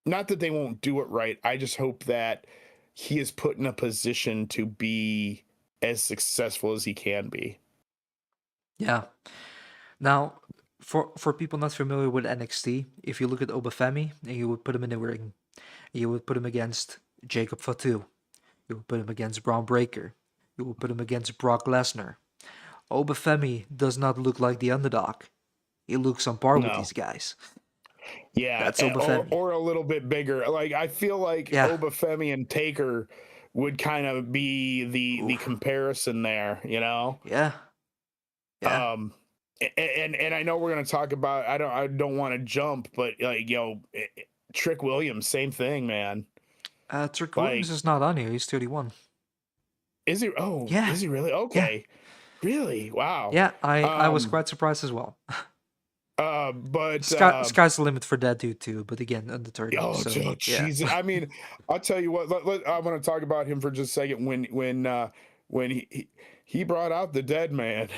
not that they won't do it right. I just hope that he is put in a position to be as successful as he can be. Yeah. Now, for people not familiar with NXT, if you look at Obafemi and you would put him in the ring, you would put him against Jacob Fatu, you would put him against Braun Breaker, you would put him against Brock Lesnar. Obafemi does not look like the underdog. He looks on par with these guys. Yeah, that's Obafemi. Or a little bit bigger. Like I feel like Obafemi and Taker would kind of be the comparison there, Yeah. And I know we're gonna talk about. I don't want to jump, but Trick Williams, same thing, man. Trick Williams is not on here. He's 31. Is he? Oh, yeah. Is he really? Okay. Yeah. Really? Wow. Yeah, I was quite surprised as well. But sky's the limit for that dude too. But again, under 30. Oh, so, jeez. Yeah. I mean, I'll tell you what. I want to talk about him for just a second. When he brought out the Dead Man,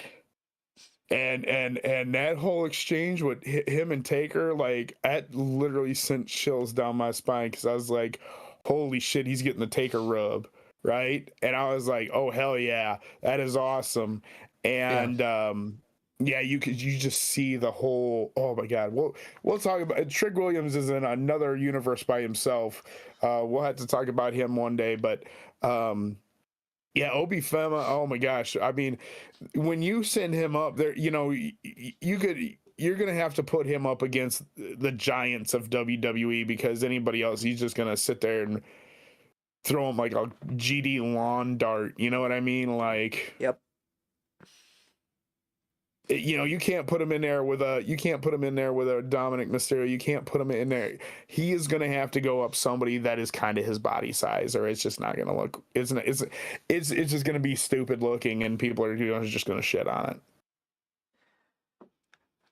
and that whole exchange with him and Taker, like that literally sent chills down my spine, because I was like, holy shit, he's getting the Taker rub, right? And I was like, oh hell yeah, that is awesome. And Yeah, you just see the whole. Oh my God, we'll talk about Trick Williams is in another universe by himself. We'll have to talk about him one day, but yeah, Obi Fema. Oh my gosh, I mean, when you send him up there, you know, you're gonna have to put him up against the giants of WWE, because anybody else, he's just gonna sit there and throw him like a GD lawn dart. You know what I mean? Like, Yep. you know, you can't put him in there with a Dominic Mysterio. You can't put him in there. He is going to have to go up somebody that is kind of his body size, or it's just not going to look. It's just going to be stupid looking, and people are just going to shit on it.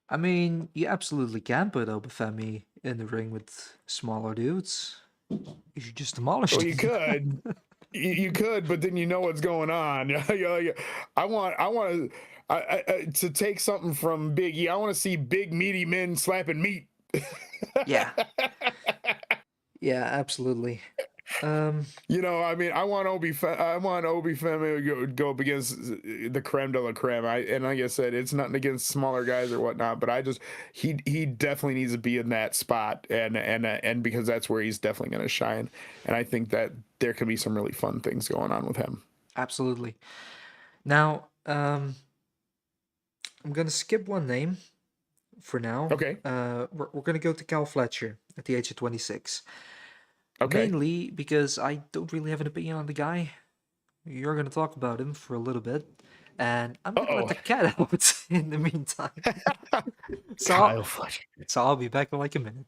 I mean, you absolutely can put Obafemi in the ring with smaller dudes. You should just demolish Well, them. you could. You could, but then you know what's going on. I want to take something from Big E. I want to see big meaty men slapping meat. Yeah. Yeah, absolutely. You know, I mean, I want Obi Femi to go up against the creme de la creme. And like I said, it's nothing against smaller guys or whatnot, but he definitely needs to be in that spot, and because that's where he's definitely going to shine. And I think that there can be some really fun things going on with him. Absolutely. Now, I'm gonna skip one name for now. Okay. We're gonna go to Cal Fletcher at the age of 26. Okay. Mainly because I don't really have an opinion on the guy. You're gonna talk about him for a little bit, and I'm gonna let the cat out in the meantime. Kyle Fletcher. So I'll be back in like a minute.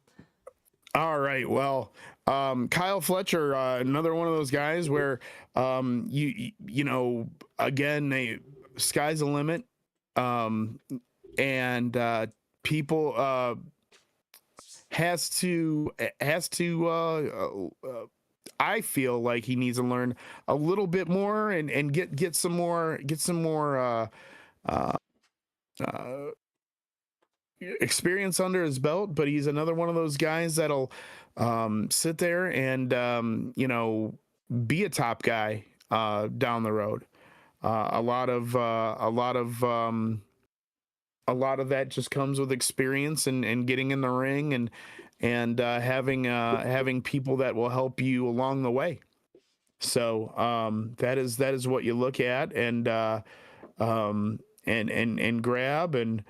All right. Well, Kyle Fletcher, another one of those guys where you know, again, sky's the limit, and people has to I feel like he needs to learn a little bit more and get some more experience under his belt. But he's another one of those guys that'll sit there and you know, be a top guy down the road. A lot of that just comes with experience and getting in the ring and having people that will help you along the way. So that is what you look at and grab, and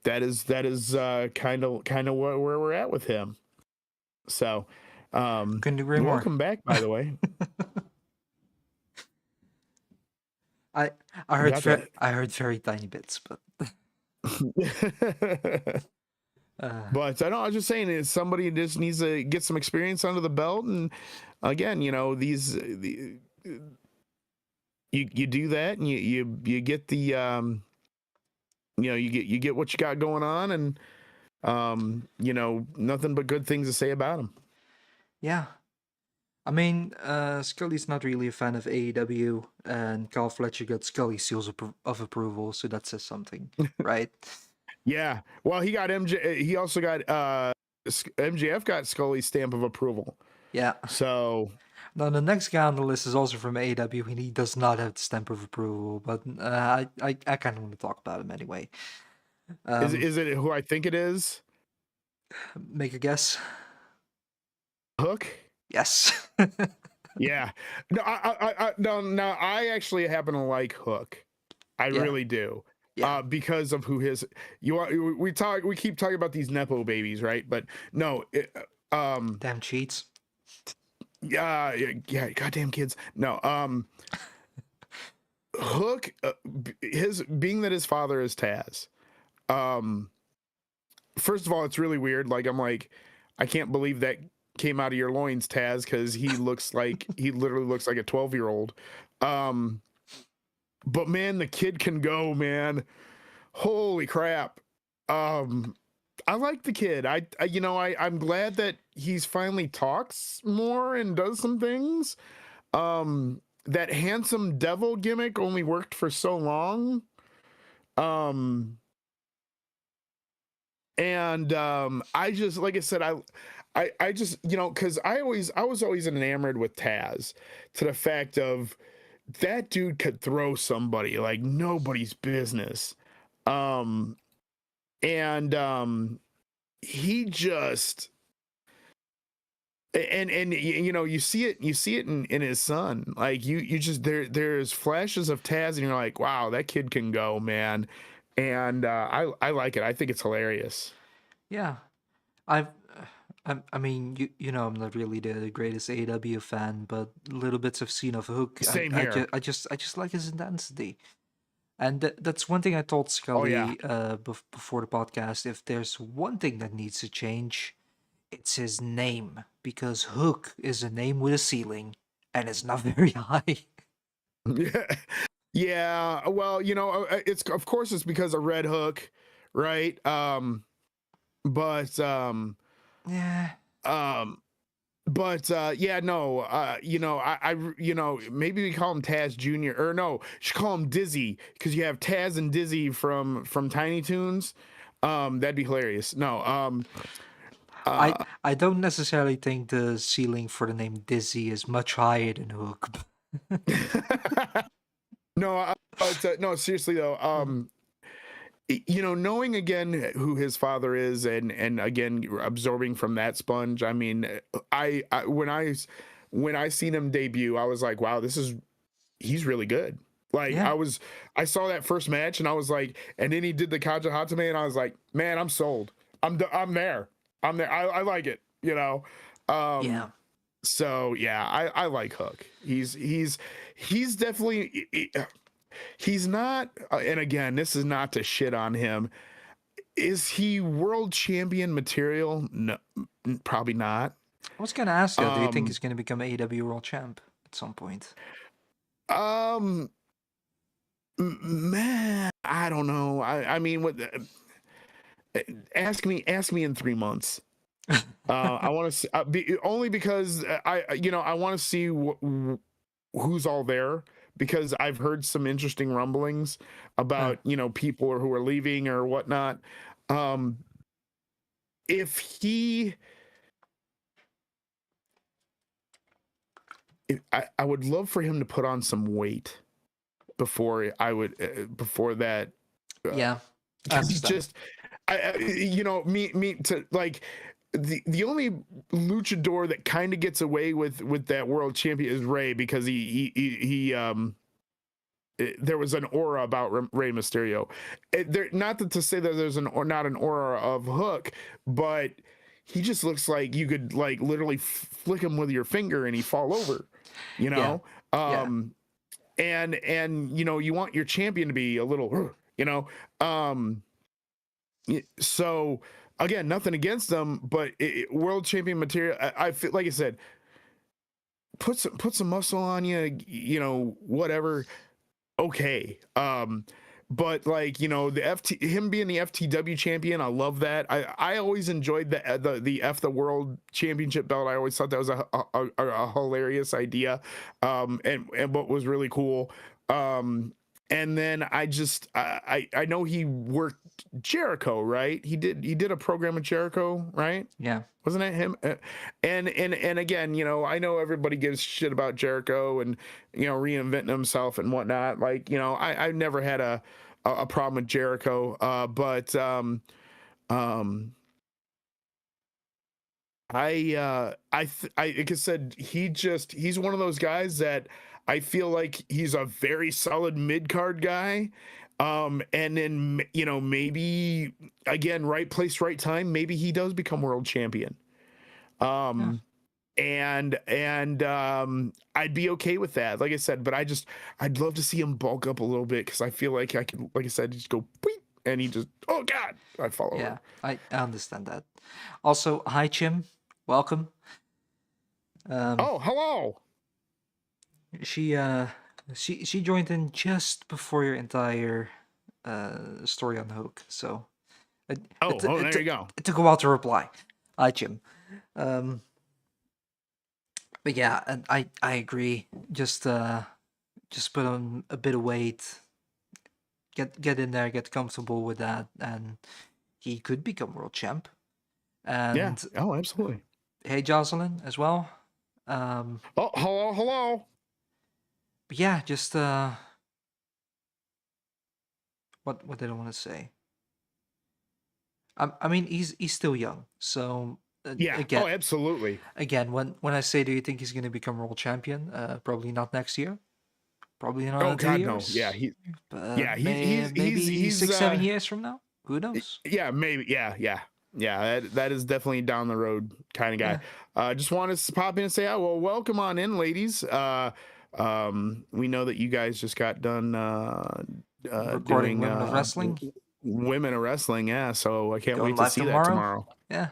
that is kind of where we're at with him. So Couldn't agree more. welcome back, by the way. I heard very tiny bits, but but I was just saying, is somebody just needs to get some experience under the belt, and again, you know, you do that, and you get the you know, you get what you got going on, and you know, nothing but good things to say about him. yeah. I mean, Scully's not really a fan of AEW, and Carl Fletcher got Scully seals of approval, so that says something, right? Yeah. Well, he got he also got MJF got Scully's stamp of approval. Yeah. So now the next guy on the list is also from AEW, and he does not have the stamp of approval, but I kind of want to talk about him anyway. Is it who I think it is? Make a guess. Hook? Yes. Yeah. No, I actually happen to like Hook. I really do. Yeah. Because of who his we keep talking about these nepo babies, right? But no, damn cheats. Yeah, goddamn kids. No, Hook, his being that his father is Taz. First of all, it's really weird. Like, I'm like, I can't believe that came out of your loins, Taz, because he literally looks like a 12-year-old. But man, the kid can go, man. Holy crap. I like the kid. I'm glad that he's finally talks more and does some things. That handsome devil gimmick only worked for so long. I just, like I said, I just, you know, because I was always enamored with Taz, to the fact of that dude could throw somebody like nobody's business. Um, and he just and you know you see it in his son. Like you just there's flashes of Taz and you're like, wow, that kid can go, man. And I like it. I think it's hilarious. Yeah, I've I mean, you know, I'm not really the greatest AW fan, but little bits I've seen of Hook, Same here. I just like his intensity, and that's one thing I told Oh yeah. Scully before the podcast. If there's one thing that needs to change, it's his name, because Hook is a name with a ceiling, and it's not very high. Yeah. Yeah. Well, you know, it's of course it's because of Red Hook, right? But Yeah, um yeah, no, you know, you know, maybe we call him Taz Jr. or no, should call him Dizzy because you have Taz and Dizzy from Tiny Toons. That'd be hilarious. No, I uh, I don't necessarily think the ceiling for the name Dizzy is much higher than Hook. no, but no, seriously though, you know, knowing again who his father is and again absorbing from that sponge. I mean, I when I seen him debut, I was like, wow, he's really good. Like Yeah, I saw that first match and I was like, and then he did the Kaja Hatame and I was like, man, I'm sold. I'm there. I'm there. I like it. You know. yeah. So yeah, I like Hook. He's definitely he's not. And again, this is not to shit on him. Is he world champion material? No, probably not. I was gonna ask you, do you think Um, he's gonna become AEW World Champ at some point? um, man, I don't know. I mean, what? Ask me in 3 months. I want to see only because you know I want to see who's all there because I've heard some interesting rumblings Huh. about you know people who are leaving or whatnot. Um, if he, I would love for him to put on some weight before I would before that Yeah, I because he's understand. just you know me to like the only luchador that kind of gets away with that world champion is Ray because there was an aura about Rey Mysterio. Not that to say that there's not an aura of Hook, but he just looks like you could like literally flick him with your finger and he fall over, you Yeah, know. yeah, And you know you want your champion to be a little, you know. Um, so again, nothing against them, but world champion material. I feel like I said, put some muscle on you, you know, whatever. Okay. But like you know him being the FTW champion, I love that. I always enjoyed the World Championship belt. I always thought that was a hilarious idea, and what was really cool. And then I know he worked Jericho, right? He did a program with Jericho, right? yeah. Wasn't it him? And again, you know, I know everybody gives shit about Jericho and you know reinventing himself and whatnot. Like you know, I never had a problem with Jericho, but um, I like I said, he's one of those guys that I feel like he's a very solid mid card guy. And then you know maybe again right place right time maybe he does become world champion. Yeah. Um, and I'd be okay with that. Like I said, but I'd love to see him bulk up a little bit because I feel like I could, like I said, just go beep, and he just oh god, I fall over. Yeah, I understand that. Also, hi Chim, welcome. Um, Oh, hello. she uh, she joined in just before your entire story on Hook, so it Oh, it oh, it, there you it, go. it took a while to reply. Hi Chim. Um, but yeah, and I agree. Just put on a bit of weight, get in there, get comfortable with that, and he could become world champ. Yeah. And Oh, absolutely. hey, Jocelyn as well. Um, Oh, hello, hello. but yeah, just what did I want to say? I mean, he's still young, so Yeah. again, Oh, absolutely. when I say, do you think he's going to become world champion? Probably not next year. Probably not Oh in two God, no. Yeah, years. But yeah, he's maybe he's 6 7 years from now. Who knows? yeah, maybe. Yeah. That is definitely down the road kind of Yeah. guy. Just wanted to pop in and say, oh, well, welcome on in, ladies. We know that you guys just got done Recording doing Women of Wrestling. Women of Wrestling. Yeah, so I can't Going wait to live see that tomorrow. tomorrow. Yeah.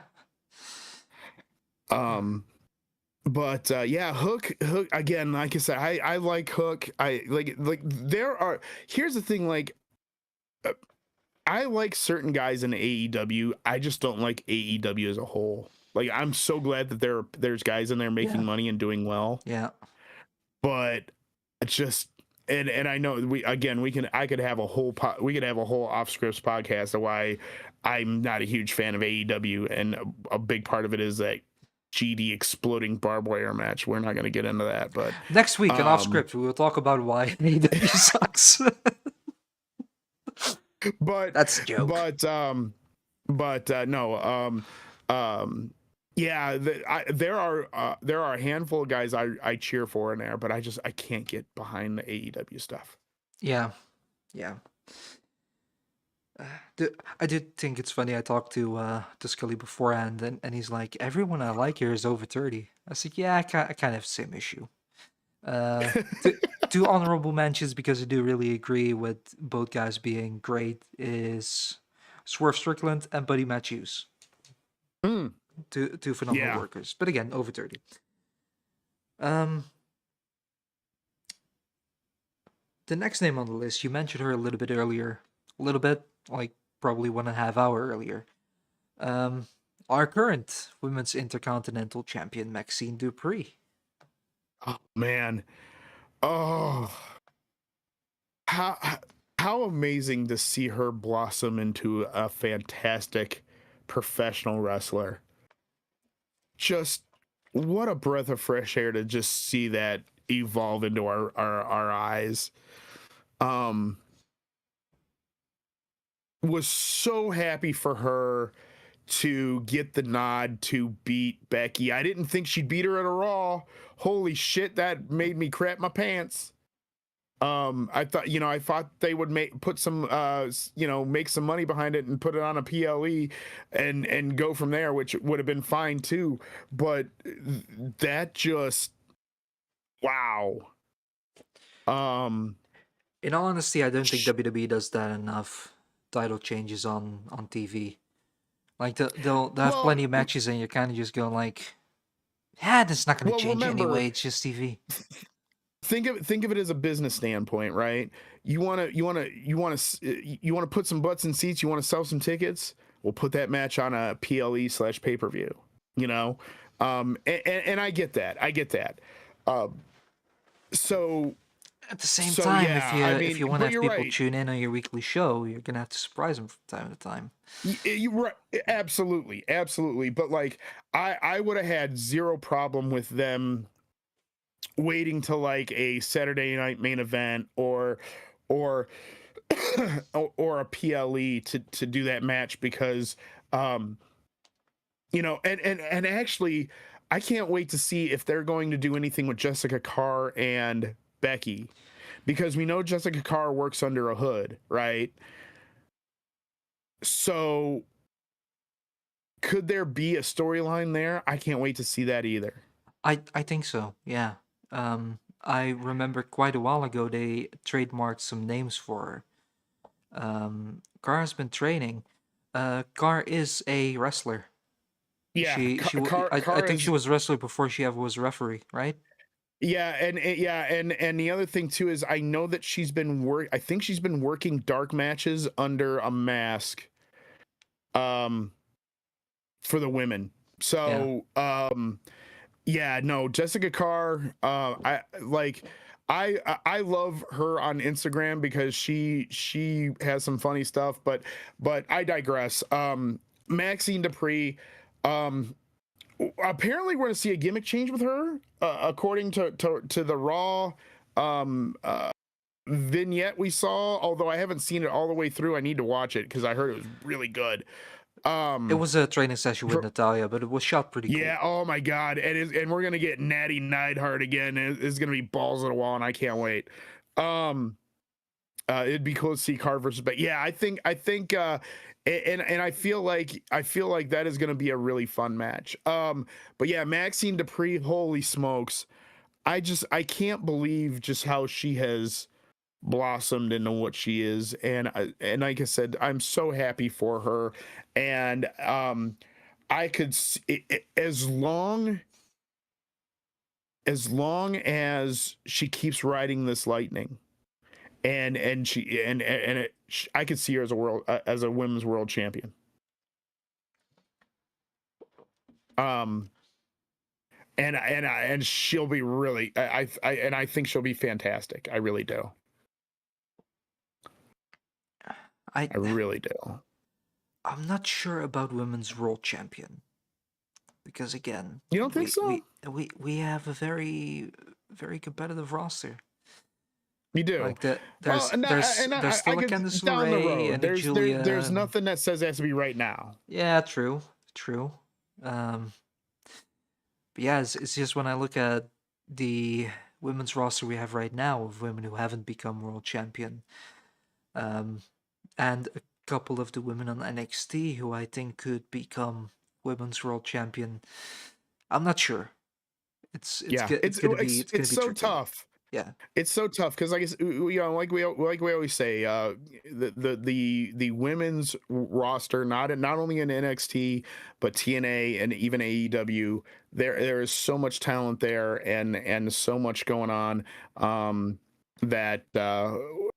But yeah, Hook again. Like I said, I like Hook. I like there are. Here's the thing, like. I like certain guys in AEW. I just don't like AEW as a whole. Like, I'm so glad that there's guys in there making money and doing well. Yeah. But it's just and I know I could have a whole Off-Scripts podcast of why I'm not a huge fan of AEW, and a big part of it is that GD exploding barbed wire match. We're not going to get into that, but Next week on Off-Script, we will talk about why AEW sucks. but that's a joke. Yeah, there are a handful of guys I cheer for in there, but I can't get behind the AEW stuff. Yeah. I did think it's funny. I talked to Scully beforehand, and he's like, everyone I like here is over 30. I said, yeah, I kind of have the same issue. Two honorable mentions, because I do really agree with both guys being great, is Swerve Strickland and Buddy Matthews. Two phenomenal workers, but again, over 30. The next name on the list, you mentioned her a little bit earlier, like probably 1.5 hours earlier. Our current Women's Intercontinental Champion, Maxine Dupree. Oh man, oh, how amazing to see her blossom into a fantastic professional wrestler. Just what a breath of fresh air to just see that evolve into our eyes. Was so happy for her to get the nod to beat Becky. I didn't think she'd beat her at a Raw. Holy shit, that made me crap my pants. I thought they would make some money behind it and put it on a PLE and go from there, which would have been fine too. But that just wow. In all honesty, I don't think WWE does that enough. Title changes on TV. Like they'll have plenty of matches, and you're kind of just going like, yeah, that's not going to change anyway. It's just TV. Think of it as a business standpoint, right? You want to put some butts in seats. You want to sell some tickets. We'll put that match on a PLE/pay-per-view. You know, and I get that. So at the same time, yeah, if you want to have people right. tune in on your weekly show, you're gonna have to surprise them from time to time. You're right, absolutely. But like, I would have had zero problem with them waiting till like a Saturday night main event or or a PLE to do that match, because and actually I can't wait to see if they're going to do anything with Jessica Carr and Becky, because we know Jessica Carr works under a hood, right? So could there be a storyline there? I can't wait to see that either. I think so, yeah. I remember quite a while ago they trademarked some names for her. Carr has been training. Carr is a wrestler. Yeah, I think she was a wrestler before she ever was a referee, right? Yeah, and the other thing too is I know that I think she's been working dark matches under a mask, for the women. So Jessica Carr, I love her on Instagram because she has some funny stuff, but I digress. Maxine Dupree, apparently we're going to see a gimmick change with her, according to the Raw vignette we saw, although I haven't seen it all the way through. I need to watch it because I heard it was really good. It was a training session with For, Natalia, but it was shot pretty cool. yeah, oh my god, and we're gonna get Natty Neidhart again. It's gonna be balls at the wall, and I can't wait. It'd be cool to see Carver versus, but yeah, I think and I feel like that is gonna be a really fun match. But yeah, Maxine Dupree, holy smokes, I can't believe just how she has blossomed into what she is, and like I said, I'm so happy for her, and I could as long as she keeps riding this lightning, and she and it, I could see her as a women's world champion. And she'll be really, I think she'll be fantastic. I really do. I really do. I'm not sure about women's world champion, because again, you don't think so? We have a very competitive roster. You do. Like there's still a Candice LeRae and a Julia. There's nothing that says it has to be right now. Yeah, true. But yeah, it's just when I look at the women's roster we have right now of women who haven't become world champion, and a couple of the women on NXT who I think could become women's world champion. I'm not sure. It's gonna be so tricky. tough. Yeah, it's so tough because like like we always say, the women's roster, not only in NXT but TNA and even AEW, there is so much talent there and so much going on, that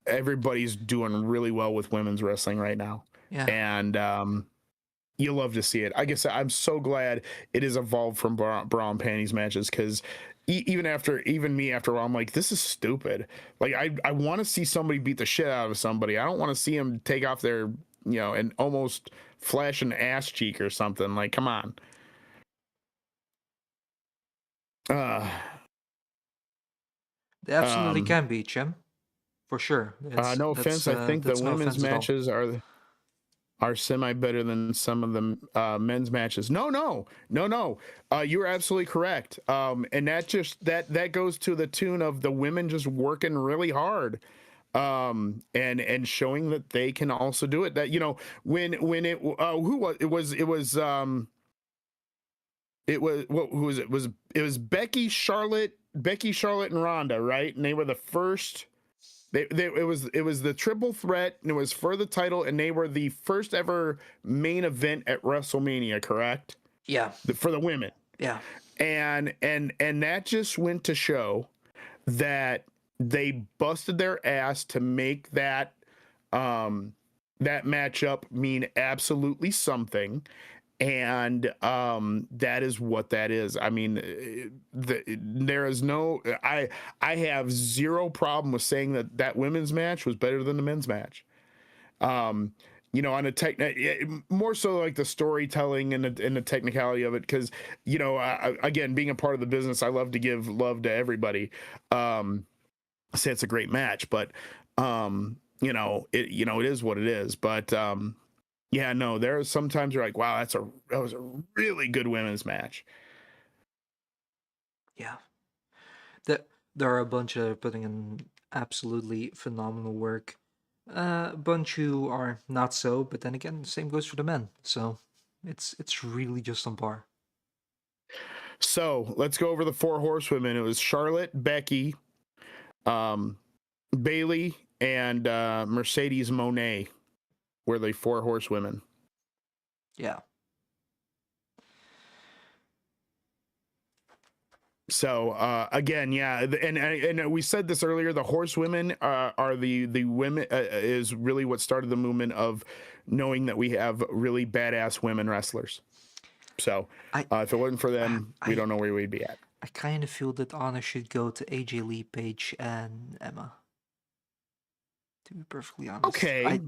everybody's doing really well with women's wrestling right now. Yeah, and you love to see it. I guess I'm so glad it has evolved from bra and panties matches, because even me after a while, I'm like, this is stupid. Like I want to see somebody beat the shit out of somebody. I don't want to see them take off their, and almost flash an ass cheek or something. Like, come on. they absolutely can be, Jim, for sure. No offense. I think the women's matches are semi better than some of the men's matches. No. You're absolutely correct. And that goes to the tune of the women just working really hard, and showing that they can also do it. That, when it was Becky, Charlotte, and Ronda, right? And they were the first. It was the triple threat, and it was for the title, and they were the first ever main event at WrestleMania, correct? Yeah. For the women. Yeah. And that just went to show that they busted their ass to make that matchup mean absolutely something. And that is what that is. I mean, there is no, I have zero problem with saying that women's match was better than the men's match. On a more so like the storytelling and the technicality of it, because again, being a part of the business, I love to give love to everybody. Say it's a great match, but it is what it is. But yeah, no, there are sometimes you're like, wow, that was a really good women's match. Yeah. There are a bunch that are putting in absolutely phenomenal work. A bunch who are not so, but then again, the same goes for the men. So it's really just on par. So let's go over the four horsewomen. It was Charlotte, Becky, Bailey, and Mercedes Moné were the four horsewomen. Yeah. So again, yeah, and we said this earlier. The horsewomen are the women, is really what started the movement of knowing that we have really badass women wrestlers. So if it wasn't for them, we don't know where we'd be at. I kind of feel that honor should go to AJ Lee, Paige, and Emma. To be perfectly honest. Okay.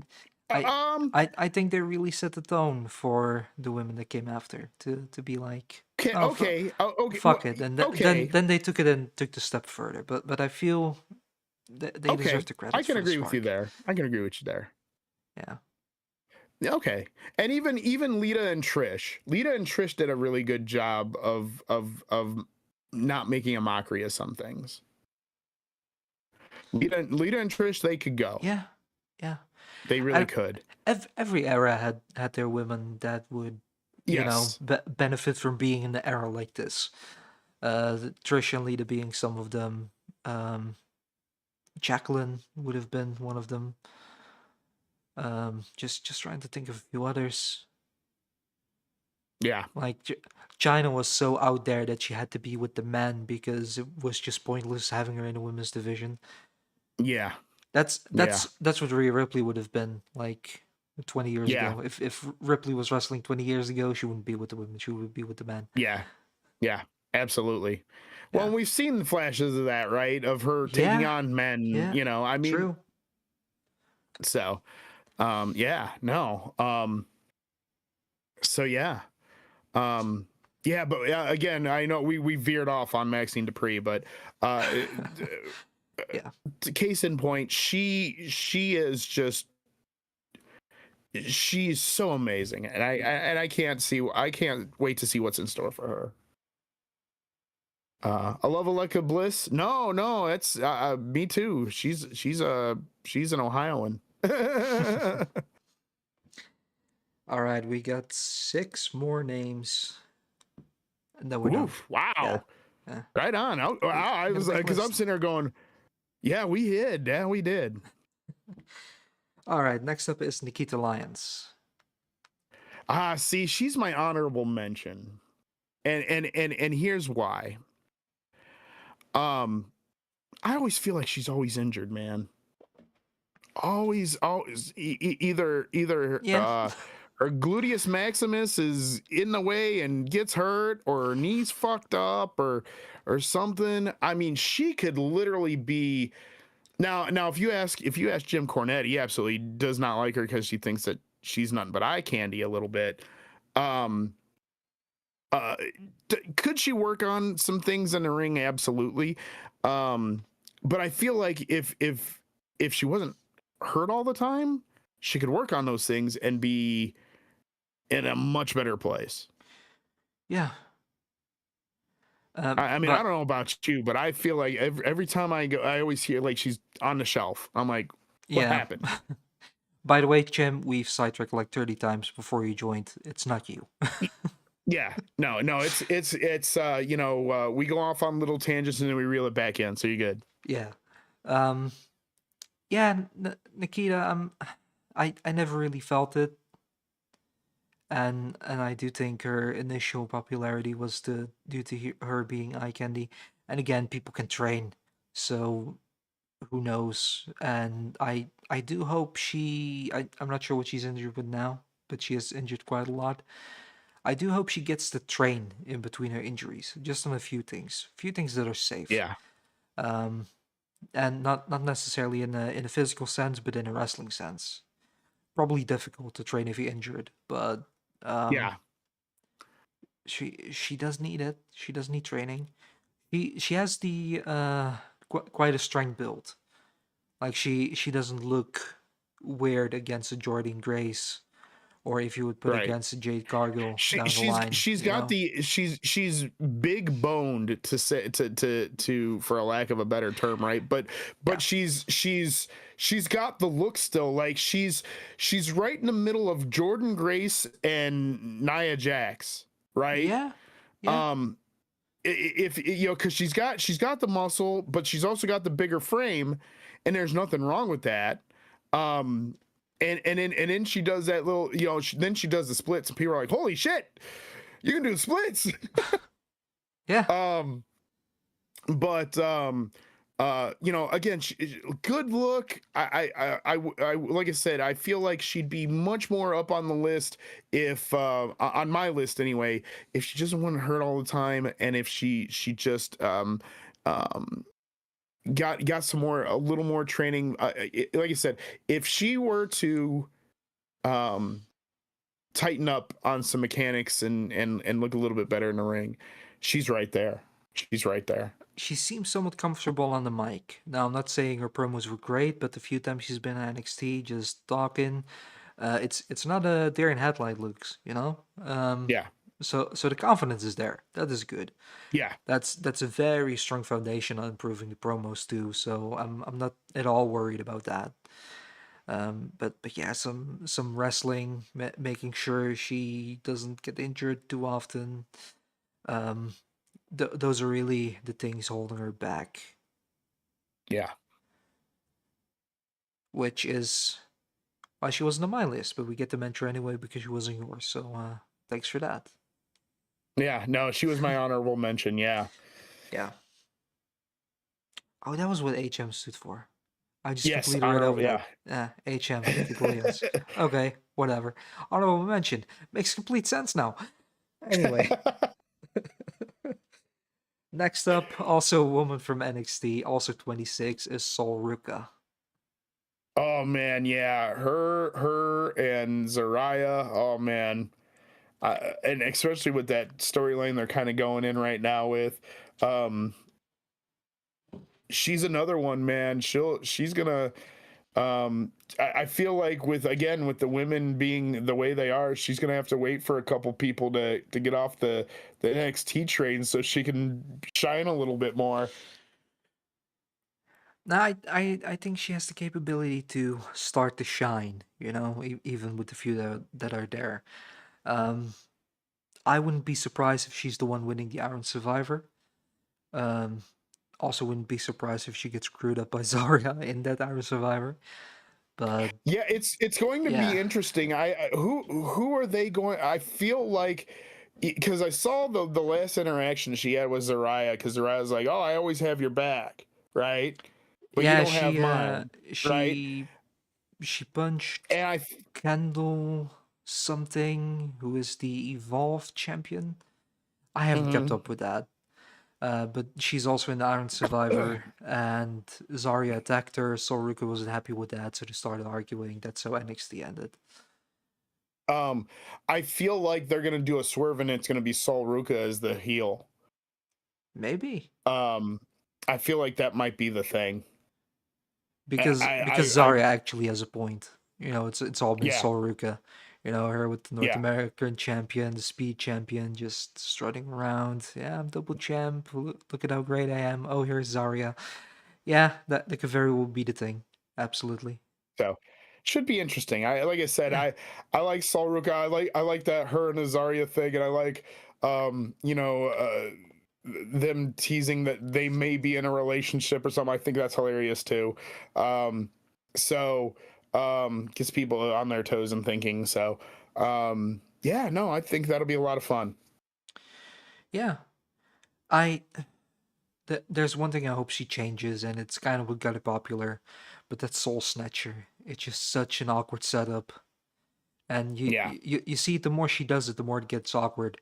I think they really set the tone for the women that came after to be like, okay, fuck it, and then they took it and took the step further. But I feel They Okay, deserve the I credit can for the agree with you spark. there. I can agree with you there. Yeah. Okay, and even Lita and Trish did a really good job of not making a mockery of some things. Lita and Trish, they could go. Yeah. Yeah. They really could. Every era had their women that would, you know, Yes. benefit from being in an era like this. Trish and Lita being some of them. Jacqueline would have been one of them. Just trying to think of a few others. Yeah. Like China was so out there that she had to be with the men because it was just pointless having her in the women's division. Yeah. That's Yeah. that's what Rhea Ripley would have been like 20 years Yeah. ago. If Ripley was wrestling 20 years ago, she wouldn't be with the women. She would be with the men. Yeah. Yeah. Absolutely. Yeah. Well, we've seen flashes of that, right? Of her taking on men. Yeah. You know, I mean, True. so, yeah, no, so yeah, yeah, but again, I know we veered off on Maxine Dupree, but Yeah. case in point, she is just she's so amazing, and I can't wait to see what's in store for her. A love Alexa Bliss? No, it's me too. She's an Ohioan. All right, we got 6 more names, and then we're done. Oof, wow. Yeah. Right on. I was like, because I'm sitting there going, yeah, we did. Yeah, we did. All right, next up is Nikita Lyons. See, she's my honorable mention. And here's why. I always feel like she's always injured, man. Always either Yeah. her gluteus maximus is in the way and gets hurt, or her knees fucked up, or something. I mean, she could literally be now if you ask Jim Cornette, he absolutely does not like her because she thinks that she's nothing but eye candy a little bit. Could she work on some things in the ring? Absolutely. But I feel like if she wasn't hurt all the time, she could work on those things and be in a much better place. Yeah. I mean, I don't know about you, but I feel like every time I go, I always hear like she's on the shelf. I'm like, what happened? By the way, Jim, we've sidetracked like 30 times before you joined. It's not you. Yeah, no, it's you know, we go off on little tangents and then we reel it back in, so you're good. Yeah. Yeah, Nikita, I never really felt it. And I do think her initial popularity was due to her being eye candy. And again, people can train, so who knows? And I do hope I'm not sure what she's injured with now, but she is injured quite a lot. I do hope she gets to train in between her injuries, just on a few things that are safe. Yeah. And not necessarily in a physical sense, but in a wrestling sense. Probably difficult to train if you're injured, but Yeah. she does need it. She does need training. She has the quite a strength build. Like she doesn't look weird against a Jordan Grace, or if you would put against a Jade Cargill down the line. She's got she's big boned to say to for a lack of a better term, right? But she's got the look still. Like she's right in the middle of Jordan Grace and Nia Jax, right? Yeah. If you know, because she's got the muscle, but she's also got the bigger frame, and there's nothing wrong with that. And then she does that little, you know, then she does the splits, and people are like, "Holy shit, you can do the splits!" Yeah. But you know, again, good look. I like I said, I feel like she'd be much more up on the list if on my list anyway, if she doesn't want to hurt all the time, and if she just got some more, a little more training. Like I said, if she were to tighten up on some mechanics and look a little bit better in the ring, she's right there. She's right there. she seems somewhat comfortable on the mic. Now, I'm not saying her promos were great, but the few times she's been at NXT just talking, it's not a deer in headlight looks, you know. Yeah. So the confidence is there. That is good. Yeah. That's a very strong foundation on improving the promos too. So I'm not at all worried about that. But yeah, some wrestling, making sure she doesn't get injured too often. Um, those are really the things holding her back, Yeah. which is why she wasn't on my list. But we get to mention her anyway because she wasn't yours. So thanks for that. Yeah. No, she was my honorable mention. Yeah. Yeah. Oh, that was what HM stood for. I just Yes. completely read Honorable. over Yeah. that. HM, Hitlerians. Okay, whatever. Honorable mention. Makes complete sense now. Anyway, next up, also a woman from NXT, also 26, is Sol Ruka. Oh man, yeah, her and Zariah. Oh man, and especially with that storyline they're kind of going in right now with, um, she's another one, man. She's gonna. I feel like with again with the women being the way they are, she's gonna have to wait for a couple people to get off the NXT train so she can shine a little bit more. Now, I think she has the capability to start to shine, you know, even with the few that are there. Um, I wouldn't be surprised if she's the one winning the Iron Survivor. Um, also wouldn't be surprised if she gets screwed up by Zarya in that Iron Survivor. But Yeah, it's going to be yeah, interesting. Who are they going? I feel like because I saw the last interaction she had with Zariah because Zariah's like, "Oh, I always have your back, right? But you yeah, don't have mine, right?" she she punched And Kendall something, who is the Evolved champion. I haven't kept mhm. up with that. But she's also in the Iron Survivor, and Zarya attacked her. Soruka wasn't happy with that, so they started arguing. That's how NXT ended. um, I feel like they're gonna do a swerve and it's gonna be Sol Ruka as the heel. Maybe Um, I feel like that might be the thing. because I Zarya actually has a point. You know, it's all been yeah, Soruka. You know, her with the North yeah. American champion, the Speed champion, just strutting around. Yeah, I'm double champ. Look at how great I am. Oh, here's Zarya. Yeah, that could very well be the thing. Absolutely. So should be interesting. I like I said, Yeah. I like Sol Ruka. I like that her and Azaria thing, and I like you know them teasing that they may be in a relationship or something. I think that's hilarious too. Um, so gets people on their toes and thinking. So yeah, no, I think that'll be a lot of fun. Yeah. I there's one thing I hope she changes, and it's kind of what got it popular, but that's Soul Snatcher. It's just such an awkward setup, and Yeah. you see the more she does it, the more it gets awkward.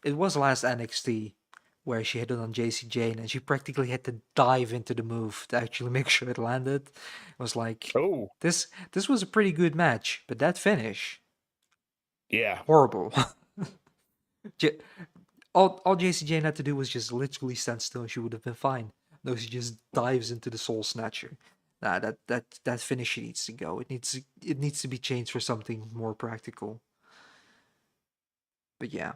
It was last NXT where she hit it on JC Jane, and she practically had to dive into the move to actually make sure it landed. It was like Oh this was a pretty good match, but that finish yeah. horrible. J- all JC Jane had to do was just literally stand still, and she would have been fine. No, she just dives into the Soul Snatcher. Nah, that finish needs to go. It needs to be changed for something more practical. But yeah,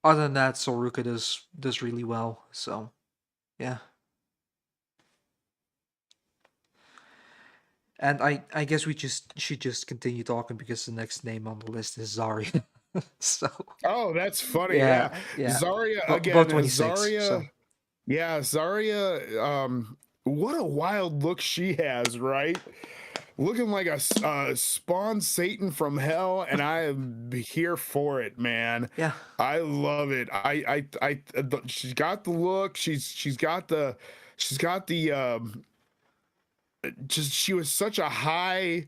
other than that, Soruka does really well. So yeah, and I guess we just should just continue talking because the next name on the list is Zarya. So Oh, that's funny. Yeah, yeah, Zarya both again. 26. Zarya. So Yeah, Zarya, what a wild look she has, right? Looking like a spawned Satan from hell, and I am here for it, man. yeah, I love it. She's got the look. She's got the just she was such a high.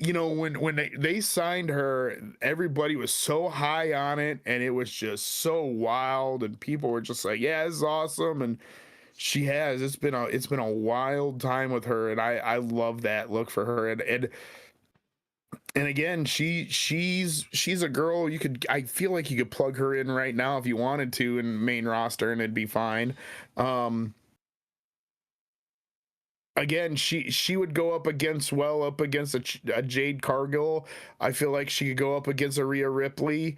You know, when they signed her, everybody was so high on it, and it was just so wild, and people were just like, "Yeah, it's awesome," and she has. It's been a wild time with her, and I love that look for her. And And again, she's a girl you could, I feel like you could plug her in right now if you wanted to in main roster and it'd be fine. Again, she would go up against a Jade Cargill. I feel like she could go up against a Rhea Ripley.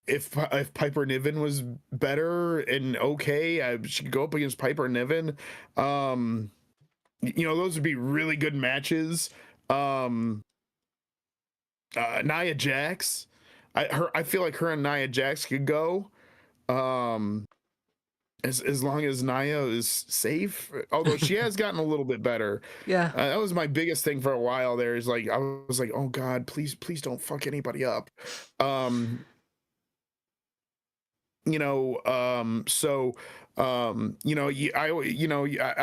If Piper Niven was better and okay, she could go up against Piper Niven. Those would be really good matches. Nia Jax, I feel like her and Nia Jax could go. As long as Nia is safe, although she has gotten a little bit better. Yeah. That was my biggest thing for a while there, is like I was like, oh god, please don't fuck anybody up. I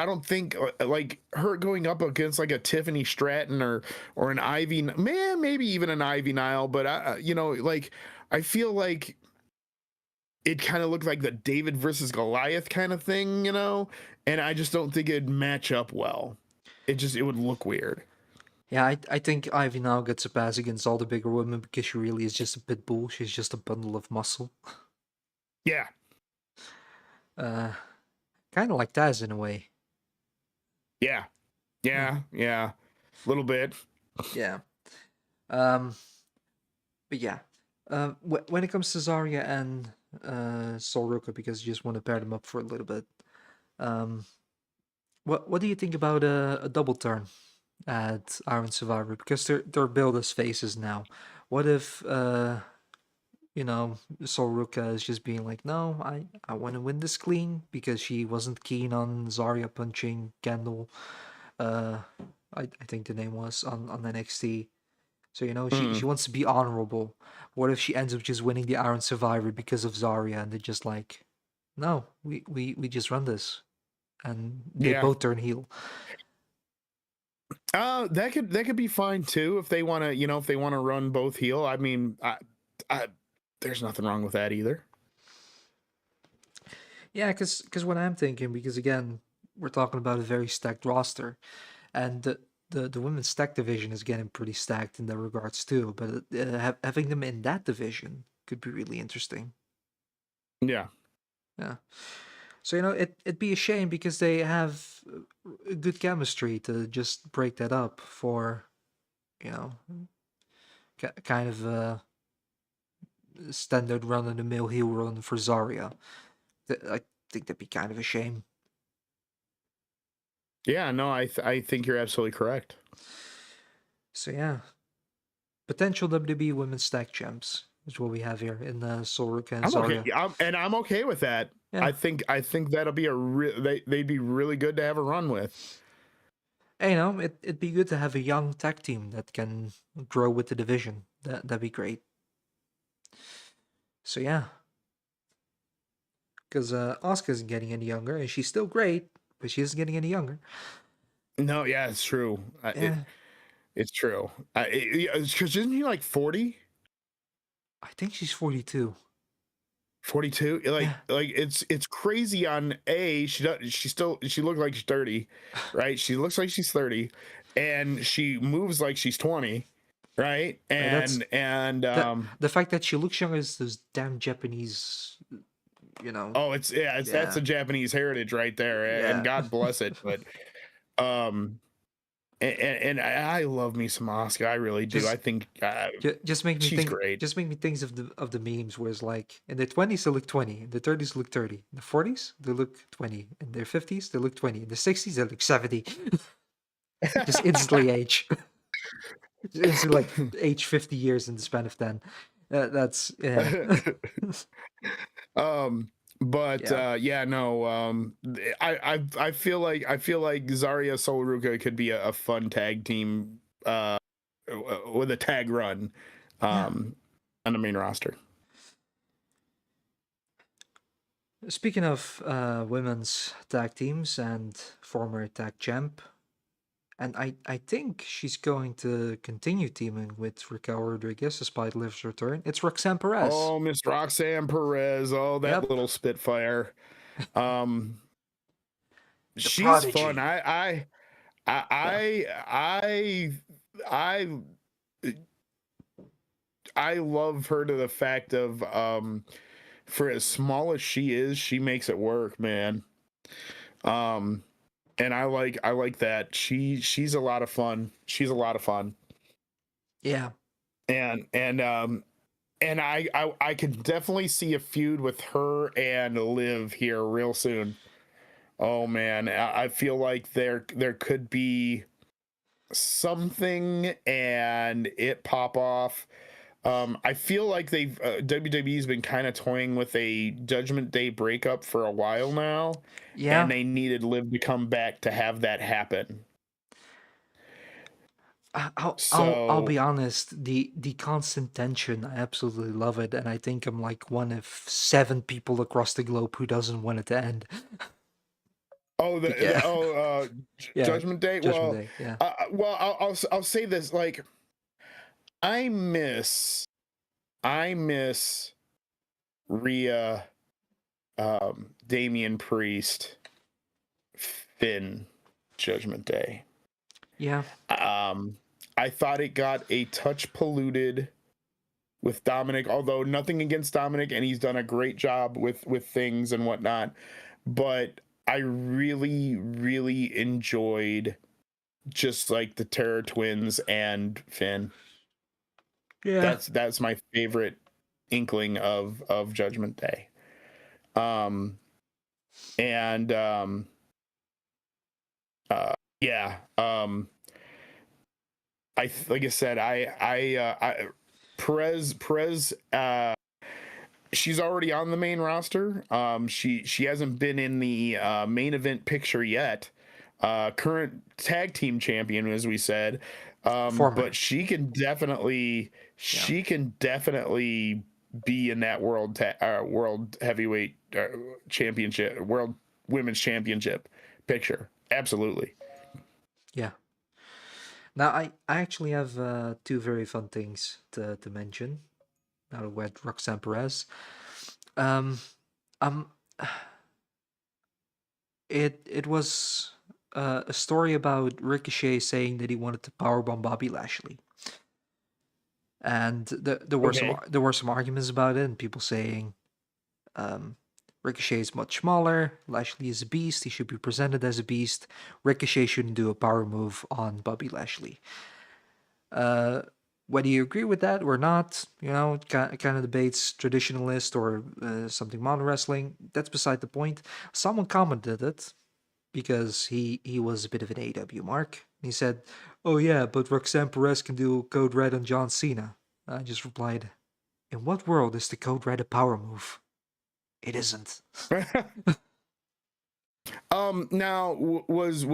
don't think like her going up against like a Tiffany Stratton or an Ivy, man, maybe even an Ivy Nile, but I feel like it kind of looked like the David versus Goliath kind of thing, and I just don't think it'd match up well. It would look weird. Yeah, I think Ivy now gets a pass against all the bigger women because she really is just a pit bull. She's just a bundle of muscle. Yeah. Kind of like Taz in a way. Yeah. A little bit. Yeah. But yeah. When it comes to Zarya and Sol Ruka, because you just want to pair them up for a little bit. What do you think about a double turn at Iron Survivor? Because they're billed as faces now. What if Sol Ruka is just being like, no, I want to win this clean because she wasn't keen on Zarya punching Kendall. I think the name was on NXT. So she wants to be honorable. What if she ends up just winning the Iron Survivor because of Zarya, and they're just like, no, we just run this, and they both turn heel. That could be fine too if they want to run both heel. I mean, I there's nothing wrong with that either. Yeah, because what I'm thinking, because again, we're talking about a very stacked roster, and the women's tech division is getting pretty stacked in that regards too. But having them in that division could be really interesting. Yeah. Yeah. So it'd be a shame because they have a good chemistry to just break that up for, kind of a standard run of the mill heel run for Zarya. I think that'd be kind of a shame. Yeah, no, I think you're absolutely correct. So yeah, potential WWE Women's Tag Champs is what we have here in Sol Ruka and Zarya. Okay, I'm okay with that. Yeah. I think that'll be they'd be really good to have a run with. And, it'd be good to have a young tag team that can grow with the division. That'd be great. So yeah, because Asuka isn't getting any younger, and she's still great, but she isn't getting any younger. No, yeah, it's true. It's true. Because isn't he like 40? I think she's 42. 42? Like it's crazy on she looks like she's 30, right? She looks like she's 30, and she moves like she's 20, right? And the fact that she looks younger is those damn Japanese, Oh, that's a Japanese heritage right there, and God bless it. But and I love me some Asuka. I really do. I think just make me she's think. Great. Just make me think of the memes where it's like in their 20s they look 20, in their 30s they look 30, in the 40s they look 20, in their 50s they look 20, in the 60s they look 70. Just instantly age. It's like age 50 years in the span of 10. That's yeah. But I feel like Zarya Sol Ruka could be a fun tag team with a tag run on the main roster. Speaking of women's tag teams and former tag champ, and I think she's going to continue teaming with Raquel Rodriguez despite Liv's return. It's Roxanne Perez. Oh, Miss Roxanne Perez. Oh, that little Spitfire. She's prodigy. Fun. Yeah. I I love her to the fact of for as small as she is, she makes it work, man. Um and I like that. She's a lot of fun. She's a lot of fun. Yeah. And I can definitely see a feud with her and Liv here real soon. Oh man, I feel like there could be something and it pop off. I feel like they've WWE's been kind of toying with a Judgment Day breakup for a while now, Yeah. and they needed Liv to come back to have that happen. I'll be So, honest. The constant tension, I absolutely love it, and I think I'm like one of 7 people across the globe who doesn't want it to end. oh But yeah, yeah, Judgment Day. Judgment Day. Yeah, Well, I'll say this. Like, I miss I miss Rhea, Damian Priest, Finn, Judgment Day. yeah, I thought it got a touch polluted with Dominic, although nothing against Dominic, and he's done a great job with things and whatnot. But I really, really enjoyed just like the Terror Twins and Finn. yeah, That's my favorite inkling of Judgment Day. Um and yeah, like I said, Perez she's already on the main roster. She hasn't been in the main event picture yet. Current tag team champion, as we said. But former. Yeah, she can definitely be in that world heavyweight championship, world women's championship picture. Absolutely. yeah. Now I actually have 2 very fun things to mention. Now that we're at Roxanne Perez, um, um, it was a story about Ricochet saying that he wanted to powerbomb Bobby Lashley. And Okay. there were some arguments about it, and people saying um, Ricochet is much smaller. Lashley is a beast. He should be presented as a beast. Ricochet shouldn't do a power move on Bobby Lashley. Uh, whether you agree with that or not, it kind of debates traditionalist or something modern wrestling. That's beside the point. Someone commented it because he was a bit of an AW mark. He said, "Oh yeah, but Roxanne Perez can do Code Red on John Cena." I just replied, "In what world is the Code Red a power move? It isn't." Now was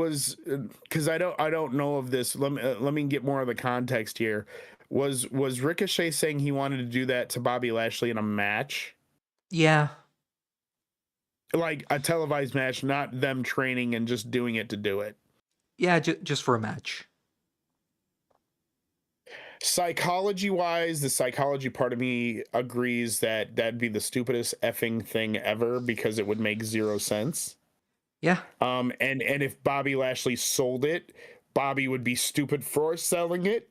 because I don't know of this. Let me get more of the context here. Was Ricochet saying he wanted to do that to Bobby Lashley in a match, Yeah, like a televised match, not them training and just doing it to do it? yeah, just for a match. Psychology wise, the psychology part of me agrees that that'd be the stupidest effing thing ever because it would make zero sense. Yeah. And if Bobby Lashley sold it, Bobby would be stupid for selling it.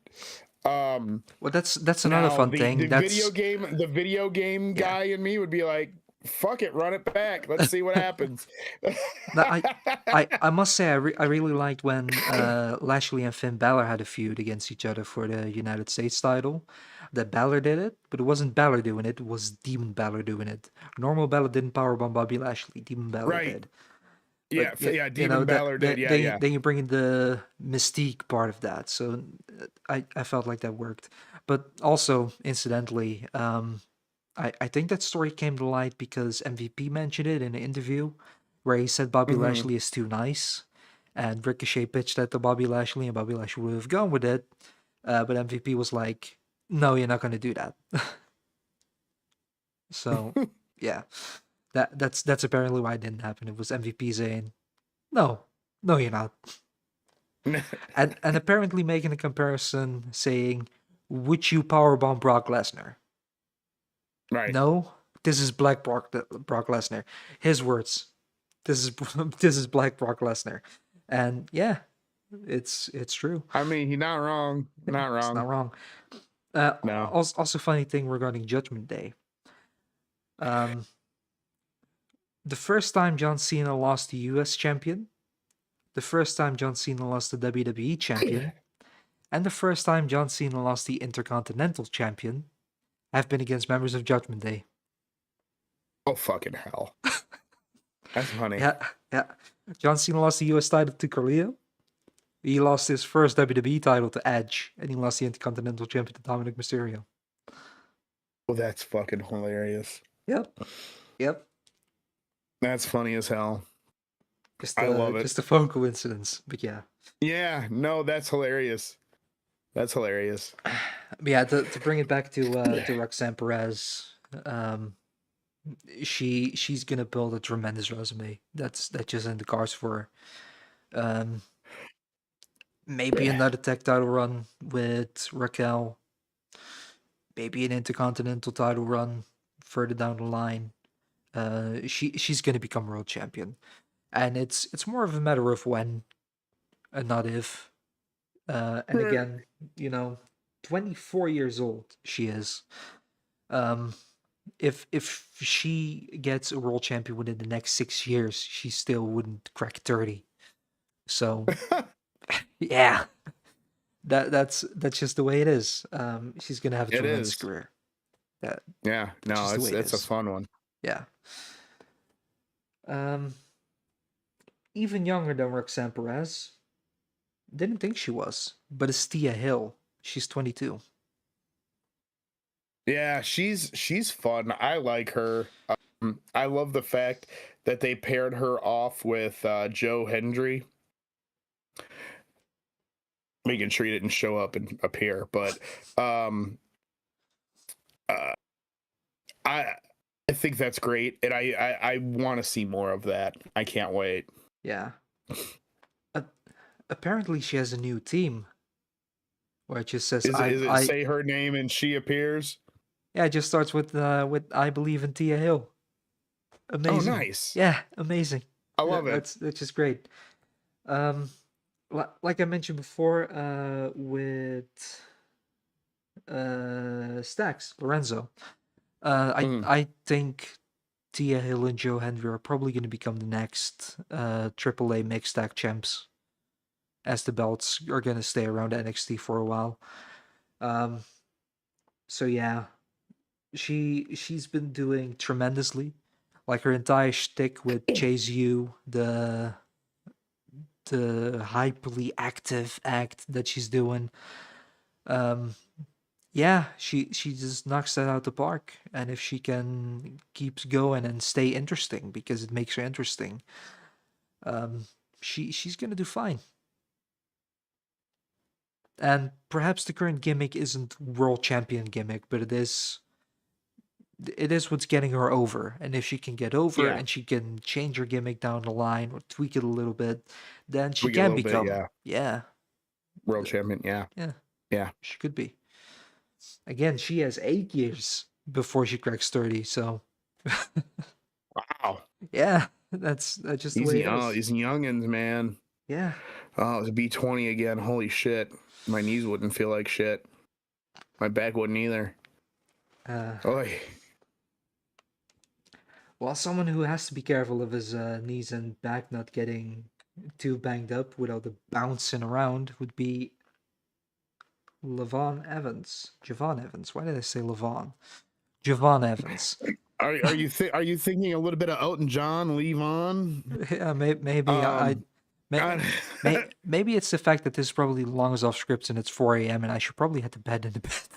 Um, Well, that's another Now fun thing. That's the video game yeah. guy in me would be like, fuck it, run it back. Let's see what happens. Now, I must say I really liked when Lashley and Finn Balor had a feud against each other for the United States title. That Balor did it, but it wasn't Balor doing it. It was Demon Balor doing it. Normal Balor didn't powerbomb Bobby Lashley. Demon Balor Right. did. But Yeah, yeah, yeah, Demon that Balor did. that Yeah, yeah. then you bring in the mystique part of that. So I felt like that worked. But also incidentally, I think that story came to light because MVP mentioned it in an interview where he said Bobby Hmm. Lashley is too nice, and Ricochet pitched that to Bobby Lashley, and Bobby Lashley would have gone with it, but MVP was like, "No, you're not going to do that." So yeah, that's apparently why it didn't happen. It was MVP saying, "No, no, you're not," and apparently making a comparison saying, "Would you powerbomb Brock Lesnar?" Right. No, this is Brock Lesnar. His words. This is this is Black Brock Lesnar, and yeah, It's true. I mean, he's not wrong. Not It's not wrong. wrong. No. Also, funny thing regarding Judgment Day. Um, the first time John Cena lost the U.S. champion, the first time John Cena lost the WWE champion, and the first time John Cena lost the Intercontinental champion have been against members of Judgment Day. Oh, fucking hell. That's funny. Yeah. John Cena lost the US title to Carlito. He lost his first WWE title to Edge, and he lost the Intercontinental champion to Dominic Mysterio. Oh, that's fucking hilarious. Yep. That's funny as hell. I love it. Just a fun coincidence, but yeah. Yeah, no, that's hilarious. That's hilarious. But yeah, to bring it back to Roxanne Perez, she's gonna build a tremendous resume. That's just in the cards for her. Maybe another tag title run with Raquel. Maybe an Intercontinental title run further down the line. She's gonna become world champion, and it's more of a matter of when, and not if. And again, 24 years old she is. If she gets a world champion within the next 6 years, she still wouldn't crack 30. So yeah, that's just the way it is. She's gonna have a tremendous career. Yeah, no, it's a fun one. Yeah. Even younger than Roxanne Perez. Didn't think she was, but it's Tia Hill. She's 22. Yeah, she's fun. I like her. I love the fact that they paired her off with Joe Hendry. Making sure he didn't show up and appear, but I think that's great, and I want to see more of that. I can't wait. Yeah. Apparently, she has a new team, where it just says, Is it say her name and she appears? Yeah, it just starts with I believe in Tia Hill. Amazing. Oh, nice. Yeah, amazing. I love it. That's just great. Like I mentioned before, with Stax Lorenzo, I think Tia Hill and Joe Hendry are probably going to become the next AAA mixed tag champs, as the belts are going to stay around NXT for a while. So yeah, she's been doing tremendously. Like her entire shtick with Chase U, the hyperly active act that she's doing. Yeah, she just knocks that out the park. And if she can keeps going and stay interesting, because it makes her interesting, she's gonna do fine. And perhaps the current gimmick isn't world champion gimmick, but it is what's getting her over. And if she can get over and she can change her gimmick down the line or tweak it a little bit, then she can become world champion. Yeah, she could be. Again, she has 8 years before she cracks 30. So wow. Yeah, that's just the way it is. These youngins, man. Yeah. Oh, it's B20 again. Holy shit. My knees wouldn't feel like shit. My back wouldn't either. Oy. Well, someone who has to be careful of his knees and back not getting too banged up with all the bouncing around would be Javon Evans. Why did I say Javon Evans. Are you thinking a little bit of Elton John, Levon? Yeah, maybe it's the fact that this is probably the longest off scripts and it's 4 a.m. and I should probably head to bed in a bit.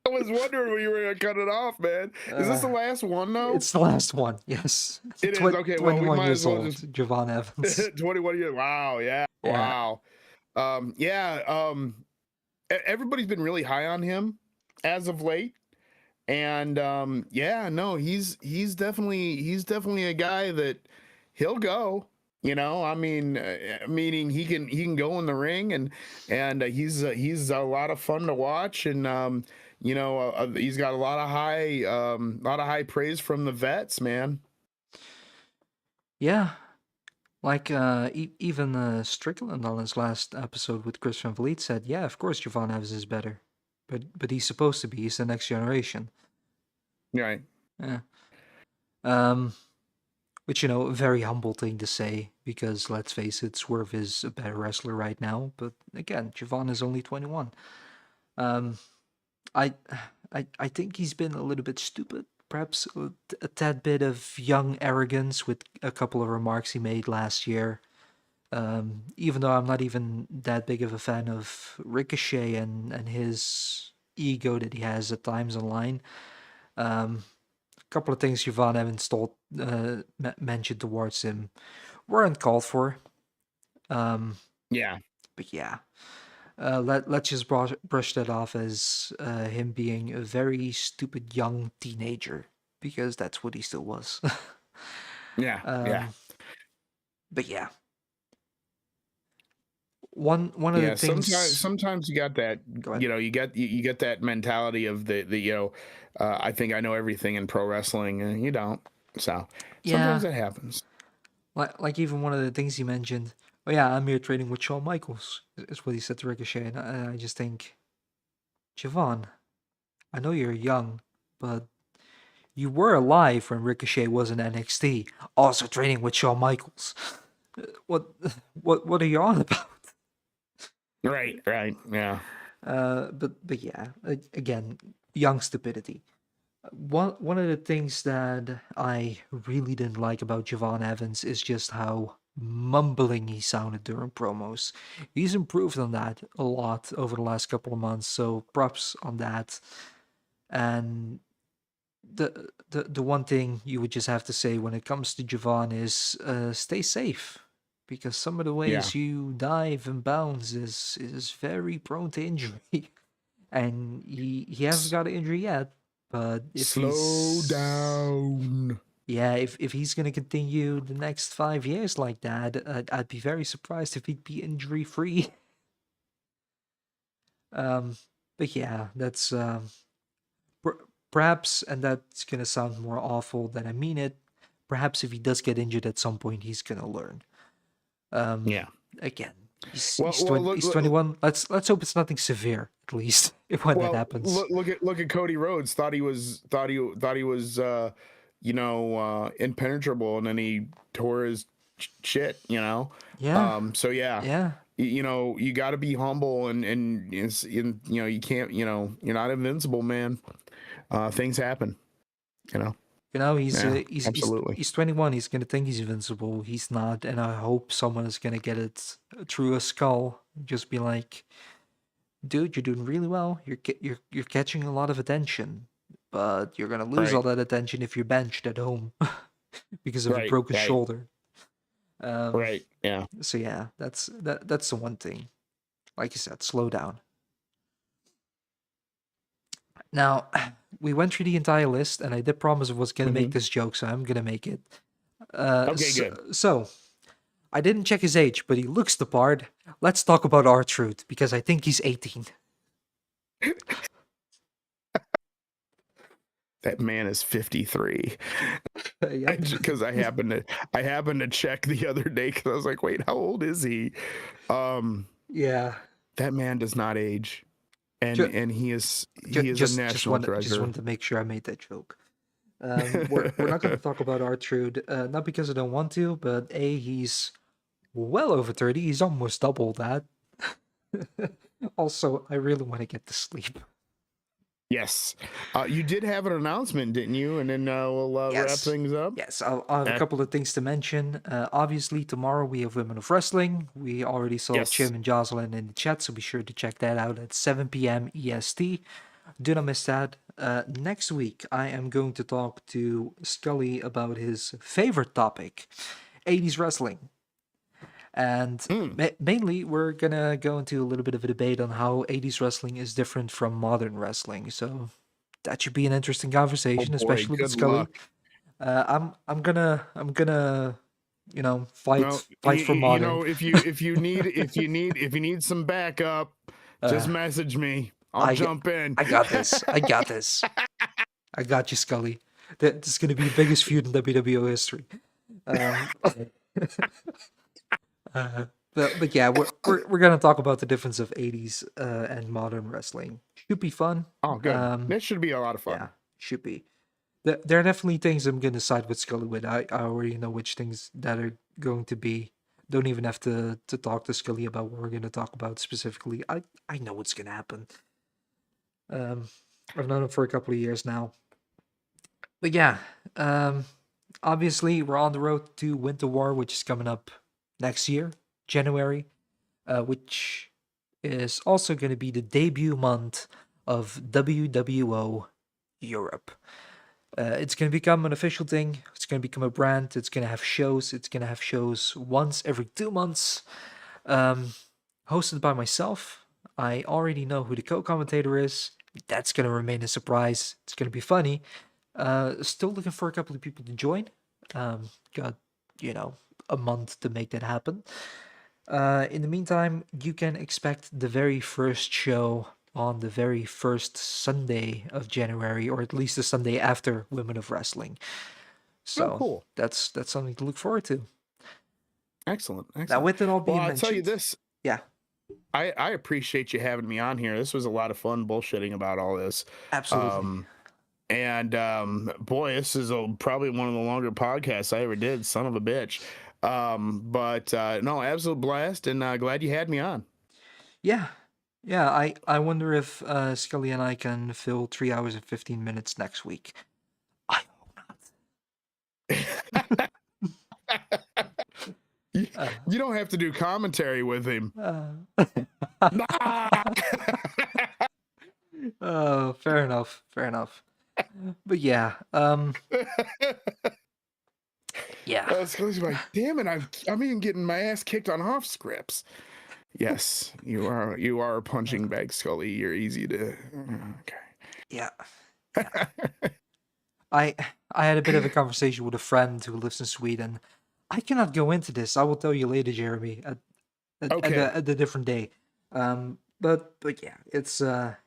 I was wondering when you were gonna cut it off, man. Is this the last one though? It's the last one, yes. It is okay. Well, 21 we might years as well old, just... Javon Evans. 21 years. Wow. Yeah. Wow. Everybody's been really high on him as of late, and he's definitely a guy that he'll go. I mean, meaning he can go in the ring, and he's a lot of fun to watch, and he's got a lot of high praise from the vets, man. Yeah, Like even Strickland on his last episode with Chris Van Vliet said, "Yeah, of course Javon Evans is better, but he's supposed to be. He's the next generation." Right. Yeah. Um, which a very humble thing to say because let's face it, Swerve is a better wrestler right now. But again, Javon is only 21. Um, I, I think he's been a little bit stupid. Perhaps a tad bit of young arrogance with a couple of remarks he made last year. Even though I'm not even that big of a fan of Ricochet and his ego that he has at times online. A couple of things Yvonne Evans mentioned towards him weren't called for. Yeah. But yeah, let's just brush that off as him being a very stupid young teenager because that's what he still was. Yeah. Yeah. But yeah, one of the Yeah, things. sometimes you got that, Go ahead. you get that mentality of I think I know everything in pro wrestling, and you don't. So sometimes Yeah, that happens. like even one of the things he mentioned. Oh yeah, I'm here training with Shawn Michaels. Is what he said to Ricochet, and I just think, Javon, I know you're young, but you were alive when Ricochet was in NXT, also training with Shawn Michaels. What what are you on about? Right, right. Yeah. But yeah, again, young stupidity. One of the things that I really didn't like about Javon Evans is just how mumbling he sounded during promos. He's improved on that a lot over the last couple of months, so props on that. And the one thing you would just have to say when it comes to Javon is stay safe. Because some of the Yeah. ways you dive and bounce is very prone to injury. And he hasn't S- got an injury yet, but if Slow he's down. yeah, if he's gonna continue the next 5 years like that, I'd be very surprised if he'd be injury free. Um, but yeah, that's perhaps, and that's gonna sound more awful than I mean it. Perhaps if he does get injured at some point, he's gonna learn. Um, Yeah. again, Well, well, look, he's look 21. Let's hope it's nothing severe at least when that well, happens. look at Cody Rhodes. Thought he was impenetrable, and then he tore his shit. Yeah, So yeah, yeah. you got to be humble, and you can't, you're not invincible, man. Things happen. You know. He's Yeah. Absolutely. he's 21. He's gonna think he's invincible. He's not, and I hope someone is gonna get it through a skull. Just be like, dude, you're doing really well. You're catching a lot of attention, but you're gonna lose all Right. that attention if you're benched at home because of a Right. broken Right. shoulder. Um, Right. Yeah. so yeah, that's the one thing. Like you said, slow down. Now, we went through the entire list, and I did promise I was gonna make Hmm. this joke, so I'm gonna make it. Okay. Good. So I didn't check his age, but he looks the part. Let's talk about R-Truth because I think he's 18. That man is 53. Yep. Because I happened to check the other day because I was like, wait, how old is he? Um, Yeah. that man does not age, and Just, and he is a national just treasure. wanted to make sure I made that joke. We're not going to talk about R-Truth, not because I don't want to, but he's well over 30. He's almost double that. Also, I really want to get to sleep. Yes, you did have an announcement, didn't you? And then we'll wrap Yes. things up. Yes, I'll have a Eh, couple of things to mention. Obviously, tomorrow we have Women of Wrestling. We already saw yes. Chim and Jocelyn in the chat, so be sure to check that out at 7 p.m. EST. Do not miss that. Next week, I am going to talk to Scully about his favorite topic, 80s wrestling. And Mm. mainly, we're gonna go into a little bit of a debate on how 80s wrestling is different from modern wrestling. So that should be an interesting Oh conversation, boy, especially with good Scully. luck. I'm gonna No, fight for modern. if you need some backup, just Uh, message me. I'll I g- jump in. I got this. I got this. I got you, Scully. This is gonna be the biggest feud in WWO history. Um, But yeah, we're gonna talk about the difference of 80s and modern wrestling. Should be fun. Oh, good. This should be a lot of Yeah, fun. should be. There are definitely things I'm gonna side with Scully with. I already know which things that are going to be. Don't even have to talk to Scully about what we're gonna talk about specifically. I know what's gonna happen. Um, I've known him for a couple of years now. But yeah, obviously we're on the road to Winter War, which is coming up next year, January, which is also going to be the debut month of WWO Europe. It's going to become an official thing. It's going to become a brand. It's going to have shows. It's going to have shows once every 2 months, um, hosted by myself. I already know who the co-commentator is. That's going to remain a surprise. It's going to be funny. Still looking for a couple of people to join. Got, you know, a month to make that happen. In the meantime, you can expect the very first show on the very first Sunday of January, or at least the Sunday after Women of Wrestling. Oh, So cool. that's something to look forward to. Excellent. Now, Excellent. with it all Well, being I'll tell you mentioned, this. yeah, I appreciate you having me on here. This was a lot of fun bullshitting about all this. absolutely. And boy, this is probably one of the longer podcasts I ever did. Son of a bitch. But no, absolute blast, and glad you had me on. Yeah, yeah. I wonder if Scully and I can fill 3 hours and 15 minutes next week. I hope not. You don't have to do commentary with him. Oh, fair enough. Fair enough. But yeah, yeah. Scully's like, damn it, I'm even getting my ass kicked on off scripts. Yes, you are a punching bag, Scully. You're easy to. Okay. Yeah. Yeah. I had a bit of a conversation with a friend who lives in Sweden. I cannot go into this. I will tell you later, Jeremy, Okay. at a different day. But yeah, it's a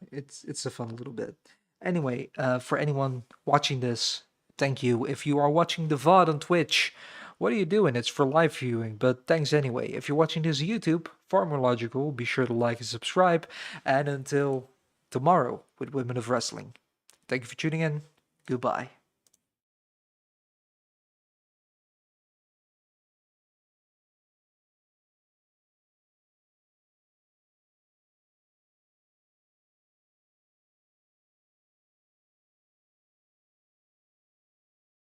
fun little bit. Anyway, for anyone watching this, thank you. If you are watching the VOD on Twitch, what are you doing? It's for live viewing, but thanks anyway. If you're watching this on YouTube, far more logical, be sure to like and subscribe. And until tomorrow with Women of Wrestling. Thank you for tuning in. Goodbye.